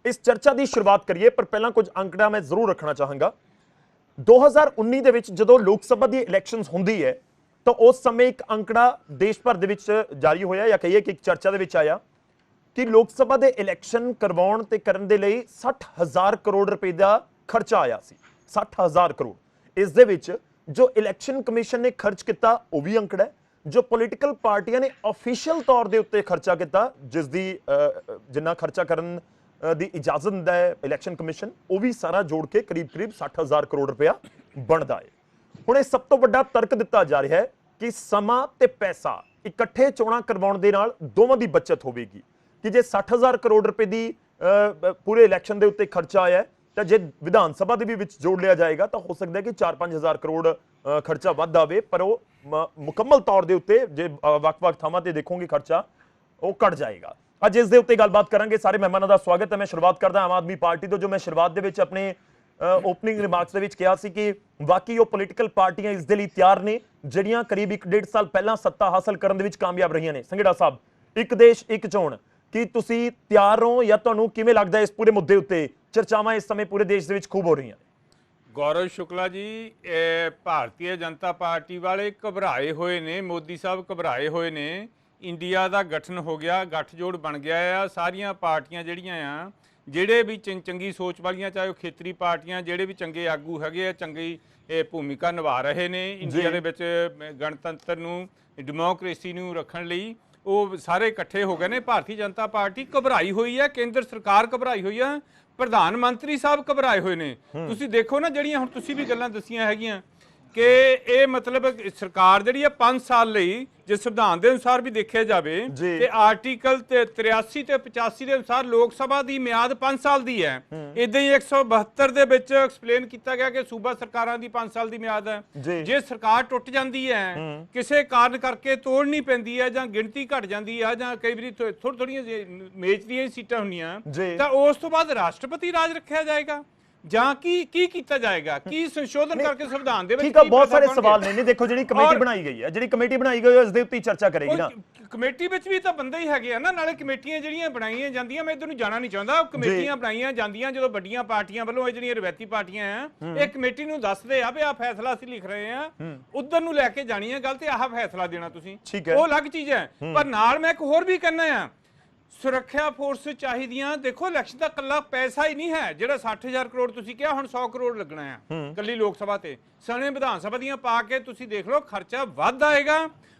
इस चर्चा की शुरुआत करिए, पर पहला कुछ अंकड़ा मैं जरूर रखना चाहांगा। 2019 ਦੇ ਵਿੱਚ ਜਦੋਂ ਲੋਕ ਸਭਾ ਦੀ ਇਲੈਕਸ਼ਨਸ ਹੁੰਦੀ ਹੈ ਤਾਂ ਉਸ ਸਮੇਂ ਇੱਕ ਅੰਕੜਾ ਦੇਸ਼ ਭਰ ਦੇ ਵਿੱਚ ਜਾਰੀ ਹੋਇਆ ਜਾਂ ਕਹੀਏ ਕਿ ਇੱਕ ਚਰਚਾ ਦੇ ਵਿੱਚ ਆਇਆ ਕਿ ਲੋਕ ਸਭਾ ਦੇ ਇਲੈਕਸ਼ਨ ਕਰਵਾਉਣ ਤੇ ਕਰਨ ਦੇ ਲਈ 60000 ਕਰੋੜ ਰੁਪਏ ਦਾ ਖਰਚਾ ਆਇਆ ਸੀ। 60000 ਕਰੋੜ। ਇਸ ਦੇ ਵਿੱਚ ਜੋ ਇਲੈਕਸ਼ਨ ਕਮਿਸ਼ਨ ਨੇ ਖਰਚ ਕੀਤਾ ਉਹ ਵੀ ਅੰਕੜਾ ਹੈ, ਜੋ ਪੋਲੀਟੀਕਲ ਪਾਰਟੀਆਂ ਨੇ ਆਫੀਸ਼ੀਅਲ ਤੌਰ ਦੇ ਉੱਤੇ ਖਰਚਾ ਕੀਤਾ, ਜਿਸ ਦੀ ਜਿੰਨਾ ਖਰਚਾ ਕਰਨ ਦੀ ਇਜਾਜ਼ਤ ਦਿੰਦਾ ਹੈ ਇਲੈਕਸ਼ਨ ਕਮਿਸ਼ਨ, ਉਹ ਵੀ ਸਾਰਾ ਜੋੜ ਕੇ ਕਰੀਬ 60000 ਕਰੋੜ ਰੁਪਇਆ ਬਣਦਾ ਹੈ। ਹੁਣ ਇਹ ਸਭ ਤੋਂ ਵੱਡਾ ਤਰਕ ਦਿੱਤਾ ਜਾ ਰਿਹਾ ਹੈ ਕਿ ਸਮਾਂ ਤੇ ਪੈਸਾ ਇਕੱਠੇ ਚੋਣਾਂ ਕਰਵਾਉਣ ਦੇ ਨਾਲ ਦੋਵਾਂ ਦੀ ਬਚਤ ਹੋਵੇਗੀ ਕਿ ਜੇ 60000 ਕਰੋੜ ਰੁਪਏ ਦੀ ਪੂਰੇ ਇਲੈਕਸ਼ਨ ਦੇ ਉੱਤੇ ਖਰਚਾ ਆਇਆ ਤਾਂ ਜੇ ਵਿਧਾਨ ਸਭਾ ਦੇ ਵੀ ਵਿੱਚ ਜੋੜ ਲਿਆ ਜਾਏਗਾ ਤਾਂ ਹੋ ਸਕਦਾ ਹੈ ਕਿ 4-5000 ਕਰੋੜ ਖਰਚਾ ਵੱਧ ਆਵੇ, ਪਰ ਉਹ ਮੁਕੰਮਲ ਤੌਰ ਦੇ ਉੱਤੇ ਜੇ ਵੱਖ-ਵੱਖ ਥਾਵਾਂ ਤੇ ਦੇਖੋਗੇ ਖਰਚਾ ਉਹ ਘਟ ਜਾਏਗਾ। ਅੱਜ ਇਸ ਦੇ ਉੱਤੇ ਗੱਲਬਾਤ ਕਰਾਂਗੇ। ਸਾਰੇ ਮਹਿਮਾਨਾਂ ਦਾ ਸਵਾਗਤ ਹੈ। ਮੈਂ ਸ਼ੁਰੂਆਤ ਕਰਦਾ ਆਮ ਆਦਮੀ ਪਾਰਟੀ ਤੋਂ, ਜੋ ਮੈਂ ਸ਼ੁਰੂਆਤ ਦੇ ਵਿੱਚ ਆਪਣੇ ਓਪਨਿੰਗ ਰਿਮਾਰਕਸ ਦੇ ਵਿੱਚ ਕਿਹਾ ਸੀ ਕਿ ਵਾਕਈ ਉਹ ਪੋਲੀਟੀਕਲ ਪਾਰਟੀਆਂ ਇਸ ਦੇ ਲਈ ਤਿਆਰ ਨੇ ਜਿਹੜੀਆਂ ਕਰੀਬ 1.5 ਸਾਲ ਪਹਿਲਾਂ ਸੱਤਾ ਹਾਸਲ ਕਰਨ ਦੇ ਵਿੱਚ ਕਾਮਯਾਬ ਰਹੀਆਂ ਨੇ। ਸੰਘੇੜਾ ਸਾਹਿਬ, ਇੱਕ ਦੇਸ਼ ਇੱਕ ਚੋਣ, ਕੀ ਤੁਸੀਂ ਤਿਆਰ ਹੋ ਜਾਂ ਤੁਹਾਨੂੰ ਕਿਵੇਂ ਲੱਗਦਾ ਇਸ ਪੂਰੇ ਮੁੱਦੇ ਉੱਤੇ ਚਰਚਾਵਾਂ ਇਸ ਸਮੇਂ ਪੂਰੇ ਦੇਸ਼ ਦੇ ਵਿੱਚ ਖੂਬ ਹੋ ਰਹੀਆਂ ਨੇ? गौरव शुक्ला जी, भारतीय जनता पार्टी वाले घबराए हुए ने, मोदी साहब घबराए हुए ने। इंडिया का गठन हो गया, गठजोड़ बन गया आ। सारिया पार्टियां जिहड़ियां आ ਜਿਹੜੇ भी चंगी सोच वालियां, चाहे वो खेतरी पार्टियां, ਜਿਹੜੇ भी चंगे आगू हैगे चंगी भूमिका निभा रहे ने इंडिया ਦੇ ਵਿੱਚ गणतंत्र ਨੂੰ, ਡੈਮੋਕ੍ਰੇਸੀ ਨੂੰ ਰੱਖਣ ਲਈ, ਉਹ ਸਾਰੇ ਇਕੱਠੇ ਹੋ ਗਏ ਨੇ। ਭਾਰਤੀ ਜਨਤਾ ਪਾਰਟੀ ਘਬਰਾਈ ਹੋਈ ਹੈ, ਕੇਂਦਰ ਸਰਕਾਰ ਘਬਰਾਈ ਹੋਈ ਹੈ, ਪ੍ਰਧਾਨ ਮੰਤਰੀ ਸਾਹਿਬ ਘਬਰਾਏ ਹੋਏ ਨੇ। ਤੁਸੀਂ ਦੇਖੋ ਨਾ ਜਿਹੜੀਆਂ ਹੁਣ ਤੁਸੀਂ ਵੀ ਗੱਲਾਂ ਦੱਸੀਆਂ ਹੈਗੀਆਂ ਕਿ ਇਹ ਮਤਲਬ ਸਰਕਾਰ ਜਿਹੜੀ ਆ 5 ਸਾਲ ਲਈ, ਜੇ ਸੰਵਿਧਾਨ ਦੇ ਅਨੁਸਾਰ ਵੀ ਦੇਖਿਆ ਜਾਵੇ ਤੇ ਆਰਟੀਕਲ 83 ਤੇ 85 ਦੇ ਅਨੁਸਾਰ ਲੋਕ ਸਭਾ ਦੀ ਮਿਆਦ 5 ਸਾਲ ਦੀ ਹੈ। ਇਦਾਂ ਹੀ 172 ਦੇ ਵਿੱਚ ਐਕਸਪਲੇਨ ਕੀਤਾ ਗਿਆ ਕਿ ਸੂਬਾ ਸਰਕਾਰਾਂ ਦੀ 5 ਸਾਲ ਦੀ ਮਿਆਦ ਹੈ। ਜੇ ਸਰਕਾਰ ਟੁੱਟ ਜਾਂਦੀ ਹੈ, ਕਿਸੇ ਕਾਰਨ ਕਰਕੇ ਤੋੜਨੀ ਪੈਂਦੀ ਹੈ ਜਾਂ ਗਿਣਤੀ ਘਟ ਜਾਂਦੀ ਹੈ ਜਾਂ ਕਈ ਵਾਰੀ ਥੋੜੀਆਂ ਮੇਚ ਦੀਆਂ ਸੀਟਾਂ ਹੁੰਦੀਆਂ, ਤਾਂ ਉਸ ਤੋਂ ਬਾਅਦ ਰਾਸ਼ਟਰਪਤੀ ਰਾਜ ਰੱਖਿਆ ਜਾਏਗਾ ਜਾਂ ਕੀ ਕੀਤਾ ਜਾਏਗਾ, ਕੀ ਸੰਸ਼ੋਧਨ ਕਰਕੇ ਸੰਵਿਧਾਨ ਦੇ ਵਿੱਚ? ਠੀਕ ਆ, ਬਹੁਤ ਸਾਰੇ ਸਵਾਲ ਨੇ। ਨਹੀਂ ਦੇਖੋ, ਜਿਹੜੀ ਕਮੇਟੀ ਬਣਾਈ ਗਈ ਹੈ, ਜਿਹੜੀ ਕਮੇਟੀ ਬਣਾਈ ਗਈ ਹੈ, ਇਸ ਦੇ ਉੱਤੇ ਚਰਚਾ ਕਰੇਗੀ ਨਾ। ਕਮੇਟੀ ਵਿੱਚ ਵੀ ਤਾਂ ਬੰਦੇ ਹੀ ਹੈਗੇ ਆ ਨਾ, ਨਾਲੇ ਕਮੇਟੀਆਂ ਜਿਹੜੀਆਂ ਬਣਾਈਆਂ ਜਾਂਦੀਆਂ, ਮੈਂ ਇੱਧਰ ਨੂੰ ਜਾਣਾ ਨਹੀਂ ਚਾਹੁੰਦਾ, ਕਮੇਟੀਆਂ ਬਣਾਈਆਂ ਜਾਂਦੀਆਂ ਜਦੋਂ ਵੱਡੀਆਂ ਪਾਰਟੀਆਂ ਵੱਲੋਂ, ਇਹ ਜਿਹੜੀਆਂ ਰਵਾਇਤੀ ਪਾਰਟੀਆਂ ਆ, ਇਹ ਕਮੇਟੀ ਨੂੰ ਦੱਸਦੇ ਆ ਵੀ ਆਹ ਫੈਸਲਾ ਅਸੀਂ ਲਿਖ ਰਹੇ ਆ, ਉਧਰ ਨੂੰ ਲੈ ਕੇ ਜਾਣੀ ਹੈ ਗੱਲ ਤੇ ਆਹ ਫੈਸਲਾ ਦੇਣਾ ਤੁਸੀਂ, ਉਹ ਅਲੱਗ ਚੀਜ਼ ਹੈ। ਪਰ ਨਾਲ ਮੈਂ ਇੱਕ ਹੋਰ ਵੀ ਕਹਿਣਾ ਆ, ਸੁਰੱਖਿਆ ਫੋਰਸ ਚਾਹੀਦੀਆਂ। ਦੇਖੋ, ਇਲੈਕਸ਼ਨ ਦਾ ਕੱਲਾ ਪੈਸਾ ਹੀ ਨਹੀਂ ਹੈ ਜਿਹੜਾ 60000 ਕਰੋੜ ਤੁਸੀਂ ਕਿਹਾ, ਹੁਣ 100 ਕਰੋੜ ਲੱਗਣਾ ਆ ਕੱਲੀ ਲੋਕ ਸਭਾ ਤੇ, ਸਣੇ ਵਿਧਾਨ ਸਭਾ ਦੀਆਂ ਪਾ ਕੇ ਤੁਸੀਂ ਦੇਖ ਲਓ ਖਰਚਾ ਵੱਧ ਆਏਗਾ।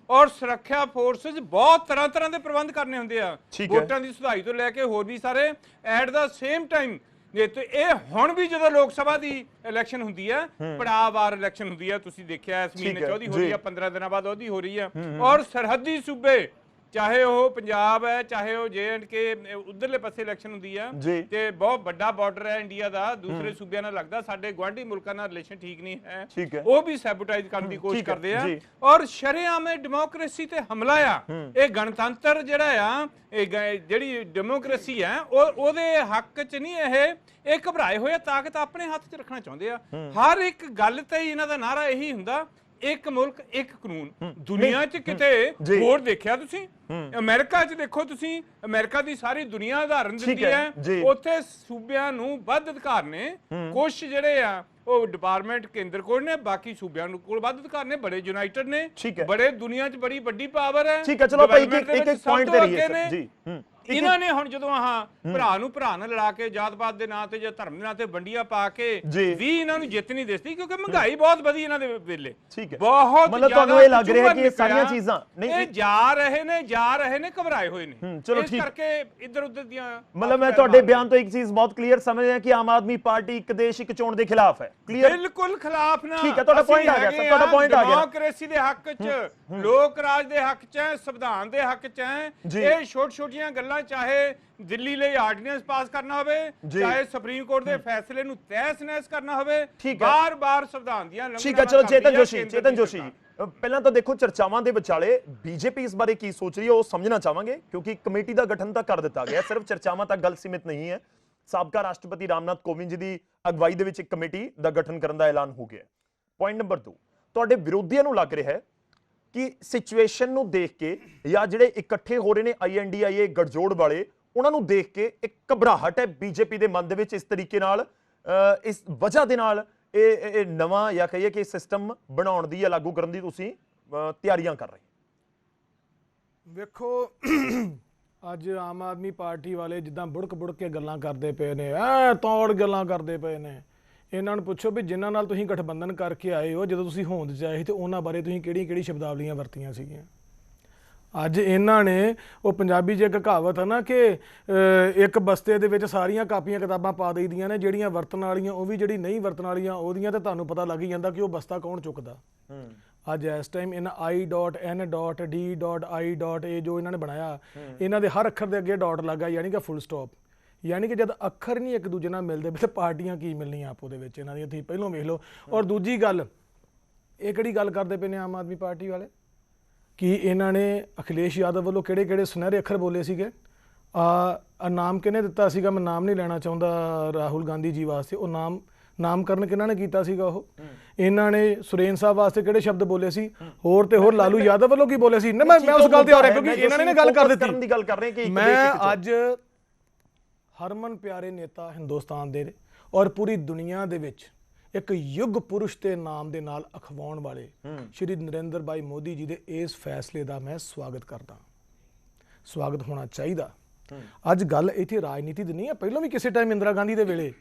ਔਰ ਸੁਰੱਖਿਆ ਫੋਰਸ ਬਹੁਤ ਤਰ੍ਹਾਂ ਦੇ ਪ੍ਰਬੰਧ ਕਰਨੇ ਹੁੰਦੇ ਆ, ਵੋਟਾਂ ਦੀ ਸੁਧਾਈ ਤੋਂ ਲੈ ਕੇ ਹੋਰ ਵੀ ਸਾਰੇ। ਐਟ ਦਾ ਸੇਮ ਟਾਈਮ ਇਹ ਹੁਣ ਵੀ ਜਦੋਂ ਲੋਕ ਸਭਾ ਦੀ ਇਲੈਕਸ਼ਨ ਹੁੰਦੀ ਹੈ, ਪੜਾਅਵਾਰ ਇਲੈਕਸ਼ਨ ਹੁੰਦੀ ਹੈ, ਤੁਸੀਂ ਦੇਖਿਆ ਇਸ ਮਹੀਨੇ 'ਚ ਉਹਦੀ ਹੋ ਰਹੀ ਹੈ, 15 ਦਿਨਾਂ ਬਾਅਦ ਉਹਦੀ ਹੋ ਰਹੀ ਹੈ। ਔਰ ਸਰਹੱਦੀ ਸੂਬੇ, ਚਾਹੇ ਉਹ ਪੰਜਾਬ ਹੈ, ਚਾਹੇ ਉਹ JNK ਉਧਰਲੇ ਪਾਸੇ ਇਲੈਕਸ਼ਨ ਹੁੰਦੀ ਆ, ਤੇ ਬਹੁਤ ਵੱਡਾ ਬਾਰਡਰ ਹੈ ਇੰਡੀਆ ਦਾ ਦੂਸਰੇ ਸੂਬਿਆਂ ਨਾਲ ਲੱਗਦਾ, ਸਾਡੇ ਗੁਆਂਢੀ ਮੁਲਕਾਂ ਨਾਲ ਰਿਲੇਸ਼ਨ ਠੀਕ ਨਹੀਂ ਹੈ, ਉਹ ਵੀ ਸੈਬੋਟਾਈਜ਼ ਕਰਨ ਦੀ ਕੋਸ਼ਿਸ਼ ਕਰਦੇ ਆ। ਔਰ ਸ਼ਰੇਆਮ ਡੈਮੋਕ੍ਰੇਸੀ ਤੇ ਹਮਲਾ ਆ। ਇਹ ਗਣਤੰਤਰ ਜਿਹੜਾ ਆ, ਇਹ ਜਿਹੜੀ ਡੈਮੋਕ੍ਰੇਸੀ ਹੈ, ਉਹਦੇ ਹੱਕ 'ਚ ਨਹੀਂ ਇਹ ਘਬਰਾਏ ਹੋਏ, ਤਾਕਤ ਆਪਣੇ ਹੱਥ 'ਚ ਰੱਖਣਾ ਚਾਹੁੰਦੇ ਆ। ਹਰ ਇੱਕ ਗੱਲ ਤੇ ਇਹਨਾਂ ਦਾ ਨਾਰਾ ਇਹੀ ਹੁੰਦਾ, ਇੱਕ ਮੁਲਕ ਇੱਕ ਕਾਨੂੰਨ। ਦੁਨੀਆ 'ਚ ਕਿਤੇ ਹੋਰ ਦੇਖਿਆ ਤੁਸੀਂ? ਅਮਰੀਕਾ 'ਚ ਦੇਖੋ ਤੁਸੀਂ, ਅਮਰੀਕਾ ਦੀ ਸਾਰੀ ਦੁਨੀਆ ਉਦਾਹਰਨ ਦਿੰਦੀ ਹੈ, ਉੱਥੇ ਸੂਬਿਆਂ ਨੂੰ ਵੱਧ ਅਧਿਕਾਰ ਨੇ। ਕੁਛ ਜਿਹੜੇ ਆ ਉਹ ਡਿਪਾਰਟਮੈਂਟ ਕੇਂਦਰ ਕੋਲ ਨੇ, ਬਾਕੀ ਸੂਬਿਆਂ ਨੂੰ ਕੋਲ ਵੱਧ ਅਧਿਕਾਰ ਨੇ, ਬੜੇ ਯੂਨਾਈਟਿਡ ਨੇ, ਬੜੇ ਦੁਨੀਆ 'ਚ ਬੜੀ ਵੱਡੀ ਪਾਵਰ ਹੈ। ਠੀਕ ਹੈ, ਚਲੋ ਭਾਈ ਇੱਕ ਪੁਆਇੰਟ ਤੇ ਰਹੀਏ ਜੀ। ਇਹਨਾਂ ਨੇ ਹੁਣ ਜਦੋਂ ਭਰਾ ਨੂੰ ਭਰਾ ਨਾਲ ਲੜਾ ਕੇ, ਜਾਤ-ਪਾਤ ਦੇ ਨਾਂ ਤੇ ਜਾਂ ਧਰਮ ਦੇ ਨਾਂ ਤੇ ਵੰਡੀਆਂ ਪਾ ਕੇ ਵੀ ਇਹਨਾਂ ਨੂੰ ਜਿੱਤ ਨਹੀਂ ਦਿਸਦੀ, ਕਿਉਂਕਿ ਮਹਿੰਗਾਈ ਬਹੁਤ ਵਧੀ ਇਹਨਾਂ ਦੇ ਵੇਲੇ, ਬਹੁਤ। ਮਤਲਬ ਤੁਹਾਨੂੰ ਇਹ ਲੱਗ ਰਿਹਾ ਕਿ ਇਹ ਸਾਰੀਆਂ ਚੀਜ਼ਾਂ ਨਹੀਂ ਜਾ ਰਹੇ ਨੇ ਘਬਰਾਏ ਹੋਏ ਨੇ। ਚਲੋ ਠੀਕ, ਕਰਕੇ ਇੱਧਰ ਉੱਧਰ ਦੀਆਂ, ਮਤਲਬ ਮੈਂ ਤੁਹਾਡੇ ਬਿਆਨ ਤੋਂ ਇੱਕ ਚੀਜ਼ ਬਹੁਤ ਕਲੀਅਰ ਸਮਝ ਰਿਹਾ ਕਿ ਆਮ ਆਦਮੀ ਪਾਰਟੀ ਇੱਕ ਦੇਸ਼ ਇੱਕ ਚੋਣ ਦੇ ਖਿਲਾਫ ਹੈ। ਕਲੀਅਰ, ਬਿਲਕੁਲ ਖਿਲਾਫ ਨਾ। ਠੀਕ ਹੈ, ਤੁਹਾਡਾ ਪੁਆਇੰਟ ਆ ਗਿਆ ਸਰ, ਤੁਹਾਡਾ ਪੁਆਇੰਟ ਆ ਗਿਆ। ਡੈਮੋਕ੍ਰੇਸੀ ਦੇ ਹੱਕ 'ਚ, ਲੋਕ ਰਾਜ ਦੇ ਹੱਕ 'ਚ ਹੈ, ਸੰਵਿਧਾਨ ਦੇ ਹੱਕ 'ਚ ਹੈ। ਇਹ ਛੋਟੀਆਂ ਗੱਲਾਂ, ਚਾਹੇ ਦਿੱਲੀ ਲਈ ਆਰਡੀਨੈਂਸ ਪਾਸ ਕਰਨਾ ਹੋਵੇ, ਚਾਹੇ ਸੁਪਰੀਮ ਕੋਰਟ ਦੇ ਫੈਸਲੇ ਨੂੰ ਤਹਿਸ-ਨਹਿਸ ਕਰਨਾ ਹੋਵੇ, ਬਾਰ-ਬਾਰ ਸੰਵਿਧਾਨ ਦੀਆਂ ਲੰਘਣਾ। ਠੀਕ ਹੈ, ਚਲੋ ਚੇਤਨ ਜੋਸ਼ੀ ਪਹਿਲਾਂ ਤਾਂ ਦੇਖੋ ਚਰਚਾਵਾਂ ਦੇ ਵਿਚਾਲੇ ਬੀਜੇਪੀ ਇਸ ਬਾਰੇ ਕੀ ਸੋਚ ਰਹੀ ਹੈ ਉਹ ਸਮਝਣਾ ਚਾਹਾਂਗੇ, ਕਿਉਂਕਿ ਕਮੇਟੀ ਦਾ ਗਠਨ ਤਾਂ ਕਰ ਦਿੱਤਾ ਗਿਆ, ਸਿਰਫ ਚਰਚਾਵਾਂ ਤੱਕ ਗੱਲ ਸੀਮਿਤ ਨਹੀਂ ਹੈ। ਸਾਬਕਾ ਰਾਸ਼ਟਰਪਤੀ ਰਾਮਨਾਥ ਕੋਵਿੰਦ ਜੀ ਦੀ ਅਗਵਾਈ ਦੇ ਵਿੱਚ ਇੱਕ ਕਮੇਟੀ ਦਾ ਗਠਨ ਕਰਨ ਦਾ ਐਲਾਨ ਹੋ ਗਿਆ। ਪੁਆਇੰਟ ਨੰਬਰ 2, ਤੁਹਾਡੇ ਵਿਰੋਧੀਆਂ ਨੂੰ ਲੱਗ ਰਿਹਾ ਹੈ ਕਿ ਸਿਚੁਏਸ਼ਨ ਨੂੰ ਦੇਖ ਕੇ ਜਾਂ ਜਿਹੜੇ ਇਕੱਠੇ ਹੋ ਰਹੇ ਨੇ INDIA ਗੱਠਜੋੜ ਵਾਲੇ, ਉਹਨਾਂ ਨੂੰ ਦੇਖ ਕੇ ਇੱਕ ਘਬਰਾਹਟ ਹੈ ਬੀਜੇਪੀ ਦੇ ਮਨ ਦੇ ਵਿੱਚ ਇਸ ਤਰੀਕੇ ਨਾਲ, ਇਸ ਵਜ੍ਹਾ ਦੇ ਨਾਲ ਇਹ ਨਵਾਂ ਜਾਂ ਕਹੀਏ ਕਿ ਸਿਸਟਮ ਬਣਾਉਣ ਦੀ ਜਾਂ ਲਾਗੂ ਕਰਨ ਦੀ ਤੁਸੀਂ ਤਿਆਰੀਆਂ ਕਰ ਰਹੇ? ਵੇਖੋ ਅੱਜ ਆਮ ਆਦਮੀ ਪਾਰਟੀ ਵਾਲੇ ਜਿੱਦਾਂ ਬੁੜਕ ਕੇ ਗੱਲਾਂ ਕਰਦੇ ਪਏ ਨੇ, ਐ ਤੋੜ ਗੱਲਾਂ ਕਰਦੇ ਪਏ ਨੇ। ਇਹਨਾਂ ਨੂੰ ਪੁੱਛੋ ਵੀ ਜਿਨ੍ਹਾਂ ਨਾਲ ਤੁਸੀਂ ਗਠਬੰਧਨ ਕਰਕੇ ਆਏ ਹੋ, ਜਦੋਂ ਤੁਸੀਂ ਹੋਂਦ 'ਚ ਆਏ ਸੀ ਤੇ ਉਹਨਾਂ ਬਾਰੇ ਤੁਸੀਂ ਕਿਹੜੀ ਸ਼ਬਦਾਵਲੀਆਂ ਵਰਤੀਆਂ ਸੀਗੀਆਂ। ਅੱਜ ਇਹਨਾਂ ਨੇ ਉਹ ਪੰਜਾਬੀ 'ਚ ਇੱਕ ਕਹਾਵਤ ਹੈ ਨਾ ਕਿ ਇੱਕ ਬਸਤੇ ਦੇ ਵਿੱਚ ਸਾਰੀਆਂ ਕਾਪੀਆਂ ਕਿਤਾਬਾਂ ਪਾ ਦੇਈਦੀਆਂ ਨੇ, ਜਿਹੜੀਆਂ ਵਰਤਣ ਵਾਲੀਆਂ ਉਹ ਵੀ, ਜਿਹੜੀ ਨਹੀਂ ਵਰਤਣ ਵਾਲੀਆਂ ਉਹਦੀਆਂ, ਤੇ ਤੁਹਾਨੂੰ ਪਤਾ ਲੱਗ ਹੀ ਜਾਂਦਾ ਕਿ ਉਹ ਬਸਤਾ ਕੌਣ ਚੁੱਕਦਾ। ਅੱਜ ਇਸ ਟਾਈਮ ਇਹਨਾਂ I.N.D.I.A ਜੋ ਇਹਨਾਂ ਨੇ ਬਣਾਇਆ, ਇਹਨਾਂ ਦੇ ਹਰ ਅੱਖਰ ਦੇ ਅੱਗੇ ਡਾਟ ਲੱਗਾ, ਯਾਨੀ ਕਿ ਫੁੱਲ ਸਟਾਪ। ਯਾਨੀ ਕਿ ਜਦ ਅੱਖਰ ਨਹੀਂ ਇੱਕ ਦੂਜੇ ਨਾਲ ਮਿਲਦੇ ਤੇ ਪਾਰਟੀਆਂ ਕੀ ਮਿਲਣੀਆਂ ਆਪੋ ਦੇ ਵਿੱਚ ਇਹਨਾਂ ਦੀਆਂ, ਤੁਸੀਂ ਪਹਿਲਾਂ ਵੇਖ ਲਓ। ਔਰ ਦੂਜੀ ਗੱਲ, ਇਹ ਕਿਹੜੀ ਗੱਲ ਕਰਦੇ ਪਏ ਨੇ ਆਮ ਆਦਮੀ ਪਾਰਟੀ ਵਾਲੇ ਕਿ ਇਹਨਾਂ ਨੇ ਅਖਿਲੇਸ਼ ਯਾਦਵ ਵੱਲੋਂ ਕਿਹੜੇ ਸੁਨਹਿਰੇ ਅੱਖਰ ਬੋਲੇ ਸੀਗੇ। ਨਾਮ ਕਿਹਨੇ ਦਿੱਤਾ ਸੀਗਾ, ਮੈਂ ਨਾਮ ਨਹੀਂ ਲੈਣਾ ਚਾਹੁੰਦਾ, ਰਾਹੁਲ ਗਾਂਧੀ ਜੀ ਵਾਸਤੇ ਉਹ ਨਾਮਕਰਨ ਕਿਹਨਾਂ ਨੇ ਕੀਤਾ ਸੀਗਾ। ਉਹ ਇਹਨਾਂ ਨੇ ਸੁਰੇਨ ਸਾਹਿਬ ਵਾਸਤੇ ਕਿਹੜੇ ਸ਼ਬਦ ਬੋਲੇ ਸੀ, ਹੋਰ ਤੇ ਹੋਰ ਲਾਲੂ ਯਾਦਵ ਵੱਲੋਂ ਕੀ ਬੋਲੇ ਸੀ। ਮੈਂ ਉਸ ਗੱਲ ਤੇ ਆ ਰਿਹਾ ਕਿਉਂਕਿ ਇਹਨਾਂ ਨੇ ਗੱਲ ਕਰ ਦਿੱਤੀ। ਮੈਂ ਅੱਜ ਹਰਮਨ ਪਿਆਰੇ ਨੇਤਾ ਹਿੰਦੁਸਤਾਨ ਦੇ ਔਰ ਪੂਰੀ ਦੁਨੀਆ ਦੇ ਵਿੱਚ ਇੱਕ ਯੁੱਗ ਪੁਰਸ਼ ਦੇ ਨਾਮ ਦੇ ਨਾਲ ਅਖਵਾਉਣ ਵਾਲੇ ਸ਼੍ਰੀ ਨਰਿੰਦਰ ਭਾਈ ਮੋਦੀ ਜੀ ਦੇ ਇਸ ਫੈਸਲੇ ਦਾ ਮੈਂ ਸਵਾਗਤ ਕਰਦਾ। ਸਵਾਗਤ ਹੋਣਾ ਚਾਹੀਦਾ। ਅੱਜ ਗੱਲ ਇੱਥੇ ਰਾਜਨੀਤੀ ਦੀ ਨਹੀਂ ਹੈ। ਪਹਿਲਾਂ ਵੀ ਕਿਸੇ ਟਾਈਮ ਇੰਦਰਾ ਗਾਂਧੀ ਦੇ ਵੇਲੇ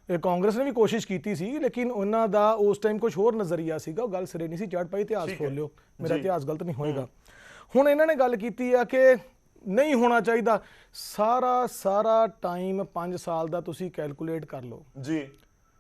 ਕਾਂਗਰਸ ਨੇ ਵੀ ਕੋਸ਼ਿਸ਼ ਕੀਤੀ ਸੀ, ਲੇਕਿਨ ਉਹਨਾਂ ਦਾ ਉਸ ਟਾਈਮ ਕੁਝ ਹੋਰ ਨਜ਼ਰੀਆ ਸੀਗਾ, ਉਹ ਗੱਲ ਸਿਰੇ ਨਹੀਂ ਸੀ ਚੜ੍ਹ ਪਾਈ। ਇਤਿਹਾਸ ਖੋਲ ਲਿਓ, ਮੇਰਾ ਇਤਿਹਾਸ ਗਲਤ ਨਹੀਂ ਹੋਏਗਾ। ਹੁਣ ਇਹਨਾਂ ਨੇ ਗੱਲ ਕੀਤੀ ਆ ਕਿ ਨਹੀਂ ਹੋਣਾ ਚਾਹੀਦਾ। ਸਾਰਾ ਟਾਈਮ 5 ਸਾਲ ਦਾ ਤੁਸੀਂ ਕੈਲਕੂਲੇਟ ਕਰ ਲਓ ਜੀ।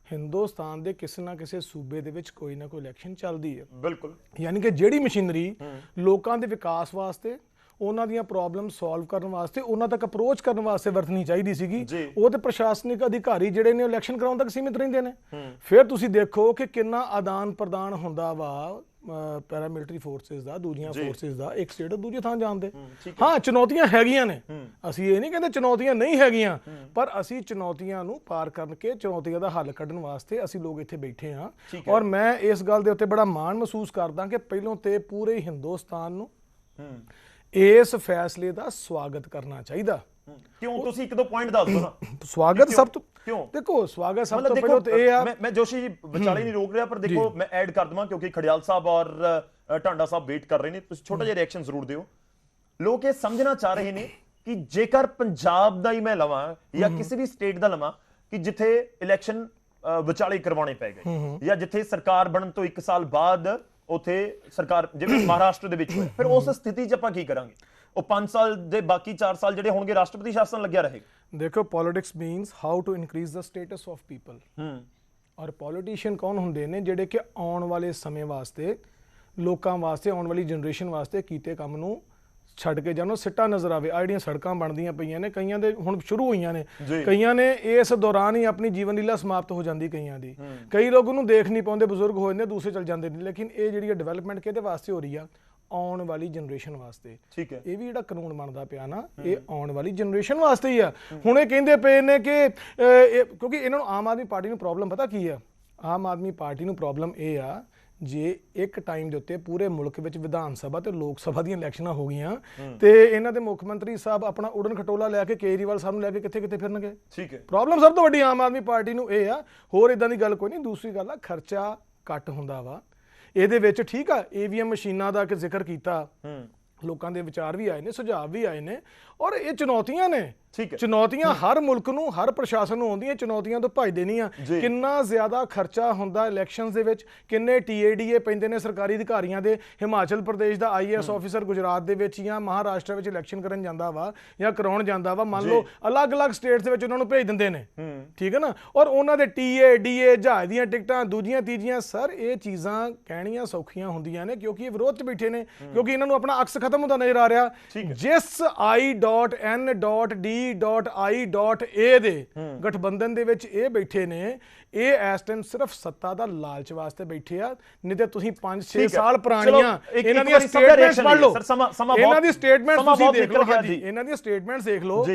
ਹਿੰਦੁਸਤਾਨ ਦੇ ਕਿਸੇ ਨਾ ਕਿਸੇ ਸੂਬੇ ਦੇ ਵਿੱਚ ਕੋਈ ਨਾ ਕੋਈ ਇਲੈਕਸ਼ਨ ਚੱਲਦੀ ਹੈ। ਬਿਲਕੁਲ, ਯਾਨੀ ਕਿ ਜਿਹੜੀ ਮਸ਼ੀਨਰੀ ਲੋਕਾਂ ਦੇ ਵਿਕਾਸ ਵਾਸਤੇ, ਉਹਨਾਂ ਦੀਆਂ ਪ੍ਰੋਬਲਮ ਸੋਲਵ ਕਰਨ ਵਾਸਤੇ, ਉਹਨਾਂ ਤੱਕ ਅਪਰੋਚ ਕਰਨ ਵਾਸਤੇ ਵਰਤਣੀ ਚਾਹੀਦੀ ਸੀਗੀ, ਉਹ ਤੇ ਪ੍ਰਸ਼ਾਸਨਿਕ ਅਧਿਕਾਰੀ ਜਿਹੜੇ ਨੇ ਇਲੈਕਸ਼ਨ ਕਰਾਉਣ ਤੱਕ ਸੀਮਿਤ ਰਹਿੰਦੇ ਨੇ। ਫਿਰ ਤੁਸੀਂ ਦੇਖੋ ਕਿ ਕਿੰਨਾ ਆਦਾਨ ਪ੍ਰਦਾਨ ਹੁੰਦਾ ਵਾ ਪੈਰਾਮਿਲਟਰੀ ਫੋਰਸਿਸ ਦਾ, ਦੂਜੀਆਂ ਫੋਰਸਿਸ ਦਾ, ਇੱਕ ਸਟੇਟ ਦੂਜੀ ਥਾਂ ਜਾਂਦੇ। ਹਾਂ, ਚੁਣੌਤੀਆਂ ਹੈਗੀਆਂ ਨੇ, ਅਸੀਂ ਇਹ ਨਹੀਂ ਕਹਿੰਦੇ ਚੁਣੌਤੀਆਂ ਨਹੀਂ ਹੈਗੀਆਂ, ਪਰ ਅਸੀਂ ਚੁਣੌਤੀਆਂ ਨੂੰ ਪਾਰ ਕਰਕੇ ਚੁਣੌਤੀਆਂ ਦਾ ਹੱਲ ਕੱਢਣ ਵਾਸਤੇ ਅਸੀਂ ਲੋਕ ਇੱਥੇ ਬੈਠੇ ਹਾਂ। ਔਰ ਮੈਂ ਇਸ ਗੱਲ ਦੇ ਉੱਤੇ ਬੜਾ ਮਾਣ ਮਹਿਸੂਸ ਕਰਦਾ ਕਿ ਪਹਿਲੋਂ ਤੇ ਪੂਰੇ ਹਿੰਦੁਸਤਾਨ ਨੂੰ ਇਸ ਫੈਸਲੇ ਦਾ ਸਵਾਗਤ ਕਰਨਾ ਚਾਹੀਦਾ। ਕਿਉਂ? ਤੁਸੀਂ ਇੱਕ ਦੋ ਪੁਆਇੰਟ ਦੱਸ ਦਿਓ ਨਾ। ਸਵਾਗਤ ਸਭ ਤੋਂ, ਦੇਖੋ ਸਵਾਗਤ ਸਭ ਤੋਂ ਪਹਿਲਾਂ ਤੇ ਇਹ ਆ, ਮੈਂ ਜੋਸ਼ੀ ਜੀ ਵਿਚਾਲੇ ਨਹੀਂ ਰੋਕ ਰਿਹਾ, ਪਰ ਦੇਖੋ ਮੈਂ ਐਡ ਕਰ ਦਵਾਂ ਕਿਉਂਕਿ ਖੜਿਆਲ ਸਾਹਿਬ ਔਰ ਟਾਂਡਾ ਸਾਹਿਬ ਵੇਟ ਕਰ ਰਹੇ ਨੇ, ਤੁਸੀਂ ਛੋਟਾ ਜਿਹਾ ਰਿਐਕਸ਼ਨ ਜ਼ਰੂਰ ਦਿਓ। ਲੋਕ ਇਹ ਸਮਝਣਾ ਚਾਹ ਰਹੇ ਨੇ ਕਿ ਜੇਕਰ ਪੰਜਾਬ ਦਾ ਹੀ ਮੈਂ ਲਵਾਂ ਜਾਂ ਕਿਸੇ ਵੀ ਸਟੇਟ ਦਾ ਲਵਾਂ ਕਿ ਜਿੱਥੇ ਇਲੈਕਸ਼ਨ ਵਿਚਾਲੇ ਕਰਵਾਉਣੇ ਪੈ ਗਏ, ਜਾਂ ਜਿੱਥੇ ਸਰਕਾਰ ਬਣਨ ਤੋਂ 1 ਸਾਲ ਬਾਅਦ ਉੱਥੇ ਸਰਕਾਰ ਜਿਵੇਂ ਮਹਾਰਾਸ਼ਟਰ ਦੇ ਵਿੱਚ ਹੋਇਆ, ਫਿਰ ਉਸ ਸਥਿਤੀ 'ਚ ਆਪਾਂ ਕੀ ਕਰਾਂਗੇ? ਉਹ 5 ਸਾਲ ਦੇ ਬਾਕੀ 4 ਸਾਲ ਜਿਹੜੇ ਹੋਣਗੇ ਰਾਸ਼ਟਰਪਤੀ ਸ਼ਾਸਨ ਲੱਗਿਆ ਰਹੇਗਾ। ਦੇਖੋ, politics means how to increase the status of people. ਔਰ ਪੋਲੀਟੀਸ਼ੀਅਨ ਕੌਣ ਹੁੰਦੇ ਨੇ? ਜਿਹੜੇ ਕਿ ਆਉਣ ਵਾਲੇ ਸਮੇਂ ਵਾਸਤੇ, ਲੋਕਾਂ ਵਾਸਤੇ, ਆਉਣ ਵਾਲੀ ਜਨਰੇਸ਼ਨ ਵਾਸਤੇ ਕੀਤੇ ਕੰਮ ਨੂੰ ਛੱਡ ਕੇ ਜਾਣੋ, ਸਿੱਟਾ ਨਜ਼ਰ ਆਵੇ। ਆ ਜਿਹੜੀਆਂ ਸੜਕਾਂ ਬਣਦੀਆਂ ਪਈਆਂ ਨੇ, ਕਈਆਂ ਦੇ ਹੁਣ ਸ਼ੁਰੂ ਹੋਈਆਂ ਨੇ, ਕਈਆਂ ਨੇ ਇਸ ਦੌਰਾਨ ਹੀ ਆਪਣੀ ਜੀਵਨ ਲੀਲਾ ਸਮਾਪਤ ਹੋ ਜਾਂਦੀ ਕਈਆਂ ਦੀ। ਕਈ ਲੋਕ ਉਹਨੂੰ ਦੇਖ ਨਹੀਂ ਪਾਉਂਦੇ, ਬਜ਼ੁਰਗ ਹੋ ਜਾਂਦੇ, ਦੂਸਰੇ ਚਲ ਜਾਂਦੇ ਨੇ। ਲੇਕਿਨ ਇਹ ਜਿਹੜੀ ਡਿਵੈਲਪਮੈਂਟ ਕਿਹਦੇ ਵਾਸਤੇ ਹੋ ਰਹੀ ਆ? ਆਉਣ ਵਾਲੀ ਜਨਰੇਸ਼ਨ ਵਾਸਤੇ। ਠੀਕ ਹੈ, ਇਹ ਵੀ ਜਿਹੜਾ ਕਾਨੂੰਨ ਬਣਦਾ ਪਿਆ ਨਾ, ਇਹ ਆਉਣ ਵਾਲੀ ਜਨਰੇਸ਼ਨ ਵਾਸਤੇ ਹੀ ਆ। ਹੁਣ ਇਹ ਕਹਿੰਦੇ ਪਏ ਨੇ ਕਿ ਕਿਉਂਕਿ ਇਹਨਾਂ ਨੂੰ ਆਮ ਆਦਮੀ ਪਾਰਟੀ ਨੂੰ ਪ੍ਰੋਬਲਮ ਪਤਾ ਕੀ ਆ? ਆਮ ਆਦਮੀ ਪਾਰਟੀ ਨੂੰ ਪ੍ਰੋਬਲਮ ਇਹ ਆ, ਜੇ ਇੱਕ ਟਾਈਮ ਦੇ ਉੱਤੇ ਪੂਰੇ ਮੁਲਕ ਵਿੱਚ ਵਿਧਾਨ ਸਭਾ ਤੇ ਲੋਕ ਸਭਾ ਦੀਆਂ ਇਲੈਕਸ਼ਨਾਂ ਹੋ ਗਈਆਂ ਤੇ ਇਹਨਾਂ ਦੇ ਮੁੱਖ ਮੰਤਰੀ ਸਾਹਿਬ ਆਪਣਾ ਉਡਨ ਖਟੋਲਾ ਲੈ ਕੇ ਕੇਜਰੀਵਾਲ ਸਾਹਿਬ ਨੂੰ ਲੈ ਕੇ ਕਿੱਥੇ ਫਿਰਨਗੇ? ਠੀਕ ਹੈ, ਪ੍ਰੋਬਲਮ ਸਭ ਤੋਂ ਵੱਡੀ ਆਮ ਆਦਮੀ ਪਾਰਟੀ ਨੂੰ ਇਹ ਆ। ਹੋਰ ਇਦਾਂ ਦੀ ਗੱਲ ਕੋਈ ਨਹੀਂ। ਦੂਸਰੀ ਗੱਲ ਆ, ਖਰਚਾ ਘੱਟ ਹੁੰਦਾ ਵਾ ਇਹਦੇ ਵਿੱਚ। ਠੀਕ ਆ, EVM ਮਸ਼ੀਨਾਂ ਦਾ ਕਿ ਜ਼ਿਕਰ ਕੀਤਾ, ਲੋਕਾਂ ਦੇ ਵਿਚਾਰ ਵੀ ਆਏ ਨੇ, ਸੁਝਾਅ ਵੀ ਆਏ ਨੇ, ਔਰ ਇਹ ਚੁਣੌਤੀਆਂ ਨੇ। ਚੁਣੌਤੀਆਂ ਹਰ ਮੁਲਕ ਨੂੰ, ਹਰ ਪ੍ਰਸ਼ਾਸਨ ਨੂੰ ਆਉਂਦੀਆਂ, ਚੁਣੌਤੀਆਂ ਤੋਂ ਭੱਜਦੇ ਨਹੀਂ ਆ। ਕਿੰਨਾ ਜ਼ਿਆਦਾ ਖਰਚਾ ਹੁੰਦਾ ਇਲੈਕਸ਼ਨਸ ਦੇ ਵਿੱਚ, ਕਿੰਨੇ TADA ਪੈਂਦੇ ਨੇ ਸਰਕਾਰੀ ਅਧਿਕਾਰੀਆਂ ਦੇ। ਹਿਮਾਚਲ ਪ੍ਰਦੇਸ਼ ਦਾ IAS ਆਫੀਸਰ ਗੁਜਰਾਤ ਦੇ ਵਿੱਚ ਜਾਂ ਮਹਾਰਾਸ਼ਟਰ ਵਿੱਚ ਇਲੈਕਸ਼ਨ ਕਰਨ ਜਾਂਦਾ ਵਾ ਜਾਂ ਕਰਾਉਣ ਜਾਂਦਾ ਵਾ, ਮੰਨ ਲਓ ਅਲੱਗ-ਅਲੱਗ ਸਟੇਟਸ ਦੇ ਵਿੱਚ ਉਹਨਾਂ ਨੂੰ ਭੇਜ ਦਿੰਦੇ ਨੇ। ਠੀਕ ਹੈ ਨਾ? ਔਰ ਉਹਨਾਂ ਦੇ TADA, ਜਹਾਜ਼ ਦੀਆਂ ਟਿਕਟਾਂ, ਦੂਜੀਆਂ ਤੀਜੀਆਂ। ਸਰ, ਇਹ ਚੀਜ਼ਾਂ ਕਹਿਣੀਆਂ ਸੌਖੀਆਂ ਹੁੰਦੀਆਂ ਨੇ ਕਿਉਂਕਿ ਇਹ ਵਿਰੋਧ 'ਚ ਬੈਠੇ ਨੇ, ਕਿਉਂਕਿ ਇਹਨਾਂ ਨੂੰ ਆਪਣਾ ਅਕਸ ਖਤਮ ਹੁੰਦਾ ਨਜ਼ਰ ਆ ਰਿਹਾ। ਜਿਸ I.N.D.I.A ਦੇ ਗਠਬੰਧਨ ਦੇ ਵਿੱਚ ਇਹ ਬੈਠੇ ਨੇ, ਇਹ ਇਸ ਟਾਈਮ ਸਿਰਫ ਸੱਤਾ ਦਾ ਲਾਲਚ ਵਾਸਤੇ ਬੈਠੇ ਆ। ਨਹੀਂ ਤੇ ਤੁਸੀਂ 5-6 ਸਾਲ ਪੁਰਾਣੀਆਂ ਇਹਨਾਂ ਦੀਆਂ ਸਟੇਟਮੈਂਟਸ ਪੜ੍ਹ ਲਓ, ਇਹਨਾਂ ਦੀ ਸਟੇਟਮੈਂਟਸ ਤੁਸੀਂ ਦੇਖ ਲਓ। ਹਾਂਜੀ, ਇਹਨਾਂ ਦੀਆਂ ਸਟੇਟਮੈਂਟਸ ਦੇਖ ਲਓ।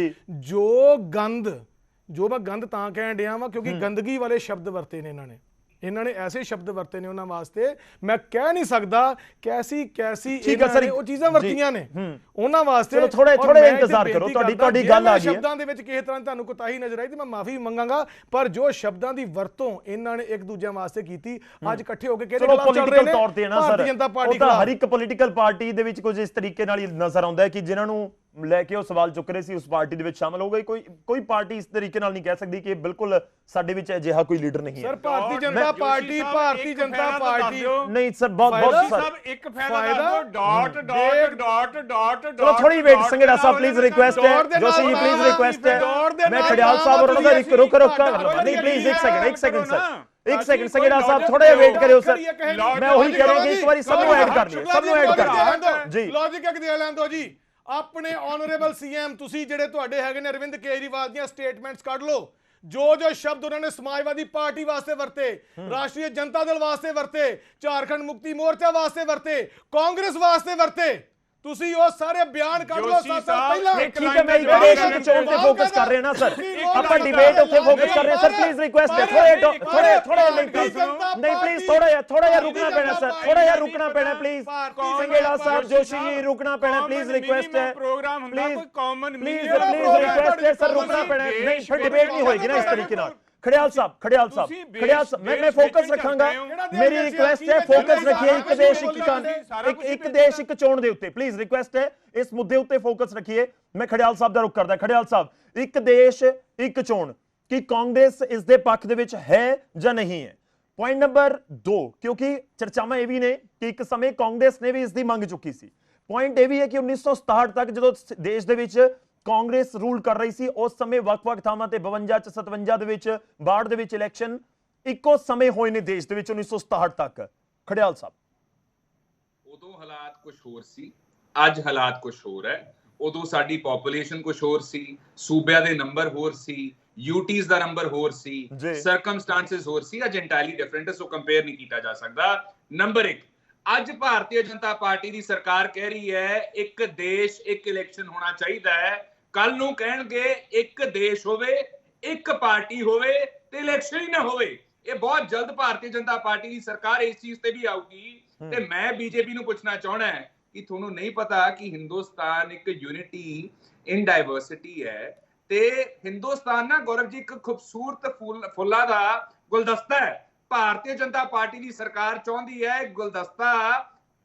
ਜੋ ਮੈਂ ਗੰਦ ਤਾਂ ਕਹਿਣ ਡਿਆ ਵਾਂ ਕਿਉਂਕਿ ਗੰਦਗੀ ਵਾਲੇ ਸ਼ਬਦ ਵਰਤੇ ਨੇ ਇਹਨਾਂ ਨੇ। ਇਹਨਾਂ ਨੇ ਐਸੇ ਸ਼ਬਦ ਵਰਤੇ ਨੇ ਉਹਨਾਂ ਵਾਸਤੇ, ਮੈਂ ਕਹਿ ਨਹੀਂ ਸਕਦਾ ਕੈਸੀ ਠੀਕ ਹੈ ਇਹਨਾਂ ਸਰ, ਨੇ ਉਹ ਚੀਜ਼ਾਂ ਵਰਤੀਆਂ ਨੇ ਉਹਨਾਂ ਵਾਸਤੇ। ਚਲੋ ਥੋੜੇ ਇੰਤਜ਼ਾਰ ਕਰੋ, ਤੁਹਾਡੀ ਗੱਲ ਆ ਗਈ ਹੈ। ਸ਼ਬਦਾਂ ਦੇ ਵਿੱਚ ਕਿਸੇ ਤਰ੍ਹਾਂ ਤੁਹਾਨੂੰ ਕੋਤਾਹੀ ਨਜ਼ਰ ਆਈ ਤੇ ਮੈਂ ਮਾਫੀ ਮੰਗਾਂਗਾ, ਪਰ ਜੋ ਸ਼ਬਦਾਂ ਦੀ ਵਰਤੋਂ ਇਹਨਾਂ ਨੇ ਇੱਕ ਦੂਜਿਆਂ ਵਾਸਤੇ ਕੀਤੀ, ਅੱਜ ਇਕੱਠੇ ਹੋ ਕੇ ਕਿਹਦੇ ਖਿਲਾਫ ਚੱਲ ਰਹੇ ਨੇ? ਤੌਰ ਤੇ ਨਾ ਸਰ, ਭਾਰਤੀ ਜਨਤਾ ਪਾਰਟੀ ਉਹ ਤਾਂ ਹਰ ਇੱਕ ਪੋਲੀਟੀਕਲ ਪਾਰਟੀ ਦੇ ਵਿੱਚ ਕੁਝ ਇਸ ਤਰੀਕੇ ਨਾਲ ਹੀ ਨਜ਼ਰ ਆਉਂਦਾ ਹੈ ਕਿ ਜਿਨ੍ਹਾਂ ਨੂੰ ਲੈ ਕੇ ਉਹ ਸਵਾਲ ਚੁੱਕ ਰਹੇ ਸੀ ਉਸ ਪਾਰਟੀ ਦੇ ਵਿੱਚ ਸ਼ਾਮਲ ਹੋ ਗਏ। ਕੋਈ ਪਾਰਟੀ ਇਸ ਤਰੀਕੇ ਨਾਲ ਨਹੀਂ ਕਹਿ ਸਕਦੀ ਕਿ ਬਿਲਕੁਲ ਸਾਡੇ ਵਿੱਚ ਅਜਿਹਾ ਕੋਈ ਲੀਡਰ ਨਹੀਂ ਹੈ। ਸਰ ਭਾਰਤੀ ਜਨਤਾ ਪਾਰਟੀ ਨਹੀਂ ਸਰ, ਬਹੁਤ ਸਭ ਇੱਕ ਫਾਇਦਾ ਡਾਟ ਡਾਟ ਡਾਟ ਡਾਟ। ਚਲੋ ਥੋੜੀ wait Sanghera Sahib please, request ਹੈ ਜੋਸ਼ੀ ਜੀ ਪਲੀਜ਼ ਰਿਕੁਐਸਟ ਹੈ, ਮੈਂ ਖੜਿਆਲ ਸਾਹਿਬ ਉਹਨਾਂ ਦਾ ਰੁਕ ਨਹੀਂ ਪਲੀਜ਼ ਇੱਕ ਸੈਕਿੰਡ ਸਰ, ਇੱਕ ਸੈਕਿੰਡ ਸੰਘੇੜਾ ਸਾਹਿਬ ਥੋੜਾ ਜਿਹਾ ਵੇਟ ਕਰਿਓ ਸਰ, ਮੈਂ ਉਹੀ ਕਹਿ ਰਿਹਾ ਕਿ ਇੱਕ ਵਾਰੀ ਸਭ ਨੂੰ ਐਡ ਕਰ ਲਿਓ ਜੀ। ਲੌਜੀਕ ਇੱਕ ਦੇ ਲੈਣ ਦਿਓ ਜੀ। ਆਪਣੇ ਆਨਰੇਬਲ ਸੀਐਮ ਤੁਸੀਂ ਜਿਹੜੇ ਤੁਹਾਡੇ ਹੈਗੇ ਨੇ ਅਰਵਿੰਦ ਕੇਜਰੀਵਾਲ ਦੀਆਂ ਸਟੇਟਮੈਂਟਸ ਕੱਢ ਲਓ, ਜੋ ਸ਼ਬਦ ਉਹਨਾਂ ਨੇ ਸਮਾਜਵਾਦੀ ਪਾਰਟੀ ਵਾਸਤੇ ਵਰਤੇ, ਰਾਸ਼ਟਰੀ ਜਨਤਾ ਦਲ ਵਾਸਤੇ ਵਰਤੇ, ਝਾਰਖੰਡ ਮੁਕਤੀ ਮੋਰਚਾ ਵਾਸਤੇ ਵਰਤੇ, ਕਾਂਗਰਸ ਵਾਸਤੇ ਵਰਤੇ, ਤੁਸੀਂ ਉਹ ਸਾਰੇ ਬਿਆਨ ਕੱਢ ਲਓ 7 ਸਾਲ ਪਹਿਲਾਂ। ਠੀਕ ਹੈ, ਮੈਂ ਇੱਕ ਦੇਸ਼ ਇੱਕ ਚੋਣ ਤੇ ਫੋਕਸ ਕਰ ਰਿਹਾ ਨਾ ਸਰ, ਆਪਾਂ ਡਿਬੇਟ ਉੱਤੇ ਫੋਕਸ ਕਰ ਰਹੇ ਸਰ, ਪਲੀਜ਼ ਰਿਕੁਐਸਟ ਹੈ ਥੋੜੇ ਨਹੀਂ ਪਲੀਜ਼ ਥੋੜਾ ਜਿਹਾ ਰੁਕਣਾ ਪੈਣਾ ਸਰ, ਥੋੜਾ ਜਿਹਾ ਰੁਕਣਾ ਪੈਣਾ ਪਲੀਜ਼ ਸੰਘੇੜਾ ਸਾਹਿਬ, ਜੋਸ਼ੀ ਜੀ ਰੁਕਣਾ ਪੈਣਾ ਪਲੀਜ਼, ਰਿਕੁਐਸਟ ਹੈ ਪਲੀਜ਼ ਰਿਕੁਐਸਟ ਹੈ ਸਰ, ਰੁਕਣਾ ਪੈਣਾ, ਨਹੀਂ ਫਿਰ ਡਿਬੇਟ ਨਹੀਂ ਹੋਏਗੀ ਨਾ ਇਸ ਤਰੀਕੇ ਨਾਲ। ਖੜਿਆਲ ਸਾਹਿਬ ਮੈਂ ਫੋਕਸ ਰੱਖਾਂਗਾ, ਮੇਰੀ ਰਿਕੁਐਸਟ ਹੈ ਫੋਕਸ ਰੱਖੀਏ ਇੱਕ ਦੇਸ਼ ਇੱਕ ਚੋਣ ਦੇ ਉੱਤੇ, ਪਲੀਜ਼ ਰਿਕੁਐਸਟ ਹੈ ਇਸ ਮੁੱਦੇ ਉੱਤੇ ਫੋਕਸ ਰੱਖੀਏ। ਮੈਂ ਖੜਿਆਲ ਸਾਹਿਬ ਦਾ ਰੁਖ ਕਰਦਾ। ਖੜਿਆਲ ਸਾਹਿਬ, ਇੱਕ ਦੇਸ਼ ਇੱਕ ਚੋਣ, ਕੀ ਕਾਂਗਰਸ ਇਸ ਦੇ ਪੱਖ ਦੇ ਵਿੱਚ ਹੈ ਜਾਂ ਨਹੀਂ ਹੈ? ਪੁਆਇੰਟ ਨੰਬਰ 2, ਕਿਉਂਕਿ ਚਰਚਾਵਾਂ ਇਹ ਵੀ ਨੇ ਕਿ ਇੱਕ ਸਮੇਂ ਕਾਂਗਰਸ ਨੇ ਵੀ ਇਸ ਦੀ ਮੰਗ ਚੁੱਕੀ ਸੀ। ਪੁਆਇੰਟ ਇਹ ਵੀ ਹੈ ਕਿ 1967 ਤੱਕ ਜਦੋਂ ਦੇਸ਼ ਦੇ ਵਿੱਚ ਕਾਂਗਰਸ ਰੂਲ ਕਰ ਰਹੀ ਸੀ, ਉਸ ਸਮੇਂ ਵੱਖ-ਵੱਖ ਥਾਵਾਂ ਤੇ 52 ਚ 57 ਦੇ ਵਿੱਚ 62 ਦੇ ਵਿੱਚ ਇਲੈਕਸ਼ਨ ਇੱਕੋ ਸਮੇਂ ਹੋਏ ਨੇ ਦੇਸ਼ ਦੇ ਵਿੱਚ 1967 ਤੱਕ। ਖੜਿਆਲ ਸਾਹਿਬ, ਉਦੋਂ ਹਾਲਾਤ ਕੁਝ ਹੋਰ ਸੀ, ਅੱਜ ਹਾਲਾਤ ਕੁਝ ਹੋਰ ਹੈ। ਉਦੋਂ ਸਾਡੀ ਪੋਪੂਲੇਸ਼ਨ ਕੁਝ ਹੋਰ ਸੀ, ਸੂਬਿਆਂ ਦੇ ਨੰਬਰ ਹੋਰ ਸੀ, ਯੂਟੀਜ਼ ਦਾ ਨੰਬਰ ਹੋਰ ਸੀ, ਸਰਕਮਸਟੈਂਸਸ ਹੋਰ ਸੀ। ਅੱਜ ਇੰਟਾਇਰਲੀ ਡਿਫਰੈਂਟ ਹੈ, ਸੋ ਕੰਪੇਅਰ ਨਹੀਂ ਕੀਤਾ ਜਾ ਸਕਦਾ। ਨੰਬਰ 1, ਅੱਜ ਭਾਰਤੀ ਜਨਤਾ ਪਾਰਟੀ ਦੀ ਸਰਕਾਰ ਕਹਿ ਰਹੀ ਹੈ ਇੱਕ ਦੇਸ਼ ਇੱਕ ਇਲੈਕਸ਼ਨ ਹੋਣਾ ਚਾਹੀਦਾ ਹੈ। ਕੱਲ ਨੂੰ ਕਹਿਣਗੇ ਇੱਕ ਦੇਸ਼ ਹੋਵੇ, ਇੱਕ ਪਾਰਟੀ ਹੋਵੇ ਤੇ ਇਲੈਕਸ਼ਨ ਹੀ ਨਾ ਹੋਵੇ। ਇਹ ਬਹੁਤ ਜਲਦ ਭਾਰਤੀ ਜਨਤਾ ਪਾਰਟੀ ਦੀ ਸਰਕਾਰ ਇਸ ਚੀਜ਼ ਤੇ ਵੀ ਆਊਗੀ। ਤੇ ਮੈਂ ਬੀਜੇਪੀ ਨੂੰ ਪੁੱਛਣਾ ਚਾਹਣਾ ਹੈ ਕਿ ਤੁਹਾਨੂੰ ਨਹੀਂ ਪਤਾ ਕਿ ਹਿੰਦੁਸਤਾਨ ਇੱਕ ਯੂਨਿਟੀ ਇਨ ਡਾਈਵਰਸਿਟੀ ਹੈ, ਤੇ ਹਿੰਦੁਸਤਾਨ ਨਾ ਗੌਰਵ ਜੀ ਇੱਕ ਖੂਬਸੂਰਤ ਫੁੱਲਾਂ ਦਾ ਗੁਲਦਸਤਾ ਹੈ। ਭਾਰਤੀ ਜਨਤਾ ਪਾਰਟੀ ਦੀ ਸਰਕਾਰ ਚਾਹੁੰਦੀ ਹੈ ਗੁਲਦਸਤਾ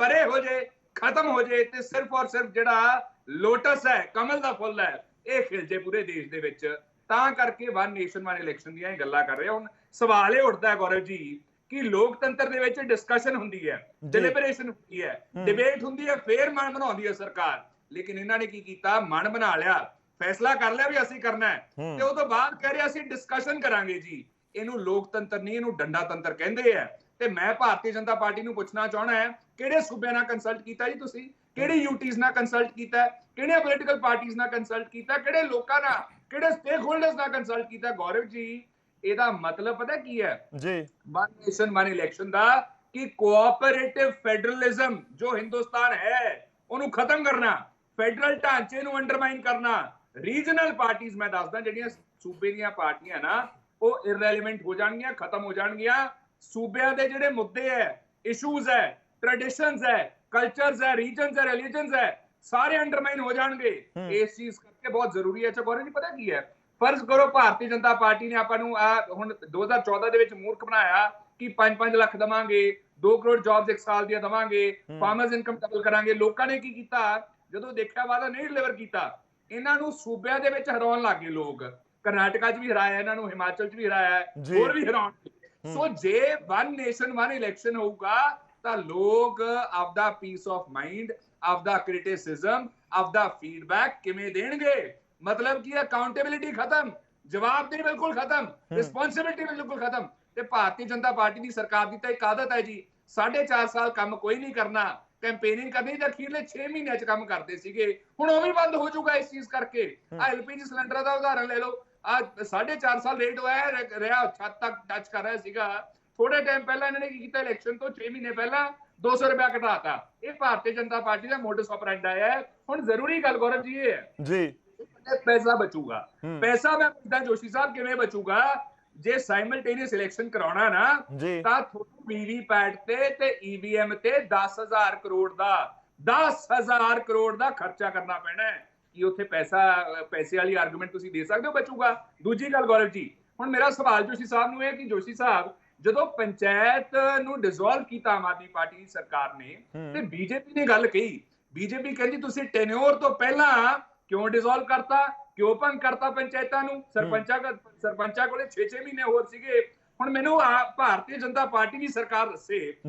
ਪਰੇ ਹੋ ਜਾਏ, ਖਤਮ ਹੋ ਜਾਏ, ਤੇ ਸਿਰਫ ਔਰ ਸਿਰਫ ਜਿਹੜਾ ਲੋਟਸ ਹੈ, ਕਮਲ ਦਾ ਫੁੱਲ ਹੈ, ਇਹ ਖਿਲ ਜੇ ਪੂਰੇ ਦੇਸ਼ ਦੇ ਵਿੱਚ। ਤਾਂ ਕਰਕੇ ਵਨ ਨੇਸ਼ਨ ਵਨ ਇਲੈਕਸ਼ਨ ਦੀਆਂ ਇਹ ਗੱਲਾਂ ਕਰ ਰਹੇ। ਹੁਣ ਸਵਾਲ ਇਹ ਉੱਠਦਾ ਹੈ ਗੌਰਵ ਜੀ ਕਿ ਲੋਕਤੰਤਰ ਦੇ ਵਿੱਚ ਡਿਸਕਸ਼ਨ ਹੁੰਦੀ ਹੈ, ਡਿਲੀਬਰੇਸ਼ਨ ਹੁੰਦੀ ਹੈ, ਡਿਬੇਟ ਹੁੰਦੀ ਹੈ, ਫੇਰ ਮਨ ਬਣਾਉਂਦੀ ਹੈ ਸਰਕਾਰ। ਲੇਕਿਨ ਇਹਨਾਂ ਨੇ ਕੀ ਕੀਤਾ, ਮਨ ਬਣਾ ਲਿਆ, ਫੈਸਲਾ ਕਰ ਲਿਆ ਵੀ ਅਸੀਂ ਕਰਨਾ ਹੈ, ਤੇ ਉਹ ਤੋਂ ਬਾਅਦ ਕਹਿ ਰਹੇ ਅਸੀਂ ਡਿਸਕਸ਼ਨ ਕਰਾਂਗੇ ਜੀ। ਇਹਨੂੰ ਲੋਕਤੰਤਰ ਨਹੀਂ, ਇਹਨੂੰ ਡੰਡਾ ਤੰਤਰ ਕਹਿੰਦੇ ਆ। ਤੇ ਮੈਂ ਭਾਰਤੀ ਜਨਤਾ ਪਾਰਟੀ ਨੂੰ ਪੁੱਛਣਾ ਚਾਹਣਾ ਹੈ, ਕਿਹੜੇ ਸੂਬਿਆਂ ਨਾਲ ਕੰਸਲਟ ਕੀਤਾ ਜੀ ਤੁਸੀਂ? ਕਿਹੜੇ ਯੂਟੀਜ਼ ਨਾਲ ਕੰਸਲਟ ਕੀਤਾ? ਕਿਹੜੇ ਪੋਲੀਟੀਕਲ ਪਾਰਟੀਆਂ ਨਾਲ ਕੰਸਲਟ ਕੀਤਾ? ਕਿਹੜੇ ਲੋਕਾਂ ਨਾਲ, ਕਿਹੜੇ ਸਟੇਕ ਹੋਲਡਰਸ ਨਾਲ ਕੰਸਲਟ ਕੀਤਾ? ਗੌਰਵ ਜੀ, ਇਹਦਾ ਮਤਲਬ ਪਤਾ ਕੀ ਹੈ ਜੀ, ਵਨ ਨੇਸ਼ਨ ਵਨ ਇਲੈਕਸ਼ਨ ਦਾ, ਕਿ ਕੋਆਪਰੇਟਿਵ ਫੈਡਰਲਿਜ਼ਮ ਜੋ ਹਿੰਦੁਸਤਾਨ ਹੈ ਉਹਨੂੰ ਖਤਮ ਕਰਨਾ, ਫੈਡਰਲ ਢਾਂਚੇ ਨੂੰ ਅੰਡਰਮਾਈਨ ਕਰਨਾ। ਰੀਜਨਲ ਪਾਰਟੀਆਂ ਮੈਂ ਦੱਸਦਾ ਜਿਹੜੀਆਂ ਸੂਬੇ ਦੀਆਂ ਪਾਰਟੀਆਂ ਨਾ, ਉਹ ਇਰਰੈਲੇਵੈਂਟ ਹੋ ਜਾਣਗੀਆਂ, ਖਤਮ ਹੋ ਜਾਣਗੀਆਂ। ਸੂਬਿਆਂ ਦੇ ਜਿਹੜੇ ਮੁੱਦੇ ਹੈ, ਇਸ਼ੂਜ਼ ਹੈ, ਟ੍ਰੈਡੀਸ਼ਨਸ ਹੈ, ਕਲਚਰਸ ਹੈ, ਰੀਜਨਸ ਹੈ, ਰਿਲੀਜਨਸ ਹੈ, ਸਾਰੇ ਅੰਡਰਮਾਈਨ ਹੋ ਜਾਣਗੇ। ਇਸ ਚੀਜ਼ ਕਰਕੇ ਬਹੁਤ ਜ਼ਰੂਰੀ ਹੈ। ਗੌਰਵ ਜੀ ਪਤਾ ਕੀ ਹੈ, ਫਰਜ਼ ਕਰੋ ਭਾਰਤੀ ਜਨਤਾ ਪਾਰਟੀ ਨੇ ਆਪਾਂ ਨੂੰ ਹੁਣ 2014 ਦੇ ਵਿੱਚ ਮੂਰਖ ਬਣਾਇਆ ਕਿ 5-5 ਲੱਖ ਦਵਾਂਗੇ, 2 ਕਰੋੜ ਜੌਬਸ ਇੱਕ ਸਾਲ ਦੀਆਂ ਦਵਾਂਗੇ, ਫਾਰਮਰਸ ਇਨਕਮ ਡਬਲ ਕਰਾਂਗੇ। ਲੋਕਾਂ ਨੇ ਕੀ ਕੀਤਾ, ਜਦੋਂ ਦੇਖਿਆ ਵਾਦਾ ਨਹੀਂ ਡਿਲੀਵਰ ਕੀਤਾ, ਇਹਨਾਂ ਨੂੰ ਸੂਬਿਆਂ ਦੇ ਵਿੱਚ ਹਰਾਉਣ ਲੱਗੇ ਲੋਕ। ਕਰਨਾਟਕਾ 'ਚ ਵੀ ਹਰਾਇਆ ਇਹਨਾਂ ਨੂੰ, ਹਿਮਾਚਲ 'ਚ ਵੀ ਹਰਾਇਆ, ਹੋਰ ਵੀ ਹਰਾਉਣਗੇ। ਸੋ ਜੇ ਵਨ ਨੇਸ਼ਨ ਵਨ ਇਲੈਕਸ਼ਨ ਹੋਊਗਾ ਤਾਂ ਲੋਕ ਆਪਦਾ ਪੀਸ ਆਫ ਮਾਈਂਡ, ਆਪਦਾ ਕ੍ਰਿਟਿਸਿਜ਼ਮ, ਆਪਦਾ ਫੀਡਬੈਕ ਕਿਵੇਂ ਦੇਣਗੇ? ਮਤਲਬ ਕੀ ਅਕਾਊਂਟੇਬਿਲਿਟੀ ਖਤਮ, ਜਵਾਬਦੇਹੀ ਬਿਲਕੁਲ ਖਤਮ, ਰਿਸਪੌਂਸਿਬਿਲਿਟੀ ਬਿਲਕੁਲ ਖਤਮ। ਤੇ ਭਾਰਤੀ ਜਨਤਾ ਪਾਰਟੀ ਦੀ ਸਰਕਾਰ ਦੀ ਤਾਂ ਇੱਕ ਆਦਤ ਹੈ ਜੀ, 4.5 ਸਾਲ ਕੰਮ ਕੋਈ ਨਹੀਂ ਕਰਨਾ, ਕੈਂਪੇਨਿੰਗ ਕਰਨੀ ਤਾਂ ਅਖੀਰਲੇ 6 ਮਹੀਨਿਆਂ 'ਚ ਕੰਮ ਕਰਦੇ ਸੀਗੇ। ਹੁਣ ਉਹ ਵੀ ਬੰਦ ਹੋ ਜਾਊਗਾ ਇਸ ਚੀਜ਼ ਕਰਕੇ। ਐਲਪੀਜੀ ਸਿਲੰਡਰ ਦਾ ਉਦਾਹਰਨ ਲੈ ਲਓ, ਅੱਜ 4.5 ਸਾਲ ਲੇਟ ਹੋਇਆ ਰਿਹਾ, ਛੱਤ ਤੱਕ ਟੱਚ ਕਰ ਰਿਹਾ ਸੀਗਾ। ਥੋੜੇ ਟਾਈਮ ਪਹਿਲਾਂ ਇਹਨਾਂ ਨੇ ਕੀ ਕੀਤਾ, ਇਲੈਕਸ਼ਨ ਤੋਂ 6 ਮਹੀਨੇ ਪਹਿਲਾਂ 200 ਰੁਪਇਆ ਘਟਾਤਾ। ਇਹ ਭਾਰਤੀ ਜਨਤਾ ਪਾਰਟੀ ਦਾ ਮੋਡਸ ਆਪਰੈਂਡਾ ਹੈ। ਹੁਣ ਜ਼ਰੂਰੀ ਗੱਲ ਗੌਰਵ ਜੀ ਇਹ ਹੈ ਜੀ, ਪੈਸਾ ਬਚੂਗਾ। ਪੈਸਾ ਮੈਂ ਪੁੱਛਦਾ ਜੋਸ਼ੀ ਸਾਹਿਬ ਕਿਵੇਂ ਬਚੂਗਾ? ਜੇ ਸਾਈਮਲਟੇਨੀਅਸ ਇਲੈਕਸ਼ਨ ਕਰਾਉਣਾ ਨਾ ਤਾਂ ਤੁਹਾਨੂੰ ਵੀਵੀਪੈਟ ਤੇ ਈਵੀਐਮ ਤੇ 10,000 ਕਰੋੜ ਦਾ ਖਰਚਾ ਕਰਨਾ ਪੈਣਾ ਹੈ। ਕਿ ਉੱਥੇ ਪੈਸੇ ਵਾਲੀ ਆਰਗੂਮੈਂਟ ਤੁਸੀਂ ਦੇ ਸਕਦੇ ਹੋ ਬਚੂਗਾ? ਦੂਜੀ ਗੱਲ ਗੌਰਵ ਜੀ, ਹੁਣ ਮੇਰਾ ਸਵਾਲ ਜੋਸ਼ੀ ਸਾਹਿਬ ਨੂੰ ਹੈ ਕਿ ਜੋਸ਼ੀ ਸਾਹਿਬ, ਜਦੋਂ ਪੰਚਾਇਤ ਨੂੰ ਡਿਸੋਲਵ ਕੀਤਾ ਆਮ ਆਦਮੀ ਪਾਰਟੀ ਦੀ ਸਰਕਾਰ ਨੇ ਤੇ ਬੀਜੇਪੀ ਨੇ ਗੱਲ ਕਹੀ, ਬੀਜੇਪੀ ਕਹਿੰਦੀ ਤੁਸੀਂ ਟੈਨਿਓਰ ਤੋਂ ਪਹਿਲਾਂ ਕਿਉਂ ਡਿਸੋਲਵ ਕਰਤਾ, ਕਿਉਂ ਭੰਗ ਕਰਤਾ ਪੰਚਾਇਤਾਂ ਨੂੰ? ਸਰਪੰਚਾਂ ਕੋਲੇ 6-6 ਮਹੀਨੇ ਹੋਰ ਸੀਗੇ। ਹੁਣ ਮੈਨੂੰ ਭਾਰਤੀ ਜਨਤਾ ਪਾਰਟੀ ਦੀ ਸਰਕਾਰ ਦੱਸੇ,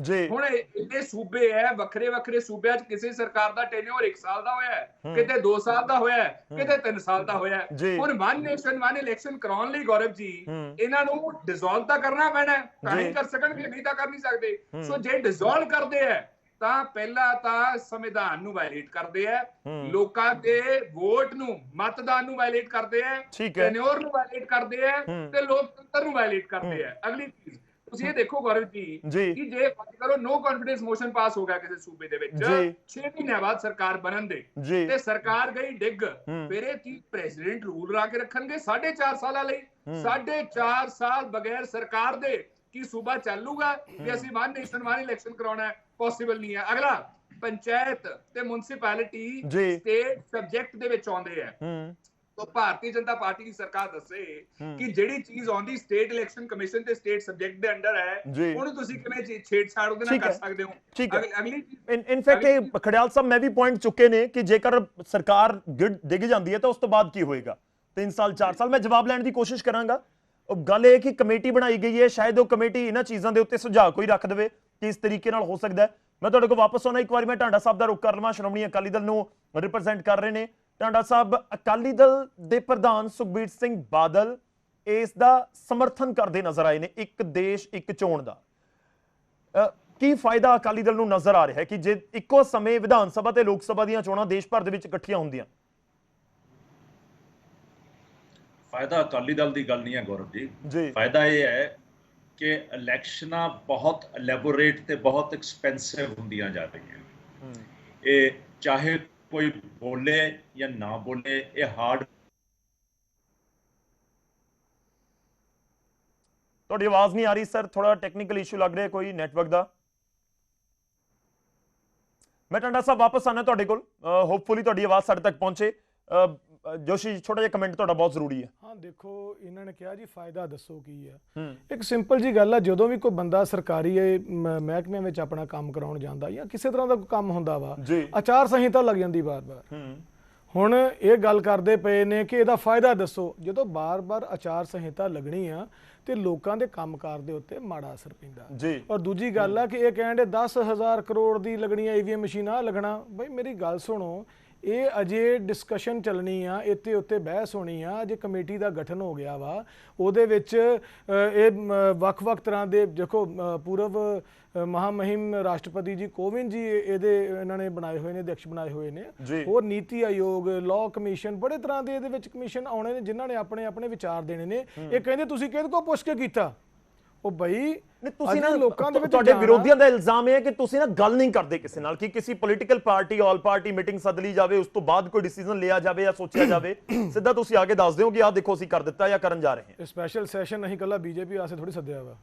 ਹੁਣ ਇਹਦੇ ਸੂਬੇ ਹੈ ਵੱਖਰੇ ਸੂਬਿਆਂ 'ਚ ਕਿਸੇ ਸਰਕਾਰ ਦਾ ਟੈਨਿਓਰ 1 ਸਾਲ ਦਾ ਹੋਇਆ, ਕਿਤੇ 2 ਸਾਲ ਦਾ ਹੋਇਆ, ਕਿਤੇ 3 ਸਾਲ ਦਾ ਹੋਇਆ। ਹੁਣ ਵਨ ਨੇਸ਼ਨ ਵਨ ਇਲੈਕਸ਼ਨ ਕਰਾਉਣ ਲਈ ਗੌਰਵ ਜੀ ਇਹਨਾਂ ਨੂੰ ਡਿਸੋਲਵ ਤਾਂ ਕਰਨਾ ਪੈਣਾ, ਤਾਂ ਹੀ ਕਰ ਸਕਣਗੇ, ਨਹੀਂ ਤਾਂ ਕਰ ਨਹੀਂ ਸਕਦੇ। ਸੋ ਜੇ ਡਿਸੋਲਵ ਕਰਦੇ ਆ ਤਾਂ ਪਹਿਲਾਂ ਤਾਂ ਸੰਵਿਧਾਨ ਨੂੰ ਵਾਇਲੇਟ ਕਰਦੇ ਆ, ਲੋਕਾਂ ਦੇ ਵੋਟ ਨੂੰ, ਮਤਦਾਨ ਨੂੰ ਵਾਇਲੇਟ ਕਰਦੇ ਆ, ਟੈਨਿਓਰ ਨੂੰ ਵਾਇਲੇਟ ਕਰਦੇ ਆ ਤੇ ਲੋਕਤੰਤਰ ਨੂੰ ਵਾਇਲੇਟ ਕਰਦੇ ਆ। ਅਗਲੀ ਚੀਜ਼ ਤੁਸੀਂ ਇਹ ਦੇਖੋ ਗੌਰਵ ਜੀ ਕਿ ਜੇ ਕਰੋ ਨੋ ਕੌਨਫੀਡੈਂਸ ਮੋਸ਼ਨ ਪਾਸ ਹੋ ਗਿਆ ਕਿਸੇ ਸੂਬੇ ਦੇ ਵਿੱਚ 6 ਮਹੀਨਿਆਂ ਬਾਅਦ ਸਰਕਾਰ ਬਣਨ ਦੇ ਤੇ ਸਰਕਾਰ ਗਈ ਡਿੱਗ, ਫਿਰ ਇਹ ਕੀ ਪ੍ਰੈਜ਼ੀਡੈਂਟ ਰੂਲ ਲਾ ਕੇ ਰੱਖਣਗੇ 4.5 ਸਾਲਾਂ ਲਈ? 4.5 ਸਾਲ ਬਗੈਰ ਸਰਕਾਰ ਦੇ ਕੀ ਸੂਬਾ ਚੱਲੂਗਾ ਕਿ ਅਸੀਂ ਵਨ ਨੇਸ਼ਨ ਵਨ ਇਲੈਕਸ਼ਨ ਕਰਾਉਣਾ ਹੈ? ਪੋਸੀਬਲ ਨਹੀਂ ਹੈ। ਅਗਲਾ, ਪੰਚਾਇਤ ਤੇ ਮੁਨਸਿਪੈਲਿਟੀ ਸਟੇਟ ਸਬਜੈਕਟ ਦੇ ਵਿੱਚ ਆਉਂਦੇ ਆ, ਤਾਂ ਭਾਰਤੀ ਜਨਤਾ ਪਾਰਟੀ ਦੀ ਸਰਕਾਰ ਦੱਸੇ ਕਿ ਜਿਹੜੀ ਚੀਜ਼ ਆਉਂਦੀ ਸਟੇਟ ਇਲੈਕਸ਼ਨ ਕਮਿਸ਼ਨ ਤੇ ਸਟੇਟ ਸਬਜੈਕਟ ਦੇ ਅੰਡਰ ਹੈ, ਉਹਨੂੰ ਤੁਸੀਂ ਕਿਵੇਂ ਛੇੜਛਾੜ ਉਹਦੇ ਨਾਲ ਕਰ ਸਕਦੇ ਹੋ? ਅਗਲੀ ਇਨਫੈਕਟ ਇਹ ਖੜਿਆਲ ਸਾਹਿਬ ਮੈਂ ਵੀ ਪੁਆਇੰਟ ਚੁੱਕੇ ਨੇ ਕਿ ਜੇਕਰ ਸਰਕਾਰ ਡਿੱਗ ਜਾਂਦੀ ਹੈ ਤਾਂ ਉਸ ਤੋਂ ਬਾਅਦ ਕੀ ਹੋਏਗਾ? 3 ਸਾਲ 4 ਸਾਲ ਮੈਂ ਜਵਾਬ ਲੈਣ ਦੀ ਕੋਸ਼ਿਸ਼ ਕਰਾਂਗਾ। ਗੱਲ ਇਹ ਕਿ ਕਮੇਟੀ ਬਣਾਈ ਗਈ ਹੈ, ਸ਼ਾਇਦ ਉਹ ਕਮੇਟੀ ਇਹਨਾਂ ਚੀਜ਼ਾਂ ਦੇ ਉੱਤੇ ਸੁਝਾਅ ਕੋਈ ਰੱਖ ਦੇਵੇ ਕਿ ਇਸ ਤਰੀਕੇ ਨਾਲ ਹੋ ਸਕਦਾ ਹੈ। ਮੈਂ ਤੁਹਾਡੇ ਕੋਲ ਵਾਪਸ ਆਉਣਾ, ਇੱਕ ਵਾਰੀ ਮੈਂ ਟਾਂਡਾ ਸਾਹਿਬ ਦਾ ਰੁਖ ਕਰ ਲਵਾਂ, ਸ਼੍ਰੋਮਣੀ ਅਕਾਲੀ ਦਲ ਨੂੰ ਰਿਪਰੈਜ਼ੈਂਟ ਕਰ ਰਹੇ ਨੇ। ਟਾਂਡਾ ਸਾਹਿਬ, ਅਕਾਲੀ ਦਲ ਦੇ ਪ੍ਰਧਾਨ ਸੁਖਬੀਰ ਸਿੰਘ ਬਾਦਲ ਇਸ ਦਾ ਸਮਰਥਨ ਕਰਦੇ ਨਜ਼ਰ ਆਏ ਨੇ, ਇੱਕ ਦੇਸ਼ ਇੱਕ ਚੋਣ ਦਾ। ਕੀ ਫਾਇਦਾ ਅਕਾਲੀ ਦਲ ਨੂੰ ਨਜ਼ਰ ਆ ਰਿਹਾ ਹੈ ਕਿ ਜੇ ਇੱਕੋ ਸਮੇਂ ਵਿਧਾਨ ਸਭਾ ਤੇ ਲੋਕ ਸਭਾ ਦੀਆਂ ਚੋਣਾਂ ਦੇਸ਼ ਭਰ ਦੇ ਵਿੱਚ ਇਕੱਠੀਆਂ ਹੁੰਦੀਆਂ? ਫਾਇਦਾ ਅਕਾਲੀ ਦਲ ਦੀ ਗੱਲ ਨਹੀਂ ਹੈ ਗੌਰਵ ਜੀ, ਫਾਇਦਾ ਇਹ ਹੈ ਕਿ ਇਲੈਕਸ਼ਨਾਂ ਬਹੁਤ ਐਲੈਬੋਰੇਟ ਤੇ ਬਹੁਤ ਐਕਸਪੈਂਸਿਵ ਹੁੰਦੀਆਂ ਜਾ ਰਹੀਆਂ। ਇਹ ਚਾਹੇ ਕੋਈ ਬੋਲੇ ਜਾਂ ਨਾ ਬੋਲੇ, ਇਹ ਹਾਰਡ। ਤੁਹਾਡੀ ਆਵਾਜ਼ ਨਹੀਂ ਆ ਰਹੀ ਸਰ, ਥੋੜਾ ਟੈਕਨੀਕਲ ਇਸ਼ੂ ਲੱਗ ਰਿਹਾ ਕੋਈ ਨੈਟਵਰਕ ਦਾ। ਮੈਂ ਟਾਂਡਾ ਸਾਹਿਬ ਵਾਪਸ ਆਣਾ ਤੁਹਾਡੇ ਕੋਲ, ਹੋਪਫੁਲੀ ਤੁਹਾਡੀ ਆਵਾਜ਼ ਸਾਡੇ ਤੱਕ ਪਹੁੰਚੇ। ਜੋਸ਼ੀ, ਛੋਟਾ ਜਿਹਾ ਕਮੈਂਟ ਤੁਹਾਡਾ ਬਹੁਤ ਜ਼ਰੂਰੀ ਹੈ। ਹਾਂ ਦੇਖੋ, ਇਹਨਾਂ ਨੇ ਕਿਹਾ ਜੀ ਫਾਇਦਾ ਦੱਸੋ ਕੀ ਹੈ। ਇੱਕ ਸਿੰਪਲ ਜੀ ਗੱਲ ਆ, ਜਦੋਂ ਵੀ ਕੋਈ ਬੰਦਾ ਸਰਕਾਰੀ ਮਹਿਕਮੇ ਵਿੱਚ ਆਪਣਾ ਕੰਮ ਕਰਾਉਣ ਜਾਂਦਾ ਜਾਂ ਕਿਸੇ ਤਰ੍ਹਾਂ ਦਾ ਕੋਈ ਕੰਮ ਹੁੰਦਾ ਵਾ, ਆਚਾਰ ਸੰਹਿਤਾ ਲੱਗ ਜਾਂਦੀ ਬਾਰ-ਬਾਰ। ਹੁਣ ਇਹ ਗੱਲ ਕਰਦੇ ਪਏ ਨੇ ਕਿ ਇਹਦਾ ਫਾਇਦਾ ਦੱਸੋ। ਜਦੋਂ ਬਾਰ-ਬਾਰ ਆਚਾਰ ਸੰਹਿਤਾ ਲੱਗਣੀ ਆ ਤੇ ਲੋਕਾਂ ਦੇ ਕੰਮਕਾਰ ਦੇ ਉੱਤੇ ਮਾੜਾ ਅਸਰ ਪੈਂਦਾ। ਔਰ ਦੂਜੀ ਗੱਲ ਆ ਕਿ ਇਹ ਕਹਿੰਦੇ 10,000 ਕਰੋੜ ਦੀ ਲੱਗਣੀ ਆ ਈਵੀਐਮ ਮਸ਼ੀਨ, ਆ ਲੱਗਣਾ। ਬਈ ਮੇਰੀ ਗੱਲ ਸੁਣੋ, ਇਹ ਅਜੇ ਡਿਸਕਸ਼ਨ ਚੱਲਣੀ ਆ, ਇੱਥੇ ਉੱਤੇ ਬਹਿਸ ਹੋਣੀ ਆ। ਅਜੇ ਕਮੇਟੀ ਦਾ ਗਠਨ ਹੋ ਗਿਆ ਵਾ, ਉਹਦੇ ਵਿੱਚ ਇਹ ਵੱਖ-ਵੱਖ ਤਰ੍ਹਾਂ ਦੇ ਦੇਖੋ, ਪੂਰਵ ਮਹਾਮਹਿਮ ਰਾਸ਼ਟਰਪਤੀ ਜੀ ਕੋਵਿੰਦ ਜੀ ਇਹਨਾਂ ਨੇ ਬਣਾਏ ਹੋਏ ਨੇ, ਅਧਿਕਸ਼ ਬਣਾਏ ਹੋਏ ਨੇ। ਹੋਰ ਨੀਤੀ ਆਯੋਗ, ਲਾਅ ਕਮਿਸ਼ਨ, ਬੜੇ ਤਰ੍ਹਾਂ ਦੇ ਇਹਦੇ ਵਿੱਚ ਕਮਿਸ਼ਨ ਆਉਣੇ ਨੇ ਜਿਨ੍ਹਾਂ ਨੇ ਆਪਣੇ ਆਪਣੇ ਵਿਚਾਰ ਦੇਣੇ ਨੇ। ਇਹ ਕਹਿੰਦੇ ਤੁਸੀਂ ਕਿਹਦੇ ਕੋਲ ਪੁੱਛ ਕੇ ਕੀਤਾ? ਉਹ ਬਈ ਤੁਸੀਂ ਨਾ ਲੋਕਾਂ ਦੇ ਵਿੱਚ, ਤੁਹਾਡੇ ਵਿਰੋਧੀਆਂ ਦਾ ਇਲਜ਼ਾਮ ਇਹ ਹੈ ਕਿ ਤੁਸੀਂ ਨਾ ਗੱਲ ਨਹੀਂ ਕਰਦੇ ਕਿਸੇ ਨਾਲ, ਕਿ ਕਿਸੇ political party all party meeting ਸੱਦ ਲਈ ਜਾਵੇ, ਉਸ ਤੋਂ ਬਾਅਦ ਕੋਈ ਡਿਸੀਜਨ ਲਿਆ ਜਾਵੇ ਜਾਂ ਸੋਚਿਆ ਜਾਵੇ, ਸਿੱਧਾ ਤੁਸੀਂ ਆ ਕੇ ਦੱਸ ਦਿਓ ਕਿ ਆਹ ਦੇਖੋ ਅਸੀਂ ਕਰ ਦਿੱਤਾ ਜਾਂ ਕਰਨ ਜਾ ਰਹੇ ਹਾਂ। ਸਪੈਸ਼ਲ ਸੈਸ਼ਨ ਨਹੀਂ ਕੱਲਾ ਬੀਜੇਪੀ ਆਸੇ ਥੋੜੀ ਸੱਦਿਆ ਵਾ,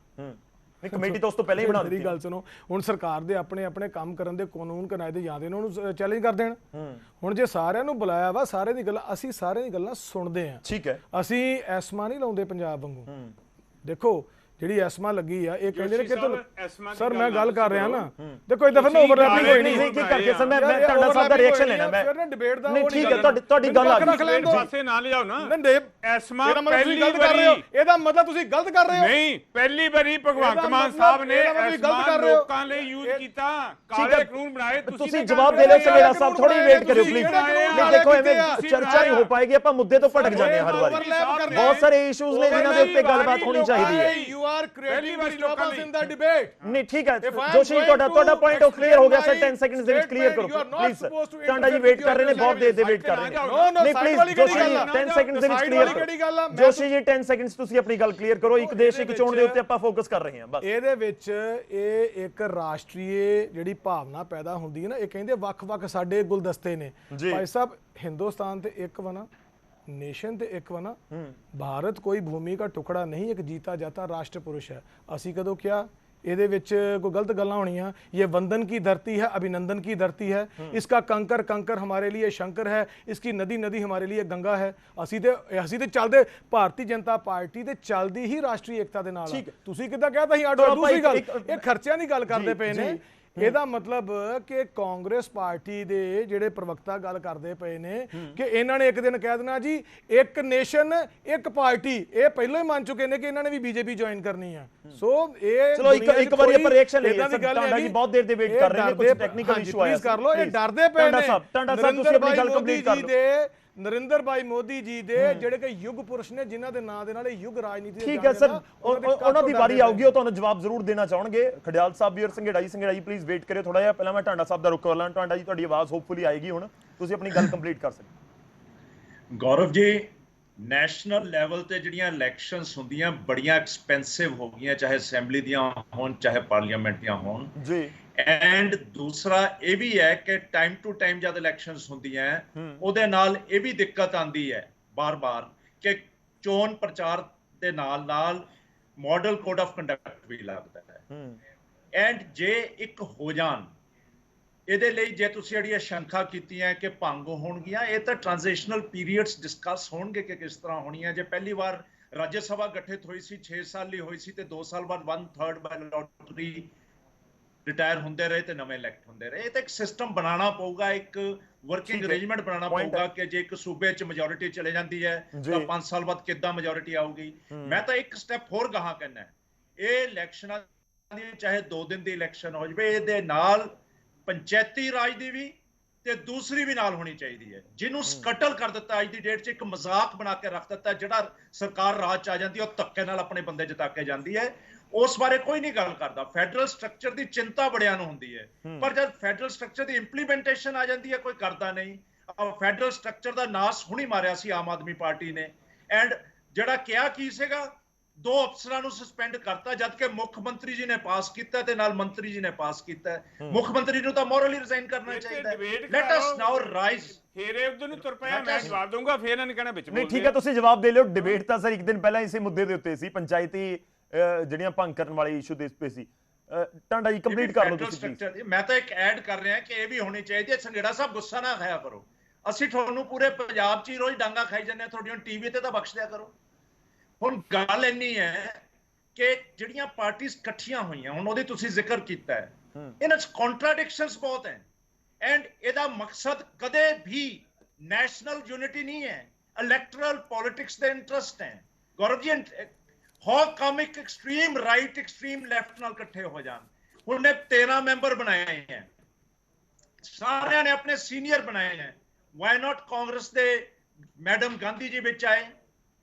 ਕਮੇਟੀ ਤਾਂ ਉਸ ਤੋਂ ਪਹਿਲਾਂ ਹੀ ਬਣਾ ਦਿੱਤੀ। ਗੱਲ ਸੁਣੋ, ਹੁਣ ਸਰਕਾਰ ਦੇ ਆਪਣੇ ਆਪਣੇ ਕੰਮ ਕਰਨ ਦੇ ਕਾਨੂੰਨ ਕਾਇਦੇ ਜਾਂ ਦੇ ਉਹਨੂੰ ਚੈਲੰਜ ਕਰ ਦੇਣ। ਹੁਣ ਜੇ ਸਾਰਿਆਂ ਨੂੰ ਬੁਲਾਇਆ ਵਾ, ਸਾਰੇ ਦੀ ਗੱਲ, ਅਸੀਂ ਸਾਰਿਆਂ ਦੀ ਗੱਲਾਂ ਸੁਣਦੇ ਹਾਂ। ਠੀਕ ਹੈ, ਅਸੀਂ ਐਸਮਾ ਨਹੀਂ ਲਾਉਂਦੇ ਪੰਜਾਬ ਵਾਂਗੂ। ਦੇਖੋ ਜਿਹੜੀ ਐਸਮਾ ਲੱਗੀ ਆ, ਇਹ ਕਹਿੰਦੇ ਨੇ ਕਿ ਸਰ ਮੈਂ ਗੱਲ ਕਰ ਰਿਹਾ ਨਾ, ਦੇਖੋ ਇਦਾਂ ਫਿਰ ਓਵਰਲੈਪਿੰਗ ਹੋਈ ਨਹੀਂ। ਕੀ ਕਰਕੇ ਸਰ ਮੈਂ ਟਾਂਡਾ ਸਾਹਿਬ ਦਾ ਰਿਐਕਸ਼ਨ ਲੈਣਾ ਮੈਂ, ਫਿਰ ਡਿਬੇਟ ਦਾ। ਨਹੀਂ ਠੀਕ ਹੈ, ਤੁਹਾਡੀ ਗੱਲ ਆ ਗਈ, ਪਾਸੇ ਨਾ ਲਿਆਓ ਨਾ। ਐਸਮਾ ਪਹਿਲੀ ਗਲਤ ਕਰ ਰਹੇ ਹੋ, ਇਹਦਾ ਮਤਲਬ ਤੁਸੀਂ ਗਲਤ ਕਰ ਰਹੇ ਹੋ। ਨਹੀਂ, ਪਹਿਲੀ ਵਾਰੀ ਭਗਵੰਤ ਮਾਨ ਸਾਹਿਬ ਨੇ ਐਸਮਾ ਲੋਕਾਂ ਲਈ ਯੂਜ਼ ਕੀਤਾ, ਕਾਲੇ ਕਾਨੂੰਨ ਬਣਾਏ। ਤੁਸੀਂ ਜਵਾਬ ਦੇ ਲਓ ਸੰਗੇੜਾ ਸਾਹਿਬ, ਥੋੜੀ ਵੇਟ ਕਰਿਓ ਪਲੀਜ਼। ਨਹੀਂ ਦੇਖੋ, ਐਵੇਂ ਚਰਚਾ ਨਹੀਂ ਹੋ ਪਾਏਗੀ, ਆਪਾਂ ਮੁੱਦੇ ਤੋਂ ਭਟਕ ਜਾਂਦੇ ਹਾਂ ਹਰ ਵਾਰੀ। ਬਹੁਤ ਸਾਰੇ ਇਸ਼ੂਜ਼ ਨੇ ਜਿਨ੍ਹਾਂ ਦੇ ਉੱਤੇ ਗੱਲਬਾਤ ਹੋਣੀ ਚਾਹੀਦੀ ਹੈ। ਪਹਿਲੀ ਵਾਰੀ ਲੋਕਾਂ ਇਨ ਦਾ ਡਿਬੇਟ। ਨਹੀਂ ਠੀਕ ਹੈ ਜੋਸ਼ੀ, ਤੁਹਾਡਾ ਪੁਆਇੰਟ ਆਫ ਕਲੀਅਰ ਹੋ ਗਿਆ ਸਰ। 10 ਸੈਕਿੰਡਸ ਦੇ ਵਿੱਚ ਕਲੀਅਰ ਕਰੋ ਪਲੀਜ਼ ਸਰ। ਟਾਂਡਾ ਜੀ ਵੇਟ ਕਰ ਰਹੇ ਨੇ, ਬਹੁਤ ਦੇਰ ਦੇ ਵੇਟ ਕਰ ਰਹੇ ਨੇ। ਨਹੀਂ ਪਲੀਜ਼ ਜੋਸ਼ੀ ਜੀ 10 ਸੈਕਿੰਡਸ ਦੇ ਵਿੱਚ ਕਲੀਅਰ ਕਰੋ। ਜੋਸ਼ੀ ਜੀ 10 ਸੈਕਿੰਡਸ ਤੁਸੀਂ ਆਪਣੀ ਗੱਲ ਕਲੀਅਰ ਕਰੋ। ਇੱਕ ਦੇਸ਼ ਇੱਕ ਚੋਣ ਦੇ ਉੱਤੇ ਆਪਾਂ ਫੋਕਸ ਕਰ ਰਹੇ ਹਾਂ ਬਸ। ਇਹਦੇ ਵਿੱਚ ਇਹ ਇੱਕ ਰਾਸ਼ਟਰੀ ਜਿਹੜੀ ਭਾਵਨਾ ਪੈਦਾ ਹੁੰਦੀ ਹੈ ਨਾ, ਇਹ ਕਹਿੰਦੇ ਵੱਖ-ਵੱਖ ਸਾਡੇ ਗੁਲਦਸਤੇ ਨੇ। ਭਾਈ ਸਾਹਿਬ, ਹਿੰਦੁਸਤਾਨ ਤੇ ਇੱਕ ਵਾ ਨਾ, नेशन ते एक वा ना, भारत कोई भूमि का टुकड़ा नहीं, एक जीता जाता राष्ट्र पुरुष है। असी कदों क्या ਇਹਦੇ ਵਿੱਚ कोई गलत गल्लां होणियां। ये वंदन की धरती है, अभिनंदन की धरती है, इसका कंकर कंकर हमारे लिए शंकर है, इसकी नदी नदी हमारे लिए गंगा है। ਅਸੀਂ ਤੇ ਚੱਲਦੇ ਭਾਰਤੀ ਜਨਤਾ ਪਾਰਟੀ ਤੇ ਚੱਲਦੀ ਹੀ ਰਾਸ਼ਟਰੀ ਏਕਤਾ ਦੇ ਨਾਲ। ਤੁਸੀਂ ਕਿੱਦਾਂ ਕਹਿਤਾ ਸੀ ਆਡੋ? ਦੂਸਰੀ ਗੱਲ, ਇਹ ਖਰਚਿਆਂ ਦੀ ਗੱਲ ਕਰਦੇ ਪਏ ਨੇ। ਇਹਦਾ ਮਤਲਬ ਕਿ ਕਾਂਗਰਸ ਪਾਰਟੀ ਦੇ ਜਿਹੜੇ ਪ੍ਰਵਕਤਾ ਗੱਲ ਕਰਦੇ ਪਏ ਨੇ ਕਿ ਇਹਨਾਂ ਨੇ ਇੱਕ ਦਿਨ ਕਹਿ ਦੇਣਾ ਜੀ ਇੱਕ ਨੇਸ਼ਨ ਇੱਕ ਪਾਰਟੀ। ਇਹ ਪਹਿਲਾਂ ਹੀ ਮੰਨ ਚੁੱਕੇ ਨੇ ਕਿ ਇਹਨਾਂ ਨੇ ਵੀ ਬੀਜੇਪੀ ਜੁਆਇਨ ਕਰਨੀ ਆ। ਸੋ ਇਹ ਚਲੋ ਇੱਕ ਵਾਰੀ ਆਪਾਂ ਰਿਐਕਸ਼ਨ ਲਈਏ। ਟਾਂਡਾ ਜੀ ਬਹੁਤ ਦੇਰ ਦੇ ਵੇਟ ਕਰ ਰਹੇ ਨੇ, ਕੁਝ ਟੈਕਨੀਕਲ ਇਸ਼ੂ ਆਇਆ। ਪਲੀਜ਼ ਕਰ ਲਓ, ਇਹ ਡਰਦੇ ਪਏ ਨੇ। ਟਾਂਡਾ ਸਾਹਿਬ ਤੁਸੀਂ ਆਪਣੀ ਗੱਲ ਕੰਪਲੀਟ ਕਰ ਲਓ। ਨਰਿੰਦਰ ਭਾਈ ਮੋਦੀ ਜੀ ਦੇ ਜਿਹੜੇ ਕਿ ਯੁੱਗ ਪੁਰਸ਼ ਨੇ, ਜਿਨ੍ਹਾਂ ਦੇ ਨਾਂ ਦੇ ਨਾਲ ਯੁੱਗ ਰਾਜਨੀਤੀ। ਠੀਕ ਹੈ ਸਰ, ਉਹਨਾਂ ਦੀ ਵਾਰੀ ਆਊਗੀ, ਉਹ ਤੁਹਾਨੂੰ ਜਵਾਬ ਜ਼ਰੂਰ ਦੇਣਾ ਚਾਹਣਗੇ। ਖੜਿਆਲ ਸਾਹਿਬ ਵੀ ਔਰ ਸੰਘੇੜਾ ਜੀ ਪਲੀਜ਼ ਵੇਟ ਕਰਿਓ ਥੋੜਾ ਜਿਹਾ। ਪਹਿਲਾਂ ਮੈਂ ਟਾਂਡਾ ਸਾਹਿਬ ਦਾ ਰੁਕ ਕਰ ਲਾਂ। ਟਾਂਡਾ ਜੀ ਤੁਹਾਡੀ ਆਵਾਜ਼ ਹੋਪਫੁਲੀ ਆਏਗੀ, ਹੁਣ ਤੁਸੀਂ ਆਪਣੀ ਗੱਲ ਕੰਪਲੀਟ ਕਰ ਸਕਦੇ। ਗੌਰਵ ਜੀ, ਨੈਸ਼ਨਲ ਲੈਵਲ ਤੇ ਜਿਹੜੀਆਂ ਇਲੈਕਸ਼ਨਸ ਹੁੰਦੀਆਂ ਬੜੀਆਂ ਐਕਸਪੈਂਸਿਵ ਹੋ ਗਈਆਂ, ਚਾਹੇ ਅਸੈਂਬਲੀ ਦੀਆਂ ਹੋਣ ਚਾਹੇ ਪਾਰਲੀਮੈਂਟ ਦੀਆਂ ਹੋਣ ਜੀ। ਐਂਡ ਦੂਸਰਾ ਇਹ ਵੀ ਹੈ ਕਿ ਟਾਈਮ ਟੂ ਟਾਈਮ ਜਦ ਇਲੈਕਸ਼ਨਸ ਹੁੰਦੀਆਂ ਉਹਦੇ ਨਾਲ ਇਹ ਵੀ ਦਿੱਕਤ ਆਉਂਦੀ ਹੈ ਬਾਰ-ਬਾਰ ਕਿ ਚੋਣ ਪ੍ਰਚਾਰ ਦੇ ਨਾਲ ਨਾਲ ਮਾਡਲ ਕੋਡ ਆਫ ਕੰਡਕਟ ਵੀ ਲੱਗਦਾ ਹੈ। ਐਂਡ ਜੇ ਇੱਕ ਹੋ ਜਾਣ ਇਹਦੇ ਲਈ, ਜੇ ਤੁਸੀਂ ਜਿਹੜੀਆਂ ਸ਼ੰਕਾ ਕੀਤੀਆਂ ਕਿ ਭੰਗ ਹੋਣਗੀਆਂ, ਇਹ ਤਾਂ ਟ੍ਰਾਂਜੀਸ਼ਨਲ ਪੀਰੀਅਡਸ ਡਿਸਕਸ ਹੋਣਗੇ ਕਿ ਕਿਸ ਤਰ੍ਹਾਂ ਹੋਣੀਆਂ। ਜੇ ਪਹਿਲੀ ਵਾਰ ਰਾਜ ਸਭਾ ਗਠਿਤ ਹੋਈ ਸੀ 6 ਸਾਲ ਲਈ ਹੋਈ ਸੀ ਤੇ 2 ਸਾਲ ਬਾਅਦ 1/3 ਬਾਇਲੋਟਰੀ ਰਿਟਾਇਰ ਹੁੰਦੇ ਰਹੇ ਤੇ ਨਵੇਂ ਇਲੈਕਟ ਹੁੰਦੇ ਰਹੇ। ਇਹ ਤਾਂ ਇੱਕ ਸਿਸਟਮ ਬਣਾਉਣਾ ਪਊਗਾ, ਇੱਕ ਵਰਕਿੰਗ ਅਰੇਂਜਮੈਂਟ ਬਣਾਉਣਾ ਪਊਗਾ ਕਿ ਜੇ ਇੱਕ ਸੂਬੇ 'ਚ ਮੈਜੋਰਿਟੀ ਚਲੇ ਜਾਂਦੀ ਹੈ ਤਾਂ 5 ਸਾਲ ਬਾਅਦ ਕਿੱਦਾਂ ਮੈਜੋਰਿਟੀ ਆਊਗੀ। ਮੈਂ ਤਾਂ ਇੱਕ ਸਟੈਪ ਹੋਰ ਗਾਹਾਂ ਕਰਨਾ, ਇਹ ਇਲੈਕਸ਼ਨਾਂ ਦੀ ਚਾਹੇ 2 ਦਿਨ ਦੀ ਇਲੈਕਸ਼ਨ ਹੋ ਜਾਵੇ, ਇਹਦੇ ਨਾਲ ਪੰਚਾਇਤੀ ਰਾਜ ਦੀ ਵੀ ਤੇ ਦੂਸਰੀ ਵੀ ਨਾਲ ਹੋਣੀ ਚਾਹੀਦੀ ਹੈ। ਜਿਹਨੂੰ ਸਕਟਲ ਕਰ ਦਿੱਤਾ ਅੱਜ ਦੀ ਡੇਟ 'ਚ, ਇੱਕ ਮਜ਼ਾਕ ਬਣਾ ਕੇ ਰੱਖ ਦਿੱਤਾ, ਜਿਹੜਾ ਸਰਕਾਰ ਰਾਜ 'ਚ ਆ ਜਾਂਦੀ ਹੈ ਉਹ ਧੱਕੇ ਨਾਲ ਆਪਣੇ ਬੰਦੇ ਜਿਤਾ ਕੇ ਜਾਂਦੀ ਹੈ। ਉਸ ਬਾਰੇ ਕੋਈ ਨਹੀਂ ਗੱਲ ਕਰਦਾ। ਫੈਡਰਲ ਸਟਰਕਚਰ ਦੀ ਚਿੰਤਾ ਬੜਿਆਂ ਨੂੰ ਹੁੰਦੀ ਹੈ, ਪਰ ਜਦ ਫੈਡਰਲ ਸਟਰਕਚਰ ਦੀ ਇੰਪਲੀਮੈਂਟੇਸ਼ਨ ਆ ਜਾਂਦੀ ਹੈ ਕੋਈ ਕਰਦਾ ਨਹੀਂ। ਫੈਡਰਲ ਸਟਰਕਚਰ ਦਾ ਨਾਸ ਹੁਣੀ ਮਾਰਿਆ ਸੀ ਆਮ ਆਦਮੀ ਪਾਰਟੀ ਨੇ। ਐਂਡ ਜਿਹੜਾ ਕਿਹਾ ਕੀ ਸੀਗਾ, 2 ਅਫਸਰਾਂ ਨੂੰ ਸਸਪੈਂਡ ਕਰਤਾ, ਜਦ ਕਿ ਮੁੱਖ ਮੰਤਰੀ ਜੀ ਨੇ ਪਾਸ ਕੀਤਾ ਤੇ ਨਾਲ ਮੰਤਰੀ ਜੀ ਨੇ ਪਾਸ ਕੀਤਾ। ਮੁੱਖ ਮੰਤਰੀ ਨੂੰ ਤਾਂ ਮੋਰਲੀ ਰਿਜ਼ਾਈਨ ਕਰਨਾ ਚਾਹੀਦਾ ਹੈ। ਲੈਟ ਅਸ ਨਾਓ ਰਾਈਜ਼। ਫੇਰੇ ਉਧਰ ਨੂੰ ਤੁਰ ਪਿਆ, ਮੈਂ ਜਵਾਬ ਦਊਂਗਾ, ਫੇਰ ਇਹਨਾਂ ਨੇ ਕਹਿਣਾ ਵਿੱਚ ਨਹੀਂ। ਠੀਕ ਹੈ, ਤੁਸੀਂ ਜਵਾਬ ਦੇ ਲਿਓ। ਡਿਬੇਟ ਤਾਂ ਸਰ ਇੱਕ ਦਿਨ ਪਹਿਲਾਂ ਇਸੇ ਮੁੱਦੇ ਦੇ ਉੱਤੇ ਸੀ, ਪੰਚਾਇਤੀ ਜਿਹੜੀਆਂ ਭੰਗ ਕਰਨ ਵਾਲੇ ਇਸ਼ੂ ਦੇ ਉੱਤੇ ਸੀ। ਟਾਂਡਾ ਜੀ ਕੰਪਲੀਟ ਕਰ ਲਓ ਤੁਸੀਂ। ਮੈਂ ਤਾਂ ਇੱਕ ਐਡ ਕਰ ਰਿਹਾ ਕਿ ਇਹ ਵੀ ਹੋਣੀ ਚਾਹੀਦੀ ਹੈ। ਸੰਘੇੜਾ ਸਾਹਿਬ ਗੁੱਸਾ ਨਾ ਖਾਇਆ ਕਰੋ, ਅਸੀਂ ਤੁਹਾਨੂੰ ਪੂਰੇ ਪੰਜਾਬ 'ਚ ਹੀ ਰੋਜ਼ ਡਾਂਗਾ ਖਾਈ ਜਾਂਦੇ ਹਾਂ, ਤੁਹਾਡੀਆਂ ਟੀਵੀ ਤੇ ਤਾਂ ਬਖਸ਼ ਦਿਆ ਕਰੋ। ਹੁਣ ਗੱਲ ਇੰਨੀ ਹੈ ਕਿ ਜਿਹੜੀਆਂ ਪਾਰਟੀਆਂ ਇਕੱਠੀਆਂ ਹੋਈਆਂ, ਹੁਣ ਉਹਦੀ ਤੁਸੀਂ ਜ਼ਿਕਰ ਕੀਤਾ ਹੈ, ਇਹਨਾਂ 'ਚ ਕੰਟਰਾਡਿਕਸ਼ਨਸ ਬਹੁਤ ਹੈ। ਐਂਡ ਇਹਦਾ ਮਕਸਦ ਕਦੇ ਵੀ ਨੈਸ਼ਨਲ ਯੂਨਿਟੀ ਨਹੀਂ ਹੈ, ਇਲੈਕਟਰਲ ਪੋਲਿਟਿਕਸ ਦੇ ਇੰਟਰਸਟ ਹੈ। ਗੌਰਵ ਜੀ, how come ਇੱਕ ਐਕਸਟ੍ਰੀਮ ਰਾਈਟ ਐਕਸਟ੍ਰੀਮ ਲੈਫਟ ਨਾਲ ਇਕੱਠੇ ਹੋ ਜਾਣ? ਹੁਣ ਨੇ 13 ਮੈਂਬਰ ਬਣਾਏ ਹੈ, ਸਾਰਿਆਂ ਨੇ ਆਪਣੇ ਸੀਨੀਅਰ ਬਣਾਏ ਹੈ। ਵਾਈ ਨਾਟ ਕਾਂਗਰਸ ਦੇ ਮੈਡਮ ਗਾਂਧੀ ਜੀ ਵਿੱਚ ਆਏ,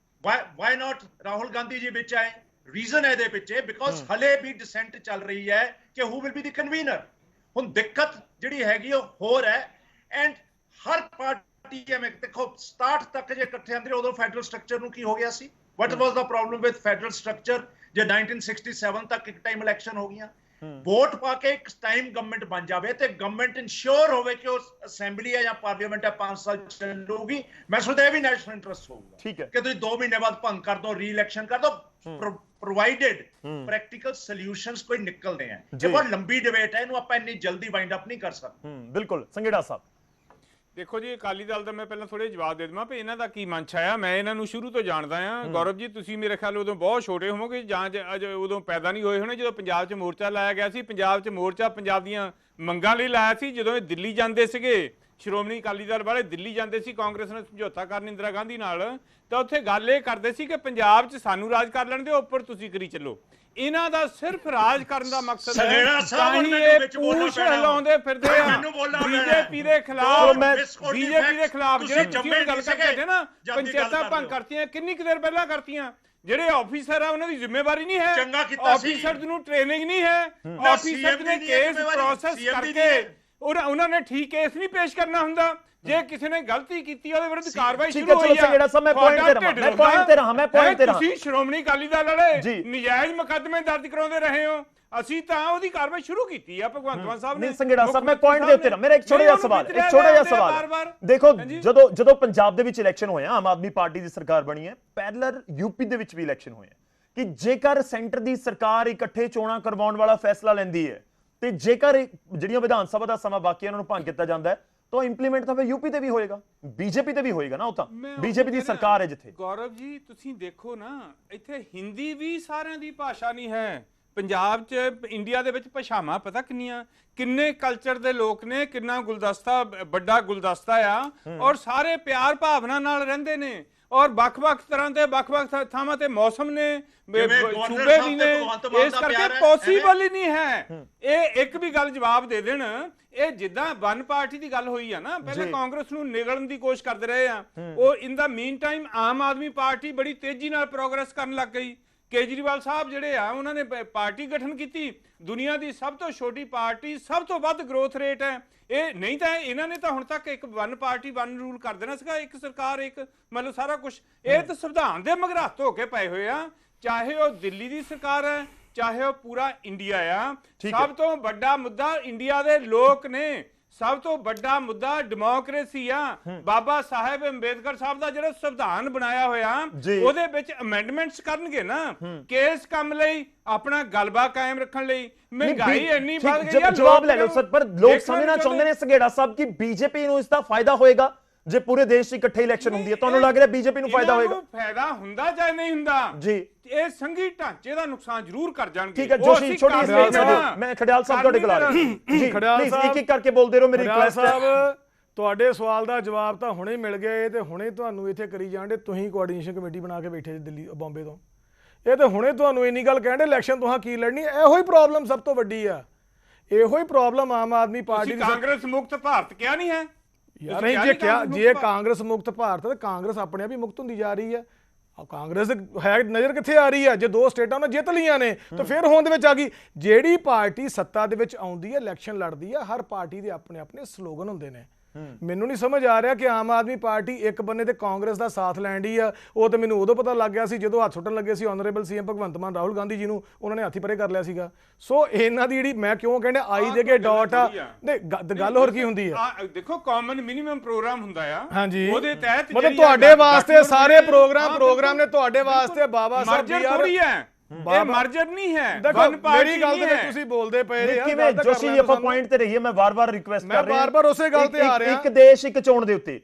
ਵਾਈ ਨਾਟ ਰਾਹੁਲ ਗਾਂਧੀ ਜੀ ਵਿੱਚ ਆਏ? ਰੀਜ਼ਨ ਇਹਦੇ ਪਿੱਛੇ ਬਿਕੋਜ਼ ਹਲੇ ਵੀ ਡਿਸੈਂਟ ਚੱਲ ਰਹੀ ਹੈ ਕਿ ਹੂ ਵਿਲ ਬੀ ਦੀ ਕਨਵੀਨਰ। ਹੁਣ ਦਿੱਕਤ ਜਿਹੜੀ ਹੈਗੀ ਉਹ ਹੋਰ ਹੈ। ਐਂਡ ਹਰ ਪਾਰਟੀ ਐਵੇਂ ਦੇਖੋ 67 ਤੱਕ ਜੇ ਇਕੱਠੇ ਆਂਦੇ ਉਦੋਂ ਫੈਡਰਲ ਸਟਰਕਚਰ ਨੂੰ ਕੀ ਹੋ ਗਿਆ ਸੀ? What was the problem with federal structure? ਜੇ 1967 ਤੱਕ ਇੱਕ ਟਾਈਮ ਇਲੈਕਸ਼ਨ ਹੋ ਗਈਆਂ, ਵੋਟ ਪਾ ਕੇ ਇੱਕ ਟਾਈਮ ਗਵਰਨਮੈਂਟ ਬਣ ਜਾਵੇ ਤੇ ਗਵਰਨਮੈਂਟ ਇਨਸ਼ੋਰ ਹੋਵੇ ਕਿ ਉਹ ਅਸੈਂਬਲੀ ਹੈ ਜਾਂ ਪਾਰਲੀਮੈਂਟ ਹੈ 5 ਸਾਲ ਚੱਲੂਗੀ। ਮੈਂ ਸੋਚਦਾ ਇਹ ਵੀ ਨੈਸ਼ਨਲ ਇੰਟਰਸਟ ਹੋਊਗਾ। ਠੀਕ ਹੈ ਕਿ ਤੁਸੀਂ 2 ਮਹੀਨੇ ਬਾਅਦ ਭੰਗ ਕਰ ਦੋ, ਰੀ ਇਲੈਕਸ਼ਨ ਕਰ ਦੋ, ਪ੍ਰੋਵਾਈਡਡ ਪ੍ਰੈਕਟੀਕਲ ਸੋਲੂਸ਼ਨਸ ਕੋਈ ਨਿਕਲਦੇ ਆ। ਇਹ ਬਹੁਤ ਲੰਬੀ ਡਿਬੇਟ ਹੈ, ਇਹਨੂੰ ਆਪਾਂ ਇੰਨੀ ਜਲਦੀ ਵਾਈਂਡ ਅਪ ਨਹੀਂ ਕਰ ਸਕਦੇ। ਬਿਲਕੁਲ। ਸੰਘੇੜਾ ਸਾਹਿਬ ਦੇਖੋ ਜੀ, ਅਕਾਲੀ ਦਲ ਦਾ ਮੈਂ ਪਹਿਲਾਂ ਥੋੜੇ ਜਵਾਬ ਦੇ ਦੇਵਾਂ ਵੀ ਇਹਨਾਂ ਦਾ ਕੀ ਮਨਸ਼ਾ ਆ। ਮੈਂ ਇਹਨਾਂ ਨੂੰ ਸ਼ੁਰੂ ਤੋਂ ਜਾਣਦਾ ਆ। ਗੌਰਵ ਜੀ, ਤੁਸੀਂ ਮੇਰੇ ਖਿਆਲ ਉਦੋਂ ਬਹੁਤ ਛੋਟੇ ਹੋਵੋਗੇ ਜਾਂ ਅਜੇ ਉਦੋਂ ਪੈਦਾ ਨਹੀਂ ਹੋਏ ਹੋਣੇ ਜਦੋਂ ਪੰਜਾਬ 'ਚ ਮੋਰਚਾ ਲਾਇਆ ਗਿਆ ਸੀ। ਪੰਜਾਬ 'ਚ ਮੋਰਚਾ ਪੰਜਾਬ ਦੀਆਂ ਮੰਗਾਂ ਲਈ ਲਾਇਆ ਸੀ। ਜਦੋਂ ਇਹ ਦਿੱਲੀ ਜਾਂਦੇ ਸੀਗੇ, ਸ਼੍ਰੋਮਣੀ ਅਕਾਲੀ ਦਲ ਵਾਲੇ ਦਿੱਲੀ ਜਾਂਦੇ ਸੀ ਕਾਂਗਰਸ ਨਾਲ ਸਮਝੌਤਾ ਕਰਨ ਇੰਦਰਾ ਗਾਂਧੀ ਨਾਲ, ਤਾਂ ਉੱਥੇ ਗੱਲ ਇਹ ਕਰਦੇ ਸੀ ਕਿ ਪੰਜਾਬ 'ਚ ਸਾਨੂੰ ਰਾਜ ਕਰ ਲੈਣ ਦਿਓ, ਉੱਪਰ ਤੁਸੀਂ ਕਰੀ ਚੱਲੋ। ਇਹਨਾਂ ਦਾ ਸਿਰਫ ਰਾਜ ਕਰਨ ਦਾ ਮਕਸਦ ਹੈ। ਤਾਂ ਹੀ ਇਹ ਪੂਛ ਹਿਲਾਉਂਦੇ ਫਿਰਦੇ ਆ ਬੀਜੇਪੀ ਦੇ ਖਿਲਾਫ। ਬੀਜੇਪੀ ਦੇ ਖਿਲਾਫ ਜਿਹੜੇ ਤੁਸੀਂ ਗੱਲ ਕਰਦੇ ਨਾ, ਪੰਚਾਇਤਾਂ ਭੰਗ ਕਰਤੀਆਂ, ਕਿੰਨੀ ਕੁ ਦੇਰ ਪਹਿਲਾਂ ਕਰਤੀਆਂ। ਜਿਹੜੇ ਆਫੀਸਰ ਆ ਉਹਨਾਂ ਦੀ ਜ਼ਿੰਮੇਵਾਰੀ ਨਹੀਂ ਹੈ, ਆਫੀਸਰ ਨੂੰ ਟ੍ਰੇਨਿੰਗ ਨਹੀਂ ਹੈ, ਆਫੀਸਰ ਨੇ ਕੇਸ ਪ੍ਰੋਸੈਸ ਕਰਕੇ ਉਹਨਾਂ ਨੇ ਠੀਕ ਕੇਸ ਨਹੀਂ ਪੇਸ਼ ਕਰਨਾ ਹੁੰਦਾ। ਜੇ ਕਿਸੇ ਨੇ ਗਲਤੀ ਕੀਤੀ ਉਹਦੇ ਵਿਰੁੱਧ ਕਾਰਵਾਈ ਸ਼ੁਰੂ ਹੋਈ ਆ। ਮੈਂ ਪੁਆਇੰਟ ਤੇ ਰਹਾ। ਤੁਸੀਂ ਸ਼੍ਰੋਮਣੀ ਅਕਾਲੀ ਦਲ ਵਾਲੇ ਨਜਾਇਜ਼ ਮੁਕੱਦਮੇ ਦਰਜ ਕਰਾਉਂਦੇ ਰਹੇ ਹੋ। ਅਸੀਂ ਤਾਂ ਉਹਦੀ ਕਾਰਵਾਈ ਸ਼ੁਰੂ ਕੀਤੀ ਆ ਭਗਵੰਤ ਮਾਨ ਸਾਹਿਬ ਨੇ। ਨਹੀਂ ਸੰਘੇੜਾ ਸਾਹਿਬ, ਮੈਂ ਪੁਆਇੰਟ ਦੇ ਉੱਤੇ ਨਾ, ਮੇਰਾ ਇੱਕ ਛੋਟਾ ਜਿਹਾ ਸਵਾਲ ਦੇਖੋ, ਜਦੋਂ ਪੰਜਾਬ ਦੇ ਵਿੱਚ ਇਲੈਕਸ਼ਨ ਹੋਇਆ, ਆਮ ਆਦਮੀ ਪਾਰਟੀ ਦੀ ਸਰਕਾਰ ਬਣੀ ਹੈ, ਪੈਰਲਲ ਯੂਪੀ ਦੇ ਵਿੱਚ ਵੀ ਇਲੈਕਸ਼ਨ ਹੋਇਆ ਕਿ ਜੇਕਰ ਸੈਂਟਰ ਦੀ ਸਰਕਾਰ ਇਕੱਠੇ ਚੋਣਾਂ ਕਰਵਾਉਣ ਵਾਲਾ ਫੈਸਲਾ ਲੈਂਦੀ ਹੈ ਤੇ ਜੇਕਰ ਜਿਹੜੀਆਂ ਵਿਧਾਨ ਸਭਾ ਦਾ ਸਮਾਂ ਬਾਕੀ ਉਹਨਾਂ ਨੂੰ ਭੰਗ ਕੀਤਾ ਜਾਂਦਾ ਹੈ ਤਾਂ ਇੰਪਲੀਮੈਂਟ ਤਾਂ ਫਿਰ ਯੂਪੀ ਤੇ ਵੀ ਹੋਏਗਾ, ਬੀਜੇਪੀ ਤੇ ਵੀ ਹੋਏਗਾ ਨਾ। ਉਹ ਤਾਂ ਬੀਜੇਪੀ ਦੀ ਸਰਕਾਰ ਹੈ ਜਿੱਥੇ। ਗੌਰਵ ਜੀ ਤੁਸੀਂ ਦੇਖੋ ਨਾ, ਇੱਥੇ ਹਿੰਦੀ ਵੀ ਸਾਰਿਆਂ ਦੀ ਭਾਸ਼ਾ ਨਹੀਂ ਹੈ। ਪੰਜਾਬ 'ਚ ਇੰਡੀਆ ਦੇ ਵਿੱਚ ਭਾਸ਼ਾਵਾਂ ਪਤਾ ਕਿੰਨੇ ਕਲਚਰ ਦੇ ਲੋਕ ਨੇ, ਕਿੰਨਾ ਗੁਲਦਸਤਾ, ਵੱਡਾ ਗੁਲਦਸਤਾ ਆ, ਔਰ ਸਾਰੇ ਪਿਆਰ ਭਾਵਨਾ ਨਾਲ ਰਹਿੰਦੇ ਨੇ, ਔਰ ਵੱਖ-ਵੱਖ ਤਰ੍ਹਾਂ ਦੇ ਵੱਖ-ਵੱਖ ਥਾਵਾਂ ਤੇ ਮੌਸਮ ਨੇ, ਸੂਬੇ ਵੀ ਨੇ, ਇਸ ਕਰਕੇ ਪੋਸੀਬਲ ਹੀ ਨਹੀਂ ਹੈ। ਇਹ ਇੱਕ ਵੀ ਗੱਲ ਜਵਾਬ ਦੇ ਦੇਣ, ਇਹ ਜਿੱਦਾਂ ਵਨ ਪਾਰਟੀ ਦੀ ਗੱਲ ਹੋਈ ਆ ਨਾ, ਪਹਿਲੇ ਕਾਂਗਰਸ ਨੂੰ ਨਿਗਲਣ ਦੀ ਕੋਸ਼ਿਸ਼ ਕਰਦੇ ਰਹੇ ਆ, ਉਹ ਇਨ ਦਾ mean time Aam Aadmi party ਬੜੀ ਤੇਜ਼ੀ ਨਾਲ ਪ੍ਰੋਗਰੈਸ ਕਰਨ ਲੱਗ ਗਈ। ਕੇਜਰੀਵਾਲ ਸਾਹਿਬ ਜਿਹੜੇ ਆ ਉਹਨਾਂ ਨੇ ਪਾਰਟੀ ਗਠਨ ਕੀਤੀ, ਦੁਨੀਆ ਦੀ ਸਭ ਤੋਂ ਛੋਟੀ ਪਾਰਟੀ, ਸਭ ਤੋਂ ਵੱਧ ਗਰੋਥ ਰੇਟ ਹੈ। ਇਹ ਨਹੀਂ ਤਾਂ ਇਹਨਾਂ ਨੇ ਤਾਂ ਹੁਣ ਤੱਕ ਇੱਕ ਵਨ ਪਾਰਟੀ ਵਨ ਰੂਲ ਕਰ ਦੇਣਾ ਸੀਗਾ, ਇੱਕ ਸਰਕਾਰ ਇੱਕ ਮਤਲਬ ਸਾਰਾ ਕੁਝ। ਇਹ ਤਾਂ ਸੰਵਿਧਾਨ ਦੇ ਮਗਰਾਤ ਹੋ ਕੇ ਪਏ ਹੋਏ ਆ, ਚਾਹੇ ਉਹ ਦਿੱਲੀ ਦੀ ਸਰਕਾਰ ਹੈ, ਚਾਹੇ ਉਹ ਪੂਰਾ ਇੰਡੀਆ ਆ। ਸਭ ਤੋਂ ਵੱਡਾ ਮੁੱਦਾ ਇੰਡੀਆ ਦੇ ਲੋਕ ਨੇ, ਸਭ ਤੋਂ ਵੱਡਾ ਮੁੱਦਾ ਡੈਮੋਕ੍ਰੇਸੀ ਆ। ਬਾਬਾ ਸਾਹਿਬ ਅੰਬੇਦਕਰ ਸਾਹਿਬ ਦਾ ਜਿਹੜਾ ਸੰਵਿਧਾਨ ਬਣਾਇਆ ਹੋਇਆ, ਉਹਦੇ ਵਿੱਚ ਅਮੈਂਡਮੈਂਟਸ ਕਰਨਗੇ ਨਾ, ਕੇਸ ਕੰਮ ਲਈ, ਆਪਣਾ ਗਲਬਾ ਕਾਇਮ ਰੱਖਣ ਲਈ। ਮਹਿੰਗਾਈ ਇੰਨੀ ਵੱਧ ਗਈ ਆ, ਜਵਾਬ ਲੈ ਲਓ ਸਰ, ਪਰ ਲੋਕ ਸਮਝਣਾ ਚਾਹੁੰਦੇ ਨੇ ਸੰਘੇੜਾ ਸਾਹਿਬ ਕਿ ਬੀਜੇਪੀ ਨੂੰ ਇਸ ਦਾ ਫਾਇਦਾ ਹੋਏਗਾ ਜੇ ਪੂਰੇ ਦੇਸ਼ 'ਚ ਇਕੱਠੇ ਇਲੈਕਸ਼ਨ ਹੁੰਦੀ ਹੈ। ਤੁਹਾਨੂੰ ਲੱਗ ਰਿਹਾ ਬੀਜੇਪੀ ਨੂੰ ਫਾਇਦਾ ਹੋਏਗਾ? ਫਾਇਦਾ ਹੁੰਦਾ ਜਾਂ ਨਹੀਂ ਹੁੰਦਾ ਜੀ, ਇਹ ਸੰਘੀ ਢਾਂਚੇ ਦਾ ਨੁਕਸਾਨ ਜ਼ਰੂਰ ਕਰ ਜਾਣਗੇ। ਠੀਕ ਹੈ ਜੋਸ਼ੀ, ਛੋਟੀ ਮੈਂ ਖੜਿਆਲ ਸਾਹਿਬ ਤੁਹਾਡੇ ਕੋਲ ਆ ਰਿਹਾ ਜੀ, ਖੜਿਆਲ ਸਾਹਿਬ ਇੱਕ ਕਰਕੇ ਬੋਲਦੇ ਰਹੋ, ਮੇਰੀ ਰਿਕੁਐਸਟ ਹੈ। ਤੁਹਾਡੇ ਸਵਾਲ ਦਾ ਜਵਾਬ ਤਾਂ ਹੁਣੇ ਮਿਲ ਗਿਆ, ਇਹ ਤੇ ਹੁਣੇ ਤੁਹਾਨੂੰ ਇੱਥੇ ਕਰੀ ਜਾਂਦੇ, ਤੁਸੀਂ ਕੋਆਰਡੀਨੇਸ਼ਨ ਕਮੇਟੀ ਬਣਾ ਕੇ ਬੈਠੇ ਦਿੱਲੀ ਬੰਬੇ ਤੋਂ, ਇਹ ਤੇ ਹੁਣੇ ਤੁਹਾਨੂੰ ਇੰਨੀ ਗੱਲ ਕਹਿੰਦੇ ਇਲੈਕਸ਼ਨ ਤੁਹਾਂ ਕੀ ਲੜਨੀ। ਇਹੋ ਹੀ ਪ੍ਰੋਬਲਮ ਸਭ ਤੋਂ ਵੱਡੀ ਆ, ਇਹੋ ਹੀ ਪ੍ਰੋਬਲਮ ਆਮ ਆਦਮੀ ਪਾਰਟੀ ਦੀ। ਕਾਂਗਰਸ ਮੁਕਤ ਭਾਰਤ ਕਿਹਾ ਨਹੀਂ ਹੈ ਯਾਰ, ਜੇ ਕਾਂਗਰਸ ਮੁਕਤ ਭਾਰਤ ਤਾਂ ਕਾਂਗਰਸ ਆਪਣੇ ਆਪ ਹੀ ਮੁਕਤ ਹੁੰਦੀ ਜਾ ਰਹੀ ਹੈ। ਕਾਂਗਰਸ ਹੈ ਨਜ਼ਰ ਕਿੱਥੇ ਆ ਰਹੀ ਹੈ? ਜੇ 2 ਸਟੇਟਾਂ ਉਹਨਾਂ ਜਿੱਤ ਲਈਆਂ ਨੇ ਤਾਂ ਫਿਰ ਹੋਂਦ ਵਿੱਚ ਆ ਗਈ। ਜਿਹੜੀ ਪਾਰਟੀ ਸੱਤਾ ਦੇ ਵਿੱਚ ਆਉਂਦੀ ਹੈ, ਇਲੈਕਸ਼ਨ ਲੜਦੀ ਹੈ, ਹਰ ਪਾਰਟੀ ਦੇ ਆਪਣੇ ਆਪਣੇ ਸਲੋਗਨ ਹੁੰਦੇ ਨੇ। ਮੈਨੂੰ ਨਹੀਂ ਸਮਝ ਆ ਰਿਹਾ ਕਿ ਆਮ ਆਦਮੀ ਪਾਰਟੀ ਇੱਕ ਬੰਨੇ ਤੇ ਕਾਂਗਰਸ ਦਾ ਸਾਥ ਲੈਣ ਦੀ ਆ। ਉਹ ਤਾਂ ਮੈਨੂੰ ਉਦੋਂ ਪਤਾ ਲੱਗ ਗਿਆ ਸੀ ਜਦੋਂ ਹੱਥ ਸੁੱਟਣ ਲੱਗੇ ਸੀ ਆਨਰੇਬਲ ਸੀਐਮ ਭਗਵੰਤ ਮਾਨ ਰਾਹੁਲ ਗਾਂਧੀ ਜੀ ਨੂੰ, ਉਹਨਾਂ ਨੇ ਹੱਥੀ ਪਰੇ ਕਰ ਲਿਆ ਸੀਗਾ। ਸੋ ਇਹਨਾਂ ਦੀ ਜਿਹੜੀ ਮੈਂ ਕਿਉਂ ਕਹਿੰਦਾ ਆਈ ਦੇ ਕੇ ਡਾਟ ਆ, ਨਹੀਂ ਗੱਲ ਹੋਰ ਕੀ ਹੁੰਦੀ ਆ? ਦੇਖੋ ਕਾਮਨ ਮਿਨੀਮਮ ਪ੍ਰੋਗਰਾਮ ਹੁੰਦਾ ਆ, ਹਾਂਜੀ, ਉਹਦੇ ਤਹਿਤ ਮਤਲਬ ਤੁਹਾਡੇ ਵਾਸਤੇ ਸਾਰੇ ਪ੍ਰੋਗਰਾਮ ਨੇ, ਤੁਹਾਡੇ ਵਾਸਤੇ ਬਾਬਾ ਸਾਹਿਬ ਜੀ ਥੋੜੀ ਹੈ, ਇਹ ਮਰਜਰ ਨਹੀਂ ਹੈ। ਮੇਰੀ ਗੱਲ ਤੇ ਤੁਸੀਂ ਬੋਲਦੇ ਪਏ ਆ ਕਿਵੇਂ ਜੋਸ਼ੀ, ਆਪਾਂ ਪੁਆਇੰਟ ਤੇ ਰਹੀਏ, ਮੈਂ ਵਾਰ-ਵਾਰ ਰਿਕੁਐਸਟ ਕਰ ਰਿਹਾ, ਮੈਂ ਵਾਰ-ਵਾਰ ਉਸੇ ਗੱਲ ਤੇ ਆ ਰਿਹਾ। ਇੱਕ ਦੇਸ਼ ਇੱਕ ਚੋਣ ਦੇ ਉੱਤੇ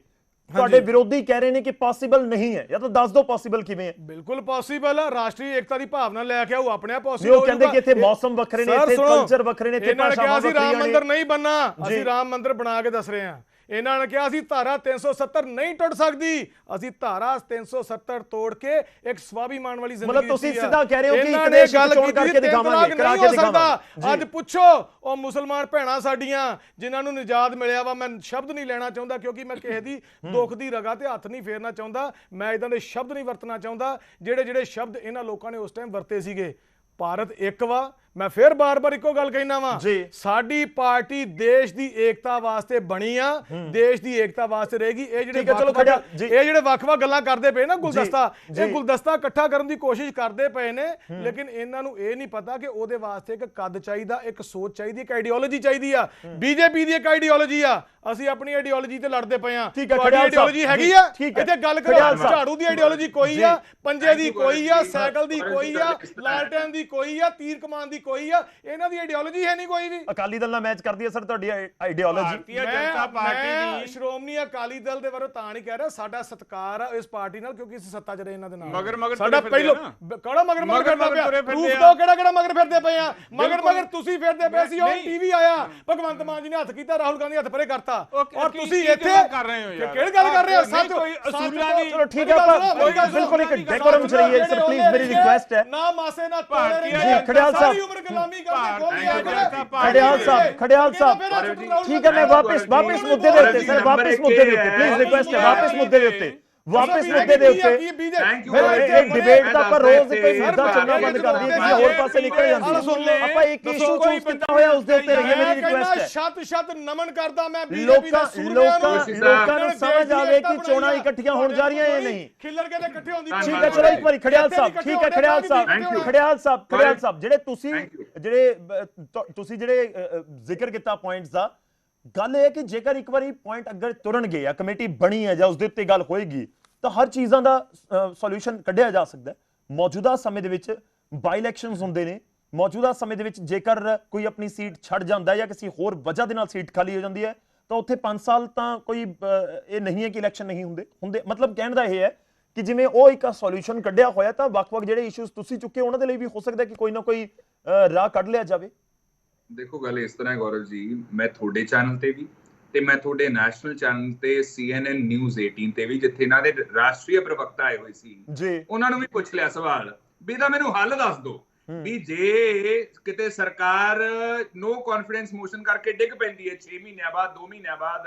ਤੁਹਾਡੇ ਵਿਰੋਧੀ ਕਹਿ ਰਹੇ ਨੇ ਕਿ ਪੋਸੀਬਲ ਨਹੀਂ ਹੈ, ਜਾਂ ਤਾਂ ਦੱਸ ਦਿਓ ਪੋਸੀਬਲ ਕਿਵੇਂ ਹੈ। ਬਿਲਕੁਲ ਪੋਸੀਬਲ ਆ, ਰਾਸ਼ਟਰੀ ਏਕਤਾ ਦੀ ਭਾਵਨਾ ਲੈ ਕੇ ਆਓ, ਆਪਣੇ ਆਪ ਪੋਸੀਬਲ। ਉਹ ਕਹਿੰਦੇ ਕਿ ਇੱਥੇ ਮੌਸਮ ਵੱਖਰੇ ਨੇ, ਇੱਥੇ ਕਲਚਰ ਵੱਖਰੇ ਨੇ, ਇੱਥੇ ਭਾਸ਼ਾਵਾਂ ਵੱਖਰੀਆਂ ਨੇ। ਰਾਮ ਮੰਦਿਰ ਨਹੀਂ ਬਣਨਾ, ਅਸੀਂ ਰਾਮ ਮੰਦਿਰ ਬਣਾ ਕੇ ਦੱਸ ਰਹੇ ਹਾਂ। ਇਹਨਾਂ ਨੇ ਕਿਹਾ ਸੀ ਧਾਰਾ 370 ਨਹੀਂ ਟੁੱਟ ਸਕਦੀ, ਅਸੀਂ ਧਾਰਾ 370 ਤੋੜ ਕੇ ਇੱਕ ਸਵਾਭਿਮਾਨ ਵਾਲੀ ਜ਼ਿੰਦਗੀ ਮਤਲਬ ਤੁਸੀਂ ਸਿੱਧਾ ਕਹਿ ਰਹੇ ਹੋ ਕਿ ਇੱਕ ਦੇਸ਼ ਇੱਕ ਚੋਣ ਕਰਕੇ ਦਿਖਾਵਾਂਗੇ, ਕਰਾ ਕੇ ਦਿਖਾਵਾਂਗੇ। ਅੱਜ ਪੁੱਛੋ ਉਹ ਮੁਸਲਮਾਨ ਭੈਣਾਂ ਸਾਡੀਆਂ ਜਿਨ੍ਹਾਂ ਨੂੰ ਨਿਜਾਤ ਮਿਲਿਆ ਵਾ, ਮੈਂ ਸ਼ਬਦ ਨਹੀਂ ਲੈਣਾ ਚਾਹੁੰਦਾ ਕਿਉਂਕਿ ਮੈਂ ਕਿਸੇ ਦੀ ਦੁੱਖ ਦੀ ਰਗਾ ਤੇ ਹੱਥ ਨਹੀਂ ਫੇਰਨਾ ਚਾਹੁੰਦਾ, ਮੈਂ ਇਦਾਂ ਦੇ ਸ਼ਬਦ ਨਹੀਂ ਵਰਤਣਾ ਚਾਹੁੰਦਾ ਜਿਹੜੇ ਸ਼ਬਦ ਇਹਨਾਂ ਲੋਕਾਂ ਨੇ ਉਸ ਟਾਈਮ ਵਰਤੇ ਸੀਗੇ। ਭਾਰਤ ਇੱਕ ਵਾ, ਮੈਂ ਫਿਰ ਬਾਰ-ਬਾਰ ਇੱਕੋ ਗੱਲ ਕਹਿਣਾ ਵਾ, ਸਾਡੀ ਪਾਰਟੀ ਦੇਸ਼ ਦੀ ਏਕਤਾ ਵਾਸਤੇ ਬਣੀ ਆ, ਦੇਸ਼ ਦੀ ਏਕਤਾ ਵਾਸਤੇ ਰਹੇਗੀ। ਇਹ ਜਿਹੜੇ ਵੱਖ-ਵੱਖ ਗੱਲਾਂ ਕਰਦੇ ਪਏ ਨਾ, ਗੁਲਦਸਤਾ, ਇਹ ਗੁਲਦਸਤਾ ਇਕੱਠਾ ਕਰਨ ਦੀ ਕੋਸ਼ਿਸ਼ ਕਰਦੇ ਪਏ ਨੇ, ਲੇਕਿਨ ਇਹਨਾਂ ਨੂੰ ਇਹ ਨਹੀਂ ਪਤਾ ਕਿ ਉਹਦੇ ਵਾਸਤੇ ਇੱਕ ਕੱਦ ਚਾਹੀਦਾ, ਇੱਕ ਸੋਚ ਚਾਹੀਦੀ, ਇੱਕ ਆਈਡੀਓਲੋਜੀ ਚਾਹੀਦੀ ਆ। ਬੀਜੇਪੀ ਦੀ ਇੱਕ ਆਈਡੀਓਲੋਜੀ ਆ, ਅਸੀਂ ਆਪਣੀ ਆਈਡੀਓਲੋਜੀ ਤੇ ਲੜਦੇ ਪਏ ਆ। ਤੁਹਾਡੀ ਆਈਡੀਓਲੋਜੀ ਹੈਗੀ ਆ? ਇੱਥੇ ਗੱਲ ਕਰੋ, ਝਾੜੂ ਦੀ ਆਈਡੀਓਲੋਜੀ ਕੋਈ ਆ, ਪੰਜੇ ਦੀ ਕੋਈ ਆ, ਸਾਈਕਲ ਦੀ ਕੋਈ ਆ, ਲਾਲਟੈਨ ਦੀ ਕੋਈ ਆ, ਤੀਰ ਕਮਾਨ ਦੀ ਕੋਈ ਆ, ਇਹਨਾਂ ਦੀ ਆਈਡੀਓਲੋਜੀ ਹੈ ਨਹੀਂ ਕੋਈ ਵੀ। ਅਕਾਲੀ ਦਲ ਨਾਲ ਮੈਚ ਕਰਦੀ ਹੈ ਸਰ ਤੁਹਾਡੀ ਆਈਡੀਓਲੋਜੀ? ਭਾਰਤੀ ਜਨਤਾ ਪਾਰਟੀ ਦੀ ਸ਼੍ਰੋਮਣੀ ਅਕਾਲੀ ਦਲ ਦੇ ਬਾਰੇ ਤਾਂ ਨਹੀਂ ਕਹਿ ਰਿਹਾ, ਸਾਡਾ ਸਤਿਕਾਰ ਆ ਇਸ ਪਾਰਟੀ ਨਾਲ ਕਿਉਂਕਿ ਅਸੀਂ ਸੱਤਾ 'ਚ ਰਹੇ ਇਹਨਾਂ ਦੇ ਨਾਲ। ਮਗਰ ਸਾਡਾ ਪਹਿਲੋ ਕਿਹੜਾ ਮਗਰ ਫਿਰਦਾ ਪਿਆ? ਪ੍ਰੂਫ ਦੋ ਕਿਹੜਾ ਮਗਰ ਫਿਰਦੇ ਪਏ ਆ? ਮਗਰ ਤੁਸੀਂ ਫਿਰਦੇ ਪਏ ਸੀ, ਉਹ ਟੀਵੀ ਆਇਆ, ਭਗਵੰਤ ਮਾਨ ਜੀ ਨੇ ਹੱਥ ਕੀਤਾ, ਰਾਹੁਲ ਗਾਂਧੀ ਹੱਥ ਪਰੇ ਕਰਤਾ, ਔਰ ਤੁਸੀਂ ਇੱਥੇ ਕਰ ਰਹੇ ਹੋ ਯਾਰ। ਕਿਹੜੀ ਗੱਲ ਕਰ ਰਹੇ ਹੋ? ਸੱਚ ਕੋਈ ਅਸੂਲਾਂ ਦੀ। ਚਲੋ ਠੀਕ ਹੈ, ਆਪਾਂ ਬਿਲਕੁਲ ਇੱਕ ਡੈਕੋਰਮ ਚ ਰਹੀਏ ਸਰ, ਪਲੀਜ਼ ਮੇਰੀ ਰਿਕੁਐਸਟ ਹੈ। ਨਾ ਮਾਸੇ ਨਾ ਤੋੜੇ ਜੀ ਖੜਿਆਲ ਸਾਹਿਬ, ਖੜਿਆਲ ਸਾਹਿਬ ਠੀਕ ਹੈ, ਮੈਂ ਵਾਪਸ ਮੁੱਦੇ ਦੇ ਉੱਤੇ ਸਰ, ਵਾਪਸ ਮੁੱਦੇ ਦੇ ਉੱਤੇ ਪਲੀਜ਼ ਰਿਕੁਐਸਟ ਹੈ, ਵਾਪਸ ਮੁੱਦੇ ਦੇ ਉੱਤੇ ਫਿਰ ਡਿਬੇਟ ਦਾ ਆਪਾਂ ਰੋਜ਼ ਕੋਈ ਮੁੱਦਾ ਚੱਲਣਾ ਬੰਦ ਕਰ ਦਈਏ, ਕਿਸੇ ਹੋਰ ਪਾਸੇ ਨਿਕਲ ਜਾਂਦੀ। ਆਪਾਂ ਇੱਕ ਇਸ਼ੂ ਚੂਜ਼ ਕੀਤਾ ਹੋਇਆ ਉਸ ਦੇ ਉੱਤੇ ਰਹੀਏ, ਮੇਰੀ ਰਿਕੁਐਸਟ ਹੈ। ਸ਼ਤ ਨਮਨ ਕਰਦਾ ਮੈਂ ਲੋਕਾਂ ਨੂੰ ਸਮਝ ਆਵੇ ਕਿ ਚੋਣਾਂ ਇਕੱਠੀਆਂ ਹੋਣ ਜਾ ਰਹੀਆਂ ਇਹ ਨਹੀਂ ਖਿੱਲਰ ਕੇ ਇਕੱਠੇ ਹੁੰਦੀ। ਠੀਕ ਹੈ, ਚਲੋ ਇੱਕ ਵਾਰੀ ਖੜਿਆਲ ਸਾਹਿਬ, ਠੀਕ ਹੈ ਖੜਿਆਲ ਸਾਹਿਬ ਜਿਹੜੇ ਤੁਸੀਂ ਤੁਸੀਂ ਜਿਹੜੇ ਜ਼ਿਕਰ ਕੀਤਾ ਪੁਆਇੰਟਸ ਦਾ, ਗੱਲ ਇਹ ਹੈ ਕਿ ਜੇਕਰ ਇੱਕ ਵਾਰੀ ਪੁਆਇੰਟ ਅੱਗੇ ਤੁਰਨਗੇ ਜਾਂ ਕਮੇਟੀ ਬਣੀ ਹੈ ਜਾਂ ਉਸ ਦੇ ਉੱਤੇ ਗੱਲ ਹੋਏਗੀ ਤਾਂ ਹਰ ਚੀਜ਼ਾਂ ਦਾ ਸੋਲੂਸ਼ਨ ਕੱਢਿਆ ਜਾ ਸਕਦਾ ਹੈ। ਮੌਜੂਦਾ ਸਮੇਂ ਦੇ ਵਿੱਚ ਬਾਈ ਇਲੈਕਸ਼ਨਸ ਹੁੰਦੇ ਨੇ, ਮੌਜੂਦਾ ਸਮੇਂ ਦੇ ਵਿੱਚ ਜੇਕਰ ਕੋਈ ਆਪਣੀ ਸੀਟ ਛੱਡ ਜਾਂਦਾ ਜਾਂ ਕਿਸੇ ਹੋਰ ਵਜ੍ਹਾ ਦੇ ਨਾਲ ਸੀਟ ਖਾਲੀ ਹੋ ਜਾਂਦੀ ਹੈ ਤਾਂ ਉੱਥੇ 5 ਸਾਲ ਤਾਂ ਕੋਈ ਇਹ ਨਹੀਂ ਹੈ ਕਿ ਇਲੈਕਸ਼ਨ ਨਹੀਂ ਹੁੰਦੇ। ਮਤਲਬ ਕਹਿਣ ਦਾ ਇਹ ਹੈ ਕਿ ਜਿਵੇਂ ਉਹ ਇੱਕ ਸੋਲੂਸ਼ਨ ਕੱਢਿਆ ਹੋਇਆ ਤਾਂ ਵੱਖ-ਵੱਖ ਜਿਹੜੇ ਇਸ਼ੂਜ਼ ਤੁਸੀਂ ਚੁੱਕੇ ਉਹਨਾਂ ਦੇ ਲਈ ਵੀ ਹੋ ਸਕਦਾ ਕਿ ਕੋਈ ਨਾ ਕੋਈ ਰਾਹ ਕੱਢ ਲਿਆ ਜਾਵੇ। ਦੇਖੋ ਗੱਲ ਇਸ ਤਰ੍ਹਾਂ ਹੈ ਗੌਰਵ ਜੀ, ਮੈਂ ਤੁਹਾਡੇ ਚੈਨਲ ਤੇ ਵੀ ਤੇ ਮੈਂ ਤੁਹਾਡੇ ਨੈਸ਼ਨਲ ਚੈਨਲ ਤੇ CNN ਨਿਊਜ਼ 18 ਤੇ ਵੀ, ਜਿੱਥੇ ਇਹਨਾਂ ਦੇ ਰਾਸ਼ਟਰੀ ਪ੍ਰਵਕਤਾ ਆਏ ਹੋਏ ਸੀ ਜੀ, ਉਹਨਾਂ ਨੂੰ ਵੀ ਪੁੱਛ ਲਿਆ ਸਵਾਲ ਵੀ ਇਹਦਾ ਮੈਨੂੰ ਹੱਲ ਦੱਸ ਦਿਓ ਵੀ ਜੇ ਕਿਤੇ ਸਰਕਾਰ ਨੋ ਕੌਨਫੀਡੈਂਸ ਮੋਸ਼ਨ ਕਰਕੇ ਡਿੱਗ ਪੈਂਦੀ ਹੈ 6 ਮਹੀਨਿਆਂ ਬਾਅਦ 2 ਮਹੀਨਿਆਂ ਬਾਅਦ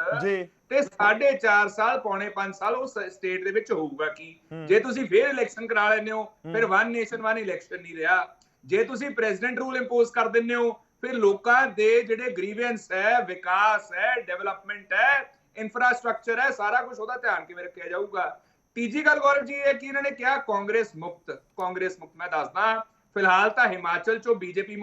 ਤੇ 4.5 ਸਾਲ ਪੌਣੇ 5 ਸਾਲ ਉਸ ਸਟੇਟ ਦੇ ਵਿੱਚ ਹੋਊਗਾ ਕੀ? ਜੇ ਤੁਸੀਂ ਫੇਰ ਇਲੈਕਸ਼ਨ ਕਰਾ ਲੈਂਦੇ ਹੋ ਫਿਰ ਵਨ ਨੇਸ਼ਨ ਵਨ ਇਲੈਕਸ਼ਨ ਨਹੀਂ ਰਿਹਾ। ਜੇ ਤੁਸੀਂ ਪ੍ਰੈਜ਼ੀਡੈਂਟ ਰੂਲ ਇੰਪੋਜ਼ ਕਰ ਦਿੰਦੇ ਹੋ ਫਿਰ ਲੋਕਾਂ ਦੇ ਜਿਹੜੇ ਗ੍ਰੀਵੈਂਸ ਹੈ, ਵਿਕਾਸ ਹੈ, ਡਿਵੈਲਪਮੈਂਟ ਹੈ, ਇਨਫਰਾਸਟ੍ਰਕਚਰ ਹੈ, ਸਾਰਾ ਕੁਝ ਉਹਦਾ ਧਿਆਨ ਕਿਵੇਂ ਰੱਖਿਆ ਜਾਊਗਾ? ਤੀਜੀ ਗੱਲ ਗੌਰਵ ਜੀ ਇਹ ਕਿ ਇਹਨਾਂ ਨੇ ਕਿਹਾ ਕਾਂਗਰਸ ਮੁਕਤ। ਮੈਂ ਦੱਸਦਾ ਫਿਲਹਾਲ ਤਾਂ ਹਿਮਾਚਲ ਚੋਂ ਬੀਜੇਪੀ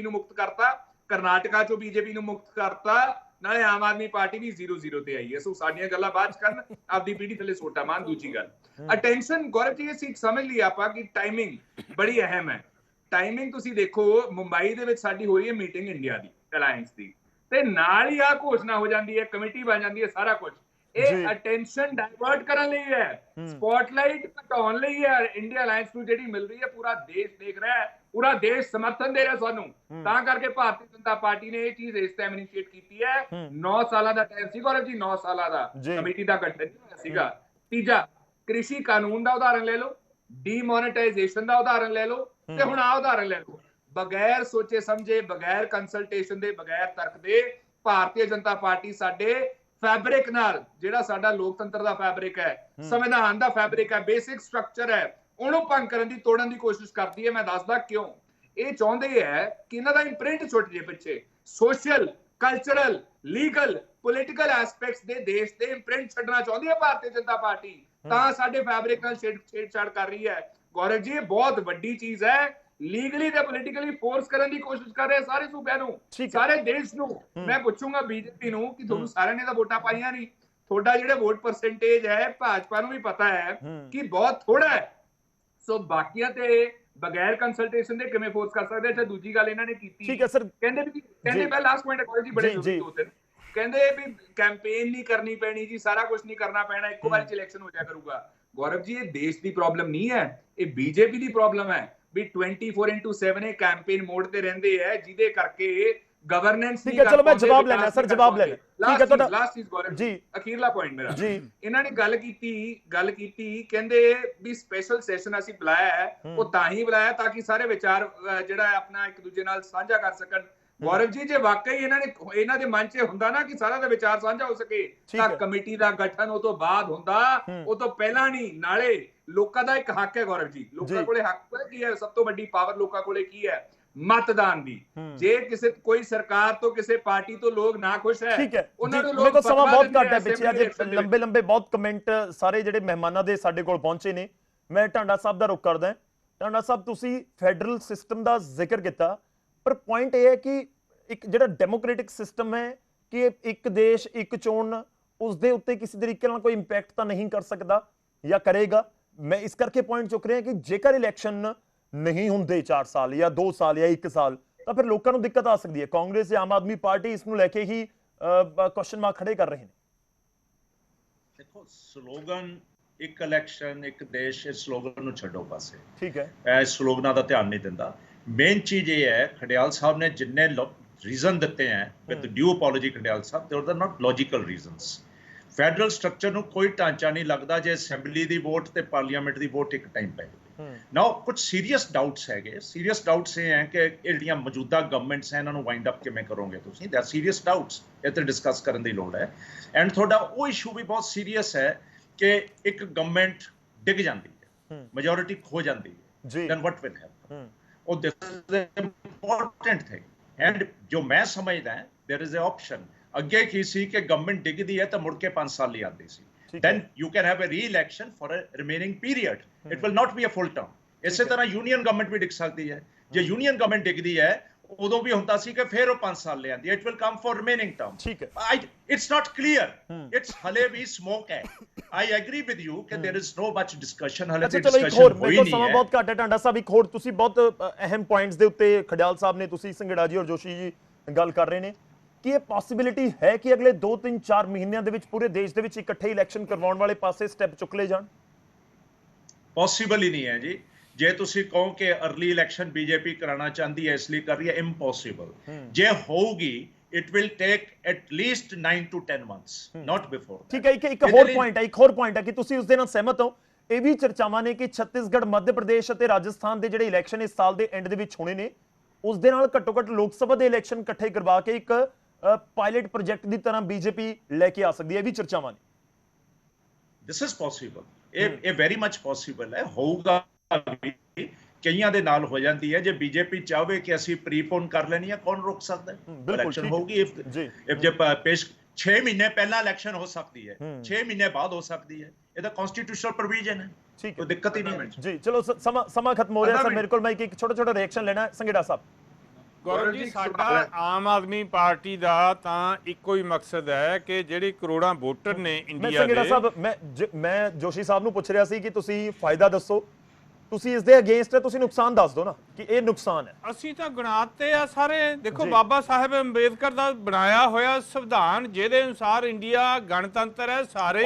ਨੂੰ ਮੁਕਤ ਕਰਤਾ, ਕਰਨਾਟਕਾ ਚੋਂ ਬੀਜੇਪੀ ਨੂੰ ਮੁਕਤ ਕਰਤਾ, ਨਾਲੇ ਆਮ ਆਦਮੀ ਪਾਰਟੀ ਵੀ 0-0 ਤੇ ਆਈ ਹੈ। ਸੋ ਸਾਡੀਆਂ ਗੱਲਾਂ ਬਾਅਦ ਚ ਕਰਨ, ਆਪਦੀ ਪੀੜੀ ਥੱਲੇ ਸੋਟਾ ਮਾਨ। ਦੂਜੀ ਗੱਲ ਅਟੈਂਸ਼ਨ ਗੌਰਵ ਜੀ, ਇਹ ਸਮਝ ਲਈ ਆਪਾਂ ਕਿ ਟਾਈਮਿੰਗ ਬੜੀ ਅਹਿਮ ਹੈ। ਟਾਈਮਿੰਗ ਤੁਸੀਂ ਦੇਖੋ, ਮੁੰਬਈ ਦੇ ਵਿੱਚ ਸਾਡੀ ਹੋ ਰਹੀ ਹੈ ਮੀਟਿੰਗ ਇੰਡੀਆ ਦੀ ਅਲਾਈਅੰਸ ਦੀ, ਤੇ ਨਾਲ ਹੀ ਆ ਘੋਸ਼ਣਾ ਹੋ ਜਾਂਦੀ ਹੈ, ਕਮੇਟੀ ਬਣ ਜਾਂਦੀ ਹੈ, ਸਾਰਾ ਕੁਝ ਇਹ ਅਟੈਂਸ਼ਨ ਡਾਇਵਰਟ ਕਰਨ ਲਈ ਹੈ, ਸਪੌਟਲਾਈਟ ਘਟਾਉਣ ਲਈ ਹੈ। ਇੰਡੀਆ ਅਲਾਈਅੰਸ ਨੂੰ ਜਿਹੜੀ ਮਿਲ ਰਹੀ ਹੈ ਪੂਰਾ ਦੇਸ਼ ਦੇਖ ਰਿਹਾ ਹੈ, ਪੂਰਾ ਦੇਸ਼ ਸਮਰਥਨ ਦੇ ਰਿਹਾ ਸਾਨੂੰ, ਤਾਂ ਕਰਕੇ ਭਾਰਤੀ ਜਨਤਾ ਪਾਰਟੀ ਨੇ ਇਹ ਚੀਜ਼ ਇਸ ਟਾਈਮ ਇਨੀਸ਼ੀਏਟ ਕੀਤੀ ਹੈ। 9 ਸਾਲਾਂ ਦਾ ਟਾਈਮ ਸੀ ਗੌਰਵ ਜੀ, 9 ਸਾਲਾਂ ਦਾ ਕਮੇਟੀ ਦਾ ਗਠਨ ਹੋਇਆ ਸੀਗਾ। ਤੀਜਾ, ਕ੍ਰਿਸ਼ੀ ਕਾਨੂੰਨ ਦਾ ਉਦਾਹਰਨ ਲੈ ਲਓ, ਡੀਮੋਨੇਟਾਈਜੇਸ਼ਨ ਦਾ ਉਦਾਹਰਨ ਲੈ ਲਓ, ਤੇ ਹੁਣ ਆਹ ਉਦਾਹਰਨ ਲੈ ਲਓ। ਬਗੈਰ ਸੋਚੇ ਸਮਝੇ, ਬਗੈਰ ਕੰਸਲਟੇਸ਼ਨ ਦੇ, ਬਗੈਰ ਤਰਕ ਦੇ ਭਾਰਤੀ ਜਨਤਾ ਪਾਰਟੀ ਸਾਡੇ ਫੈਬਰਿਕ ਨਾਲ, ਜਿਹੜਾ ਸਾਡਾ ਲੋਕਤੰਤਰ ਦਾ ਫੈਬਰਿਕ ਹੈ, ਸੰਵਿਧਾਨ ਦਾ ਫੈਬਰਿਕ ਹੈ, ਬੇਸਿਕ ਸਟਰਕਚਰ ਹੈ, ਉਹਨੂੰ ਭੰਗ ਕਰਨ ਦੀ, ਤੋੜਨ ਦੀ ਕੋਸ਼ਿਸ਼ ਕਰਦੀ ਹੈ। ਮੈਂ ਦੱਸਦਾ ਕਿਉਂ। ਇਹ ਚਾਹੁੰਦੇ ਹੈ ਕਿ ਇਹਨਾਂ ਦਾ ਇੰਪ੍ਰਿੰਟ ਛੁੱਟ ਜੇ ਪਿੱਛੇ, social, cultural, legal, political aspects ਦੇ ਦੇਸ਼ ਦੇ ਇੰਪ੍ਰਿੰਟ ਛੱਡਣਾ ਚਾਹੁੰਦੀ ਹੈ ਭਾਰਤੀ ਜਨਤਾ ਪਾਰਟੀ, ਤਾਂ ਸਾਡੇ ਫੈਬਰਿਕ ਨਾਲ ਛੇੜਛਾੜ ਕਰ ਰਹੀ ਹੈ। ਗੌਰਵ ਜੀ ਇਹ ਬਹੁਤ ਵੱਡੀ ਚੀਜ਼ ਹੈ। ਲੀਗਲੀ ਤੇ ਪੋਲੀਟੀਕਲੀ ਫੋਰਸ ਕਰਨ ਦੀ ਕੋਸ਼ਿਸ਼ ਕਰ ਰਹੇ ਸਾਰੇ ਸੂਬਿਆਂ ਨੂੰ, ਸਾਰੇ ਦੇਸ਼ ਨੂੰ। ਮੈਂ ਪੁੱਛੂੰਗਾ ਬੀਜੇਪੀ ਨੂੰ ਕਿ ਤੁਹਾਨੂੰ ਸਾਰਿਆਂ ਨੇ ਤਾਂ ਵੋਟਾਂ ਪਾਈਆਂ ਨਹੀਂ, ਤੁਹਾਡਾ ਜਿਹੜਾ ਵੋਟ ਪਰਸੈਂਟੇਜ ਹੈ ਭਾਜਪਾ ਨੂੰ ਵੀ ਪਤਾ ਹੈ ਕਿ ਬਹੁਤ ਥੋੜਾ ਹੈ। ਸੋ ਬਾਕੀਆਂ ਤੇ ਬਗੈਰ ਕੰਸਲਟੇਸ਼ਨ ਦੇ ਕਿਵੇਂ ਫੋਰਸ ਕਰ ਸਕਦੇ? ਅੱਛਾ ਦੂਜੀ ਗੱਲ ਇਹਨਾਂ ਨੇ ਕੀਤੀ, ਕਹਿੰਦੇ ਮੈਂ ਲਾਸਟ ਪੁਆਇੰਟ ਹੈ ਜੀ, ਬੜੇ ਦੋ ਤਿੰਨ ਕਹਿੰਦੇ ਵੀ ਕੈਂਪੇਨ ਨਹੀਂ ਕਰਨੀ ਪੈਣੀ ਜੀ, ਸਾਰਾ ਕੁਝ ਨਹੀਂ ਕਰਨਾ ਪੈਣਾ, ਇੱਕੋ ਵਾਰ ਚ ਇਲੈਕਸ਼ਨ ਹੋ ਜਾਇਆ ਕਰੂਗਾ। ਗੌਰਵ ਜੀ ਇਹ ਦੇਸ਼ ਦੀ ਪ੍ਰੋਬਲਮ ਨਹੀਂ ਹੈ, ਇਹ ਬੀਜੇਪੀ ਦੀ ਪ੍ਰੋਬਲਮ ਹੈ ਵੀ 24/7 ਇਹ ਕੈਂਪੇਨ ਮੋਡ ਤੇ ਰਹਿੰਦੇ ਹੈ, ਜਿਹਦੇ ਕਰਕੇ ਗਵਰਨੈਂਸ ਨਹੀਂ। ਚਲੋ ਮੈਂ ਜਵਾਬ ਲੈਣਾ ਸਰ, ਜਵਾਬ ਲੈਣਾ। ਠੀਕ ਹੈ ਤੁਹਾਡਾ ਲਾਸਟ ਚੀਜ਼ ਗੌਰਵ ਜੀ, ਅਖੀਰਲਾ ਪੁਆਇੰਟ ਮੇਰਾ ਜੀ। ਇਹਨਾਂ ਨੇ ਗੱਲ ਕੀਤੀ ਕਹਿੰਦੇ ਵੀ ਸਪੈਸ਼ਲ ਸੈਸ਼ਨ ਅਸੀਂ ਬੁਲਾਇਆ ਹੈ, ਉਹ ਤਾਂ ਹੀ ਬੁਲਾਇਆ ਤਾਂ ਕਿ ਸਾਰੇ ਵਿਚਾਰ ਜਿਹੜਾ ਆਪਣਾ ਇੱਕ ਦੂਜੇ ਨਾਲ ਸਾਂਝਾ ਕਰ ਸਕਣ। ਗੌਰਵ ਜੀ ਜੇ ਵਾਕਈ ਇਹਨਾਂ ਦੇ ਮਨ 'ਚ ਹੁੰਦਾ ਨਾ ਕਿ ਸਾਰਾ ਦਾ ਵਿਚਾਰ ਸਾਂਝਾ ਹੋ ਸਕੇ ਤਾਂ ਕਮੇਟੀ ਦਾ ਗਠਨ ਉਹ ਤੋਂ ਬਾਅਦ ਹੁੰਦਾ, ਉਹ ਤੋਂ ਪਹਿਲਾਂ ਨਹੀਂ। ਨਾਲੇ ਲੋਕਾਂ ਦਾ ਇੱਕ ਹੱਕ ਹੈ ਗੌਰਵ ਜੀ, ਲੋਕਾਂ ਕੋਲੇ ਹੱਕ ਕੀ ਹੈ? ਸਭ ਤੋਂ ਵੱਡੀ ਪਾਵਰ ਲੋਕਾਂ ਕੋਲੇ ਕੀ ਹੈ? ਮਤਦਾਨ ਦੀ। ਜੇ ਕੋਈ ਸਰਕਾਰ ਤੋਂ, ਕਿਸੇ ਪਾਰਟੀ ਤੋਂ ਲੋਕ ਨਾ ਖੁਸ਼ ਹੈ, ਉਹਨਾਂ ਨੂੰ ਲੋਕ ਸਮਾਂ ਬਹੁਤ ਘੱਟ ਹੈ ਪਿੱਛੇ, ਅੱਜ ਲੰਬੇ ਬਹੁਤ ਕਮੈਂਟ ਸਾਰੇ ਜਿਹੜੇ ਮਹਿਮਾਨਾਂ ਦੇ ਸਾਡੇ ਕੋਲ ਪਹੁੰਚੇ ਨੇ। ਮੈਂ ਢਾਂਡਾ ਸਾਹਿਬ ਦਾ ਰੁਖ ਕਰਦਾ। ਢਾਂਡਾ ਸਾਹਿਬ ਤੁਸੀਂ ਫੈਡਰਲ ਸਿਸਟਮ ਦਾ ਜ਼ਿਕਰ ਕੀਤਾ, ਪਰ ਪੁਆਇੰਟ ਇਹ ਹੈ ਕਿ ਇੱਕ ਜਿਹੜਾ ਡੈਮੋਕ੍ਰੈਟਿਕ ਸਿਸਟਮ ਹੈ ਕਿ ਇੱਕ ਦੇਸ਼ ਇੱਕ ਚੋਣ, ਉਸ ਦੇ ਉੱਤੇ ਕਿਸੇ ਤਰੀਕੇ ਨਾਲ ਕੋਈ ਇੰਪੈਕਟ ਤਾਂ ਨਹੀਂ ਕਰ ਸਕਦਾ ਜਾਂ ਕਰੇਗਾ। ਮੈਂ ਇਸ ਕਰਕੇ ਪੁਆਇੰਟ ਚੁੱਕ ਰਿਹਾ ਕਿ ਜੇਕਰ ਇਲੈਕਸ਼ਨ ਨਹੀਂ ਹੁੰਦੇ 4 ਸਾਲ ਜਾਂ 2 ਸਾਲ ਜਾਂ 1 ਸਾਲ ਤਾਂ ਫਿਰ ਲੋਕਾਂ ਨੂੰ ਦਿੱਕਤ ਆ ਸਕਦੀ ਹੈ। ਕਾਂਗਰਸ ਜਾਂ ਆਮ ਆਦਮੀ ਪਾਰਟੀ ਇਸ ਨੂੰ ਲੈ ਕੇ ਹੀ ਕੁਐਸਚਨ ਮਾਰਕ ਖੜੇ ਕਰ ਰਹੇ ਨੇ। ਦੇਖੋ ਸਲੋਗਨ ਇੱਕ ਇਲੈਕਸ਼ਨ ਇੱਕ ਦੇਸ਼, ਇਸ ਸਲੋਗਨ ਨੂੰ ਛੱਡੋ ਪਾਸੇ, ਠੀਕ ਹੈ, ਇਸ ਸਲੋਗਨਾਂ ਦਾ ਧਿਆਨ ਨਹੀਂ ਦਿੰਦਾ। ਮੇਨ ਚੀਜ਼ ਇਹ ਹੈ ਖੜਿਆਲ ਸਾਹਿਬ ਨੇ ਜਿੰਨੇ ਰੀਜ਼ਨ ਦਿੱਤੇ ਹੈ, with due apology Kharial Sahib, they are not logical reasons. Federal structure ਨੂੰ ਕੋਈ ਢਾਂਚਾ ਨਹੀਂ ਲੱਗਦਾ ਜੇ ਅਸੈਂਬਲੀ ਦੀ ਵੋਟ ਤੇ ਪਾਰਲੀਮੈਂਟ ਦੀ ਵੋਟ ਇੱਕ ਟਾਈਮ ਪੈ ਜਾਵੇ। ਨਾਓ ਕੁਝ ਸੀਰੀਅਸ ਡਾਊਟਸ ਹੈਗੇ। ਸੀਰੀਅਸ ਡਾਊਟਸ ਇਹ ਹੈ ਕਿ ਇਹ ਜਿਹੜੀਆਂ ਮੌਜੂਦਾ ਗਵਰਨਮੈਂਟਸ ਹੈ ਇਹਨਾਂ ਨੂੰ ਵਾਈਂਡ ਅਪ ਕਿਵੇਂ ਕਰੋਗੇ ਤੁਸੀਂ? ਦੇ ਸੀਰੀਅਸ ਡਾਊਟਸ, ਇਹ ਤੇ ਡਿਸਕਸ ਕਰਨ ਦੀ ਲੋੜ ਹੈ। ਐਂਡ ਤੁਹਾਡਾ ਉਹ ਇਸ਼ੂ ਵੀ ਬਹੁਤ ਸੀਰੀਅਸ ਹੈ ਕਿ ਇੱਕ ਗਵਰਨਮੈਂਟ ਡਿੱਗ ਜਾਂਦੀ ਹੈ, ਮੈਜੋਰਿਟੀ ਖੋ ਜਾਂਦੀ ਹੈ, ਦੈਨ ਵਾਟ ਵਿਲ ਹੈਪਨ? ਉਹ this is the important thing. And ਜੋ ਮੈਂ ਸਮਝਦਾ ਦੇयर इज ਅ ਆਪਸ਼ਨ। ਅੱਗੇ ਕੀ ਸੀ ਕਿ ਗਵਰਨਮੈਂਟ ਡਿੱਗਦੀ ਹੈ ਤਾਂ ਮੁੜ ਕੇ 5 ਸਾਲ ਲਈ ਆਉਂਦੀ ਸੀ। then you can have a re-election for a remaining period. It will not be a full term. ਇਸੇ ਤਰ੍ਹਾਂ ਯੂਨੀਅਨ ਗਵਰਨਮੈਂਟ ਵੀ ਡਿੱਗ ਸਕਦੀ ਹੈ। ਜੇ ਯੂਨੀਅਨ ਗਵਰਨਮੈਂਟ ਡਿੱਗਦੀ ਹੈ ਉਦੋਂ ਵੀ ਹੁੰਦਾ ਸੀ ਕਿ ਫਿਰ ਉਹ 5 ਸਾਲ ਲੈ ਆਂਦੀ, it will come for remaining term. ਠੀਕ ਹੈ, ਇਟਸ ਨਾਟ ਕਲੀਅਰ, ਇਟਸ ਹਲੇ ਵੀ ਸਮੋਕ ਹੈ। ਆਈ ਐਗਰੀ ਵਿਦ ਯੂ ਕਿ there is no much discussion, ਹਲੇ ਤੇ ਚਲੋ ਇੱਕ ਡਿਸਕਸ਼ਨ ਹੋਰ, ਹੋਈ ਮੇਰੇ ਨਹੀਂ ਕੋਲ ਸਮਾਂ ਹੈ। ਬਹੁਤ ਘੱਟ ਹੈ ਟਾਂਡਾ ਸਾਹਿਬ, ਇੱਕ ਹੋਰ ਤੁਸੀਂ ਬਹੁਤ ਅਹਿਮ ਪੁਆਇੰਟਸ ਦੇ ਉੱਤੇ ਖੜਿਆਲ ਸਾਹਿਬ ਨੇ, ਤੁਸੀਂ ਸੰਘੇੜਾ ਜੀ ਔਰ ਜੋਸ਼ੀ ਜੀ ਗੱਲ ਕਰ ਰਹੇ ਨੇ ਕਿ ਇਹ ਪੋਸਿਬਿਲਿਟੀ ਹੈ ਕਿ ਅਗਲੇ 2-3-4 ਮਹੀਨਿਆਂ ਦੇ ਵਿੱਚ ਪੂਰੇ ਦੇਸ਼ ਦੇ ਵਿੱਚ ਇਕੱਠੇ ਇਲੈਕਸ਼ਨ ਕਰਵਾਉਣ ਵਾਲੇ ਪਾਸੇ ਸਟੈਪ ਚੁੱਕ ਲਏ ਜਾਣ? ਪੋਸੀਬਲ ਹੀ ਨਹੀਂ ਹੈ ਜੀ। ਜੇ ਤੁਸੀਂ ਕਹੋ ਕਿ अर्ਲੀ ਇਲੈਕਸ਼ਨ ਬੀਜੇਪੀ ਕਰਾਉਣਾ ਚਾਹੁੰਦੀ ਹੈ ਇਸ ਲਈ ਕਰ ਰਹੀ ਹੈ, ਇੰਪੋਸੀਬਲ। ਜੇ ਹੋਊਗੀ it will take at least 9 to 10 months, not before that. ਠੀਕ ਹੈ, ਇੱਕ ਹੋਰ ਪੁਆਇੰਟ ਹੈ ਕਿ ਤੁਸੀਂ ਉਸ ਦੇ ਨਾਲ ਸਹਿਮਤ ਹੋ? ਇਹ ਵੀ ਚਰਚਾਵਾਂ ਨੇ ਕਿ ਛੱਤੀਸਗੜ੍ਹ, ਮੱਧ ਪ੍ਰਦੇਸ਼ ਅਤੇ ਰਾਜਸਥਾਨ ਦੇ ਜਿਹੜੇ ਇਲੈਕਸ਼ਨ ਇਸ ਸਾਲ ਦੇ ਐਂਡ ਦੇ ਵਿੱਚ ਹੋਣੇ ਨੇ, ਉਸ ਦੇ ਨਾਲ ਘੱਟੋ ਘੱਟ ਲੋਕ ਸਭਾ ਦੇ ਇਲੈਕਸ਼ਨ ਇਕੱਠੇ ਕਰਵਾ ਕੇ ਇੱਕ ਪਾਇਲਟ ਪ੍ਰੋਜੈਕਟ ਦੀ ਤਰ੍ਹਾਂ ਬੀਜੇਪੀ ਲੈ ਕੇ ਆ ਸਕਦੀ ਹੈ। ਇਹ ਵੀ ਚਰਚਾਵਾਂ ਨੇ। This is possible, ਇਹ very much possible ਹੈ, ਹੋਊਗਾ ਵੀ। ਕਈਆਂ ਦੇ ਨਾਲ ਹੋ ਜਾਂਦੀ ਹੈ। ਜੇ ਬੀਜੇਪੀ ਚਾਹਵੇ ਕਿ ਅਸੀਂ ਪ੍ਰੀਪੋਨ ਕਰ ਲੈਣੀ ਹੈ, ਕੌਣ ਰੋਕ ਸਕਦਾ ਹੈ? ਇਲੈਕਸ਼ਨ ਹੋਊਗੀ, ਜੇ ਪੇਸ਼ 6 ਮਹੀਨੇ ਪਹਿਲਾਂ ਇਲੈਕਸ਼ਨ ਹੋ ਸਕਦੀ ਹੈ, 6 ਮਹੀਨੇ ਬਾਅਦ ਹੋ ਸਕਦੀ ਹੈ, ਇਹਦਾ ਕਨਸਟੀਟਿਊਸ਼ਨਲ ਪ੍ਰੋਵੀਜ਼ਨ ਹੈ, ਕੋਈ ਦਿੱਕਤ ਹੀ ਨਹੀਂ ਹੈ ਜੀ। ਚਲੋ ਸਮਾਂ ਖਤਮ ਹੋ ਰਿਹਾ ਸਰ, ਮੇਰੇ ਕੋਲ ਮੈਂ ਇੱਕ ਛੋਟਾ ਰਿਐਕਸ਼ਨ ਲੈਣਾ ਹੈ। ਸੰਘੇੜਾ ਸਾਹਿਬ। ਗੌਰਵ ਜੀ, ਸਾਡਾ ਆਮ ਆਦਮੀ ਪਾਰਟੀ ਦਾ ਤਾਂ ਇੱਕੋ ਹੀ ਮਕਸਦ ਹੈ ਕਿ ਜਿਹੜੇ ਕਰੋੜਾਂ ਵੋਟਰ ਨੇ ਇੰਡੀਆ ਦੇ। ਸੰਘੇੜਾ ਸਾਹਿਬ, ਮੈਂ ਜੋਸ਼ੀ ਸਾਹਿਬ ਨੂੰ ਪੁੱਛ ਰਿਹਾ ਸੀ ਕਿ ਤੁਸੀਂ ਫਾਇਦਾ ਦੱਸੋ, ਤੁਸੀਂ ਇਸ ਦੇ ਅਗੇਂਸਟ ਹੈ, ਤੁਸੀਂ ਨੁਕਸਾਨ ਦੱਸ ਦਿਓ ਨਾ ਕਿ ਇਹ ਨੁਕਸਾਨ ਹੈ। ਅਸੀਂ ਤਾਂ ਗਣਾਤੇ ਆ ਸਾਰੇ। ਦੇਖੋ, ਬਾਬਾ ਸਾਹਿਬ ਅੰਬੇਦਕਰ ਦਾ ਬਣਾਇਆ ਹੋਇਆ ਸੰਵਿਧਾਨ ਜਿਹਦੇ ਅਨੁਸਾਰ ਇੰਡੀਆ ਗਣਤੰਤਰ ਹੈ, ਸਾਰੇ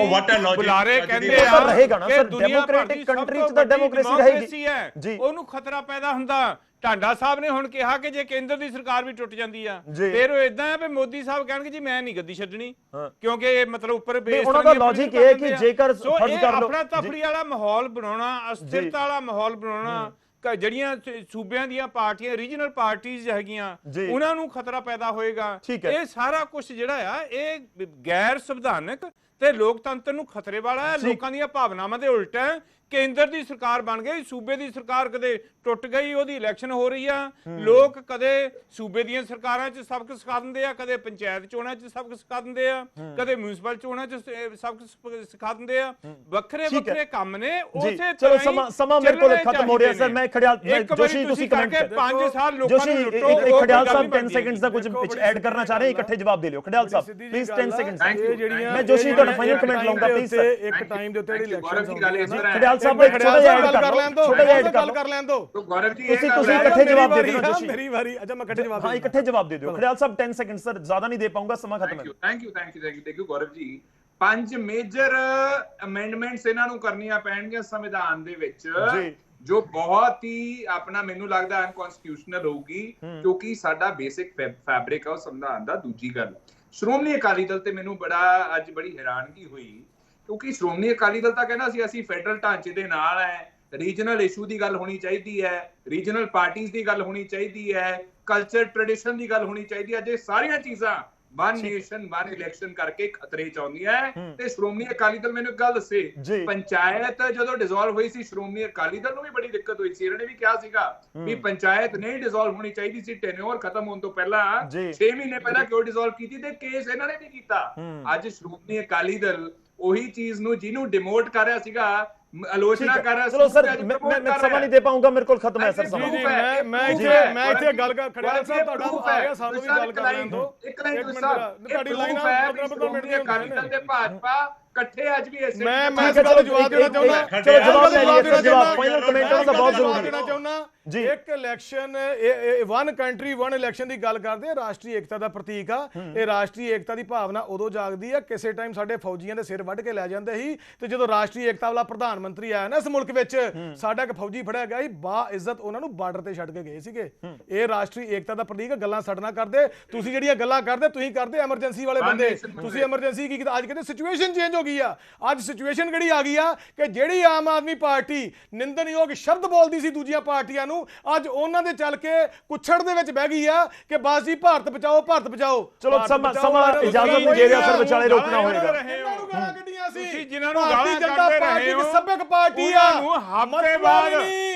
ਬੁਲਾਰੇ ਕਹਿੰਦੇ ਆ ਰਹੇਗਾ ਨਾ ਸਰ, ਦੁਨੀਆ ਡੈਮੋਕ੍ਰੈਟਿਕ ਕੰਟਰੀ 'ਚ ਤਾਂ ਡੈਮੋਕ੍ਰੇਸੀ ਰਹੇਗੀ ਜੀ, ਉਹਨੂੰ ਖਤਰਾ ਪੈਦਾ ਹੁੰਦਾ। ਢਾਂਡਾ ਸਾਹਿਬ ਨੇ ਹੁਣ ਕਿਹਾ ਕਿ ਜੇ ਕੇਂਦਰ ਦੀ ਸਰਕਾਰ ਵੀ ਟੁੱਟ ਜਾਂਦੀ ਆ, ਫਿਰ ਉਹ ਇਦਾਂ ਹੈ ਵੀ ਮੋਦੀ ਸਾਹਿਬ ਕਹਿਣਗੇ ਜੀ ਮੈਂ ਨਹੀਂ ਗੱਦੀ ਛੱਡਣੀ, ਕਿਉਂਕਿ ਇਹ ਮਤਲਬ ਉੱਪਰ ਬੇਸ ਉਹਨਾਂ ਦਾ ਲੌਜੀਕ ਇਹ ਹੈ ਕਿ ਜੇਕਰ ਫਰਜ਼ ਕਰ ਲਓ ਆਪਣਾ ਤਫਰੀ ਵਾਲਾ ਮਾਹੌਲ ਬਣਾਉਣਾ, ਅਸਥਿਰਤਾ ਵਾਲਾ ਮਾਹੌਲ ਬਣਾਉਣਾ, ਜਿਹੜੀਆਂ ਸੂਬਿਆਂ ਦੀਆਂ ਪਾਰਟੀਆਂ, ਰੀਜਨਲ ਪਾਰਟੀਆਂ ਹੈਗੀਆਂ, ਉਹਨਾਂ ਨੂੰ ਖਤਰਾ ਪੈਦਾ ਹੋਏਗਾ। ਇਹ ਸਾਰਾ ਕੁਝ ਜਿਹੜਾ ਆ ਇਹ ਗੈਰ ਸੰਵਿਧਾਨਕ ਤੇ ਲੋਕਤੰਤਰ ਨੂੰ ਖਤਰੇ ਵਾਲਾ ਹੈ, ਲੋਕਾਂ ਦੀਆਂ ਭਾਵਨਾਵਾਂ ਦੇ ਉਲਟ ਹੈ। ਕੇਂਦਰ ਦੀ ਸਰਕਾਰ ਬਣ ਗਈ, ਸੂਬੇ ਦੀ ਸਰਕਾਰ ਕਦੇ ਟੁੱਟ ਗਈ, ਉਹਦੀ ਇਲੈਕਸ਼ਨ ਹੋ ਰਹੀ ਆ। ਲੋਕ ਕਦੇ ਸੂਬੇ ਦੀਆਂ ਸਰਕਾਰਾਂ 'ਚ ਸਬਕ ਸਿਖਾ ਦਿੰਦੇ ਆ, ਕਦੇ ਪੰਚਾਇਤ ਚੋਣਾਂ 'ਚ ਸਬਕ ਸਿਖਾ ਦਿੰਦੇ ਆ, ਕਦੇ ਮਿਊਨਿਸਪਲ ਚੋਣਾਂ 'ਚ ਸਬਕ ਸਿਖਾ ਦਿੰਦੇ ਆ। ਵੱਖਰੇ ਕੰਮ ਨੇ। ਉਸੇ ਚਲੋ ਸਮਾਂ ਮੇਰੇ ਕੋਲ ਖਤਮ ਹੋ ਰਿਹਾ ਸਰ। ਮੈਂ ਖੜਿਆਲ ਜੋਸ਼ੀ, ਤੁਸੀਂ ਕਮੈਂਟ 5 ਸਾਲ ਲੋਕਾਂ ਨੂੰ ਲੁੱਟੋ। ਖੜਿਆਲ ਸਾਹਿਬ 10 ਸੈਕਿੰਡਸ ਦਾ ਕੁਝ ਵਿੱਚ ਐਡ ਕਰਨਾ ਚਾਹ ਰਹੇ, ਇਕੱਠੇ ਜਵਾਬ ਦੇ ਲਿਓ। ਖੜਿਆਲ ਸਾਹਿਬ ਪਲੀਜ਼ 10 ਸੈਕਿੰਡਸ। ਮੈਂ ਜੋਸ਼ੀ ਤੁਹਾਡਾ ਫਾਈਨਲ ਕਮੈਂਟ ਲਾਉਂਗਾ ਪਲੀਜ਼ ਸਰ। ਇੱਕ ਟਾਈਮ ਦੇ ਉੱਤੇ ਜਿਹੜੀ ਇਲੈਕਸ਼ਨ ਖੜਿਆਲ ਸਾਹਿਬ ਇੱਕ ਛੋਟਾ ਜਿਹਾ ਐਡ ਕਰ ਲੈਣ ਦਿਓ। ਗੌਰਵ ਜੀ, ਤੁਸੀਂ ਇਕੱਠੇ ਜਵਾਬ ਦੇ ਦਿਓ ਜੋਸ਼ੀ। ਮੇਰੀ ਵਾਰੀ। ਅੱਛਾ, ਮੈਂ ਇਕੱਠੇ ਜਵਾਬ ਹਾਂ, ਇਕੱਠੇ ਜਵਾਬ ਦੇ ਦਿਓ। ਖੜਿਆਲ ਸਾਹਿਬ 10 ਸੈਕਿੰਡ ਸਰ, ਜ਼ਿਆਦਾ ਨਹੀਂ ਦੇ ਪਾਉਂਗਾ, ਸਮਾਂ ਖਤਮ ਹੈ। ਥੈਂਕ ਯੂ ਦੇਖੋ ਗੌਰਵ ਜੀ, 5 ਮੇਜਰ ਅਮੈਂਡਮੈਂਟਸ ਇਹਨਾਂ ਨੂੰ ਕਰਨੀਆਂ ਪੈਣਗੀਆਂ ਸੰਵਿਧਾਨ ਦੇ ਵਿੱਚ, ਜੋ ਬਹੁਤ ਹੀ ਆਪਣਾ ਮੈਨੂੰ ਲੱਗਦਾ ਅਨਕਨਸਟੀਟਿਊਸ਼ਨਲ ਹੋਊਗੀ, ਕਿਉਂਕਿ ਸਾਡਾ ਬੇਸਿਕ ਫੈਬਰਿਕ ਆ ਉਹ ਸੰਵਿਧਾਨ ਦਾ। ਦੂਜੀ ਗੱਲ, ਸ਼੍ਰੋਮਣੀ ਅਕਾਲੀ ਦਲ ਤੇ ਮੈਨੂੰ ਅੱਜ ਬੜੀ ਹੈਰਾਨਗੀ ਹੋਈ, ਕਿਉਂਕਿ ਸ਼੍ਰੋਮਣੀ ਅਕਾਲੀ ਦਲ ਤਾਂ ਕਹਿੰਦਾ ਸੀ ਅਸੀਂ ਫੈਡਰਲ ਢਾਂਚੇ ਦੇ ਨਾਲ ਹੈ, ਰੀਜਨਲ ਇਸ਼ੂ ਦੀ ਗੱਲ ਹੋਣੀ ਚਾਹੀਦੀ ਹੈ, ਰੀਜਨਲ ਪਾਰਟੀਆਂ ਦੀ ਗੱਲ ਹੋਣੀ ਚਾਹੀਦੀ ਹੈ, ਕਲਚਰ ਟ੍ਰੈਡੀਸ਼ਨ ਦੀ ਗੱਲ ਹੋਣੀ ਚਾਹੀਦੀ ਹੈ। ਜੇ ਸਾਰੀਆਂ ਚੀਜ਼ਾਂ ਵਨ ਨੇਸ਼ਨ ਵਨ ਇਲੈਕਸ਼ਨ ਕਰਕੇ ਖਤਰੇ ਚ ਆਉਂਦੀਆਂ ਤੇ ਸ਼੍ਰੋਮਣੀ ਅਕਾਲੀ ਦਲ, ਮੈਨੂੰ ਇੱਕ ਗੱਲ ਦੱਸੇ, ਪੰਚਾਇਤ ਜਦੋਂ ਡਿਸੋਲਵ ਹੋਈ ਸੀ, ਸ਼੍ਰੋਮਣੀ ਅਕਾਲੀ ਦਲ ਨੂੰ ਵੀ ਬੜੀ ਦਿੱਕਤ ਹੋਈ ਸੀ। ਇਹਨਾਂ ਨੇ ਵੀ ਕਿਹਾ ਸੀਗਾ ਵੀ ਪੰਚਾਇਤ ਨਹੀਂ ਡਿਸੋਲਵ ਹੋਣੀ ਚਾਹੀਦੀ ਸੀ, ਟੈਨਿਓਰ ਖਤਮ ਹੋਣ ਤੋਂ ਪਹਿਲਾਂ 6 ਮਹੀਨੇ ਪਹਿਲਾਂ ਕਿਉਂ ਡਿਸੋਲਵ ਕੀਤੀ, ਤੇ ਕੇਸ ਇਹਨਾਂ ਨੇ ਨਹੀਂ ਕੀਤਾ। ਅੱਜ ਸ਼੍ਰੋਮਣੀ ਅਕਾਲੀ ਦਲ ਉਹੀ ਚੀਜ਼ ਨੂੰ ਜਿਹਨੂੰ ਡਿਮੋਟ ਕਰ ਰਿਹਾ ਸੀਗਾ, ਆਲੋਚਨਾ ਕਰ ਰਿਹਾ ਸੀ। ਚਲੋ ਸਰ, ਮੈਂ ਸਮਾਂ ਨਹੀਂ ਦੇ ਪਾਉਂਗਾ, ਮੇਰੇ ਕੋਲ ਖਤਮ ਹੈ ਸਰ ਸਮਾਂ। ਮੈਂ ਇੱਥੇ ਗੱਲ ਕਰ ਖੜਿਆਲ ਸਾਹਿਬ, ਤੁਹਾਡਾ ਆ ਗਿਆ, ਸਾਨੂੰ ਵੀ ਗੱਲ ਕਰ ਲੈਣ ਦਿਓ। ਇੱਕ ਮਿੰਟ ਤੁਹਾਡੀ ਲਾਈਨ 15 ਮਿੰਟ ਦੀ ਅਕਾਲੀ ਦਲ ਤੇ ਭਾਜਪਾ ਇਕੱਠੇ ਅੱਜ ਵੀ ਐਸੇ ਮੈਂ ਜਵਾਬ ਦੇਣਾ ਚਾਹੁੰਦਾ। ਚਲੋ ਜਵਾਬ ਫਾਈਨਲ ਕਮੈਂਟ ਦਾ ਬਹੁਤ ਜ਼ਰੂਰੀ ਹੈ ਜੀ। ਇੱਕ election, one country one election ਦੀ ਗੱਲ ਕਰਦੇ ਆ, ਰਾਸ਼ਟਰੀ ਏਕਤਾ ਦਾ ਪ੍ਰਤੀਕ ਆ। ਇਹ ਰਾਸ਼ਟਰੀ ਏਕਤਾ ਦੀ ਭਾਵਨਾ ਉਦੋਂ ਜਾਗਦੀ ਆ, ਕਿਸੇ ਟਾਈਮ ਸਾਡੇ ਫੌਜੀਆਂ ਦੇ ਸਿਰ ਵੱਢ ਕੇ ਲੈ ਜਾਂਦੇ ਸੀ, ਤੇ ਜਦੋਂ ਰਾਸ਼ਟਰੀ ਏਕਤਾ ਵਾਲਾ ਪ੍ਰਧਾਨ ਮੰਤਰੀ ਆਇਆ ਨਾ ਇਸ ਮੁਲਕ ਵਿੱਚ, ਸਾਡਾ ਇੱਕ ਫੌਜੀ ਫੜਿਆ ਗਿਆ ਸੀ, ਬਾ ਇੱਜ਼ਤ ਉਹਨਾਂ ਨੂੰ ਬਾਰਡਰ ਤੇ ਛੱਡ ਕੇ ਗਏ ਸੀਗੇ। ਇਹ ਰਾਸ਼ਟਰੀ ਏਕਤਾ ਦਾ ਪ੍ਰਤੀਕ। ਗੱਲਾਂ ਛੱਡਣਾ ਕਰਦੇ, ਤੁਸੀਂ ਜਿਹੜੀਆਂ ਗੱਲਾਂ ਕਰਦੇ ਤੁਸੀਂ ਕਰਦੇ ਐਮਰਜੈਂਸੀ ਵਾਲੇ ਬੰਦੇ। ਤੁਸੀਂ ਐਮਰਜੈਂਸੀ ਕੀ ਕੀਤਾ? ਅੱਜ ਕਹਿੰਦੇ ਸਿਚੁਏਸ਼ਨ ਚੇਂਜ ਹੋ ਗਈ ਆ। ਅੱਜ ਸਿਚੁਏਸ਼ਨ ਕਿਹੜੀ ਆ ਗਈ ਆ ਕਿ ਜਿਹੜੀ ਆਮ ਆਦਮੀ ਪਾਰਟੀ ਨਿੰਦਣਯੋਗ ਸ਼ਬਦ ਬੋਲਦੀ ਸੀ ਦੂਜੀਆਂ ਪਾਰਟੀਆਂ ਨੂੰ, ਅੱਜ ਉਹਨਾਂ ਦੇ ਚੱਲ ਕੇ ਕੁੱਛੜ ਦੇ ਵਿੱਚ ਬਹਿ ਗਈ ਆ ਕਿ ਬਸ ਜੀ ਭਾਰਤ ਬਚਾਓ, ਭਾਰਤ ਬਚਾਓ। ਚਲੋ ਸਮਾਂ ਇਜਾਜ਼ਤ ਨਹੀਂ ਦੇ ਰਿਹਾ ਸਰ, ਵਿਚਾਲੇ ਰੋਕਣਾ ਹੋਏਗਾ। ਗੱਡੀਆਂ ਸੀ ਜਿਨ੍ਹਾਂ ਨੂੰ ਗਾਲਾਂ ਕੱਢਦੇ ਰਹੇ ਹੋ, ਸੱਭਿਅਕ ਪਾਰਟੀ ਆ, ਹਫ਼ਤੇ ਬਾਅਦ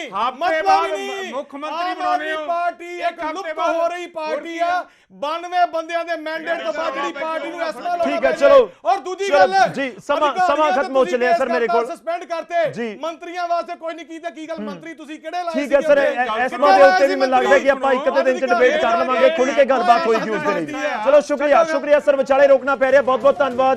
ਹਫ਼ਤੇ ਬਾਅਦ ਮੁੱਖ ਮੰਤਰੀ ਬਣਾਉਣੇ ਹੋ। ਪਾਰਟੀ ਇੱਕ ਲੁਪਤ ਹੋ ਰਹੀ ਪਾਰਟੀ ਆ 92 ਬੰਦਿਆਂ ਦੇ ਮੈਂਡੇਟ ਤੋਂ ਬਾਅਦ ਜਿਹੜੀ ਪਾਰਟੀ ਨੂੰ ਇਸ ਨਾਲ ਠੀਕ ਹੈ ਚਲੋ ਔਰ ਦੂਜੀ ਗੱਲ ਜੀ ਸਮਾਂ ਖਤਮ ਹੋ ਚਲਿਆ ਸਰ ਮੇਰੇ ਕੋਲ ਸਸਪੈਂਡ ਕਰਤੇ ਮੰਤਰੀਆਂ ਵਾਸਤੇ ਕੋਈ ਨਹੀਂ ਕੀਤਾ ਕੀ ਗੱਲ ਮੰਤਰੀ ਤੁਸੀਂ ਕਿਹੜੇ ਲਾਏ ਠੀਕ ਹੈ ਸਰ ਐਸਮਾ ਦੇ ਉੱਤੇ ਵੀ ਮੈਨੂੰ ਲੱਗਦਾ ਕਿ ਆਪਾਂ ਇੱਕ ਅੱਧੇ ਦਿਨ ਚ ਡਿਬੇਟ ਕਰ ਲਵਾਂਗੇ ਖੁੱਲ ਕੇ ਗੱਲਬਾਤ ਹੋਏਗੀ ਉਸ ਦੇ ਲਈ ਚਲੋ ਸ਼ੁਕਰੀਆ ਸਰ ਵਿਚਾਲੇ ਰੋਕਣਾ ਪੈ ਰਿਹਾ ਬਹੁਤ ਬਹੁਤ ਧੰਨਵਾਦ